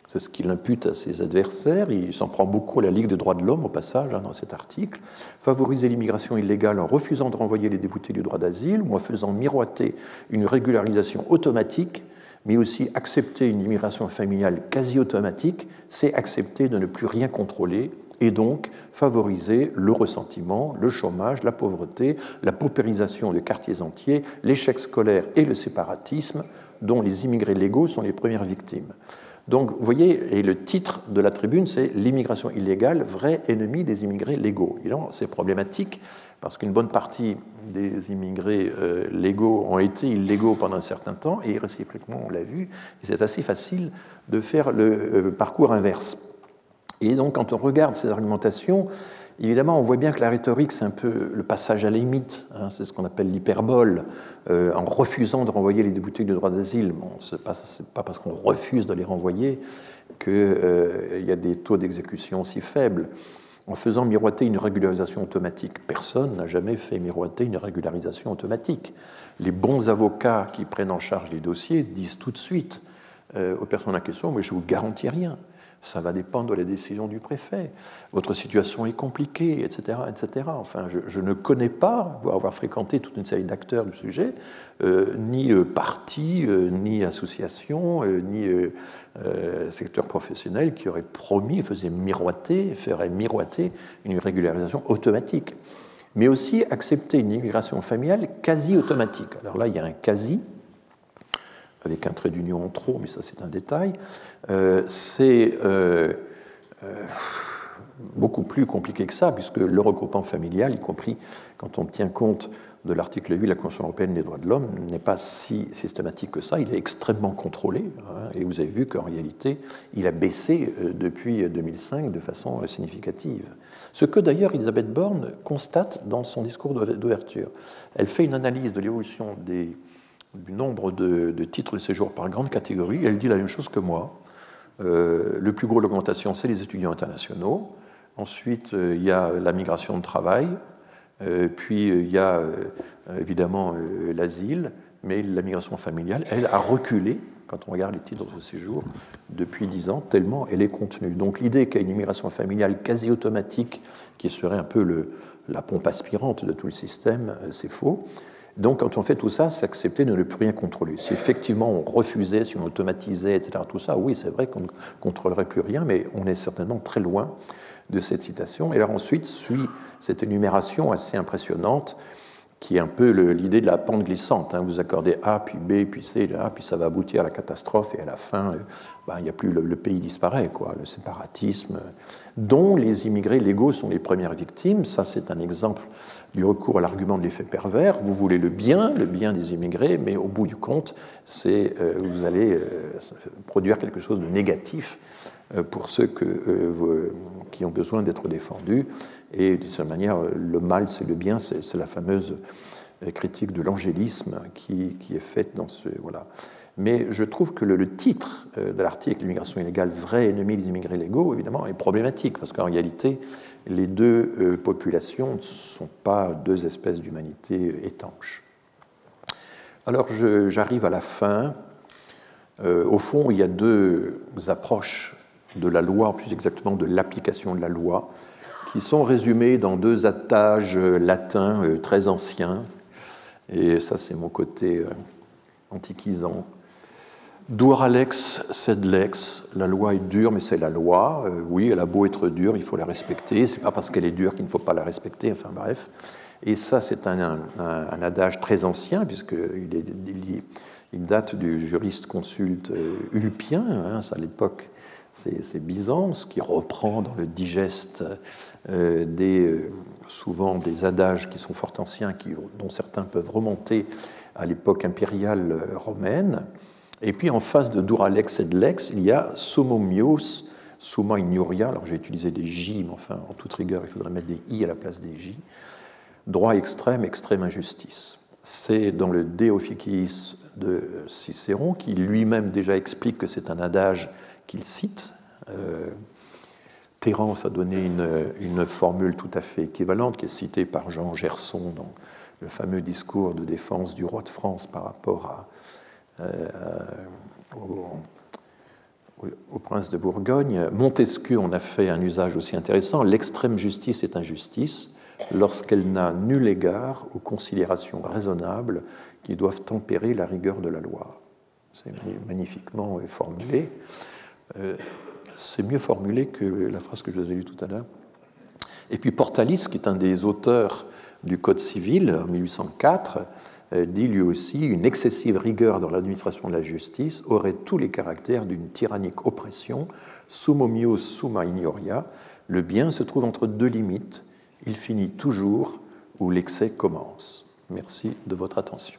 c'est ce qu'il impute à ses adversaires, il s'en prend beaucoup à la Ligue des droits de l'homme au passage dans cet article. Favoriser l'immigration illégale en refusant de renvoyer les déboutés du droit d'asile ou en faisant miroiter une régularisation automatique, mais aussi accepter une immigration familiale quasi automatique, c'est accepter de ne plus rien contrôler et donc favoriser le ressentiment, le chômage, la pauvreté, la paupérisation de quartiers entiers, l'échec scolaire et le séparatisme dont les immigrés légaux sont les premières victimes. Donc, vous voyez, et le titre de la tribune, c'est « L'immigration illégale, vrai ennemi des immigrés légaux ». Évidemment, c'est problématique parce qu'une bonne partie des immigrés légaux ont été illégaux pendant un certain temps et réciproquement, on l'a vu, et c'est assez facile de faire le parcours inverse. Et donc, quand on regarde ces argumentations, évidemment, on voit bien que la rhétorique, c'est un peu le passage à la limite, hein, c'est ce qu'on appelle l'hyperbole, en refusant de renvoyer les déboutés du droit d'asile. Bon, ce n'est pas parce qu'on refuse de les renvoyer qu'il y a des taux d'exécution si faibles. En faisant miroiter une régularisation automatique, personne n'a jamais fait miroiter une régularisation automatique. Les bons avocats qui prennent en charge les dossiers disent tout de suite aux personnes en question, mais je ne vous garantis rien. Ça va dépendre de la décision du préfet. Votre situation est compliquée, etc., etc. Enfin, je ne connais pas, pour avoir fréquenté toute une série d'acteurs du sujet, ni partis, ni associations, ni secteur professionnel qui aurait promis, ferait miroiter une régularisation automatique. Mais aussi accepter une immigration familiale quasi automatique. Alors là, il y a un quasi, avec un trait d'union en trop, mais ça c'est un détail, c'est beaucoup plus compliqué que ça, puisque le regroupement familial, y compris quand on tient compte de l'article 8 de la Convention européenne des droits de l'homme, n'est pas si systématique que ça, il est extrêmement contrôlé, hein, et vous avez vu qu'en réalité, il a baissé depuis 2005 de façon significative. Ce que d'ailleurs Elisabeth Borne constate dans son discours d'ouverture. Elle fait une analyse de l'évolution du nombre de titres de séjour par grande catégorie, elle dit la même chose que moi. Le plus gros de l'augmentation, c'est les étudiants internationaux. Ensuite, il y a la migration de travail. Puis, il y a évidemment l'asile. Mais la migration familiale, elle, a reculé, quand on regarde les titres de séjour, depuis 10 ans, tellement elle est contenue. Donc, l'idée qu'il y a une immigration familiale quasi automatique, qui serait un peu la pompe aspirante de tout le système, c'est faux. Donc, quand on fait tout ça, c'est accepter de ne plus rien contrôler. Si effectivement on refusait, si on automatisait, etc., tout ça, oui, c'est vrai qu'on ne contrôlerait plus rien, mais on est certainement très loin de cette citation. Et alors ensuite suit cette énumération assez impressionnante, qui est un peu l'idée de la pente glissante. Hein. Vous accordez A, puis B, puis C, A, puis ça va aboutir à la catastrophe, et à la fin, il n'y a plus le pays disparaît, quoi, le séparatisme, dont les immigrés légaux sont les premières victimes. Ça, c'est un exemple du recours à l'argument de l'effet pervers. Vous voulez le bien des immigrés, mais au bout du compte, vous allez produire quelque chose de négatif pour ceux qui ont besoin d'être défendus. Et de cette manière, le mal, c'est le bien, c'est la fameuse critique de l'angélisme qui est faite dans ce... Voilà. Mais je trouve que le titre de l'article « L'immigration illégale, vrai ennemi des immigrés légaux », évidemment, est problématique, parce qu'en réalité, les deux populations ne sont pas deux espèces d'humanité étanches. Alors, j'arrive à la fin. Au fond, il y a deux approches de la loi, plus exactement de l'application de la loi, qui sont résumées dans deux adages latins très anciens. Et ça, c'est mon côté antiquisant. Dura lex, sed lex. La loi est dure, mais c'est la loi. Oui, elle a beau être dure, il faut la respecter. C'est pas parce qu'elle est dure qu'il ne faut pas la respecter. Enfin bref. Et ça, c'est un adage très ancien, puisqu'il date du juriste consulte Ulpien. Hein, à l'époque, c'est Byzance qui reprend dans le digeste souvent des adages qui sont fort anciens, dont certains peuvent remonter à l'époque impériale romaine. Et puis en face de dura lex et lex, il y a summum ius, summa ignoria. Alors j'ai utilisé des J, mais enfin, en toute rigueur, il faudrait mettre des I à la place des J. Droit extrême, extrême injustice. C'est dans le De Officiis de Cicéron, qui lui-même déjà explique que c'est un adage qu'il cite. Terence a donné une formule tout à fait équivalente qui est citée par Jean Gerson dans le fameux discours de défense du roi de France par rapport au prince de Bourgogne. Montesquieu en a fait un usage aussi intéressant. L'extrême justice est injustice lorsqu'elle n'a nul égard aux considérations raisonnables qui doivent tempérer la rigueur de la loi. C'est magnifiquement formulé. C'est mieux formulé que la phrase que je vous ai lue tout à l'heure. Et puis Portalis, qui est un des auteurs du Code civil, en 1804, dit lui aussi « Une excessive rigueur dans l'administration de la justice aurait tous les caractères d'une tyrannique oppression, summomius summa ignoria. Le bien se trouve entre deux limites. Il finit toujours où l'excès commence. » Merci de votre attention.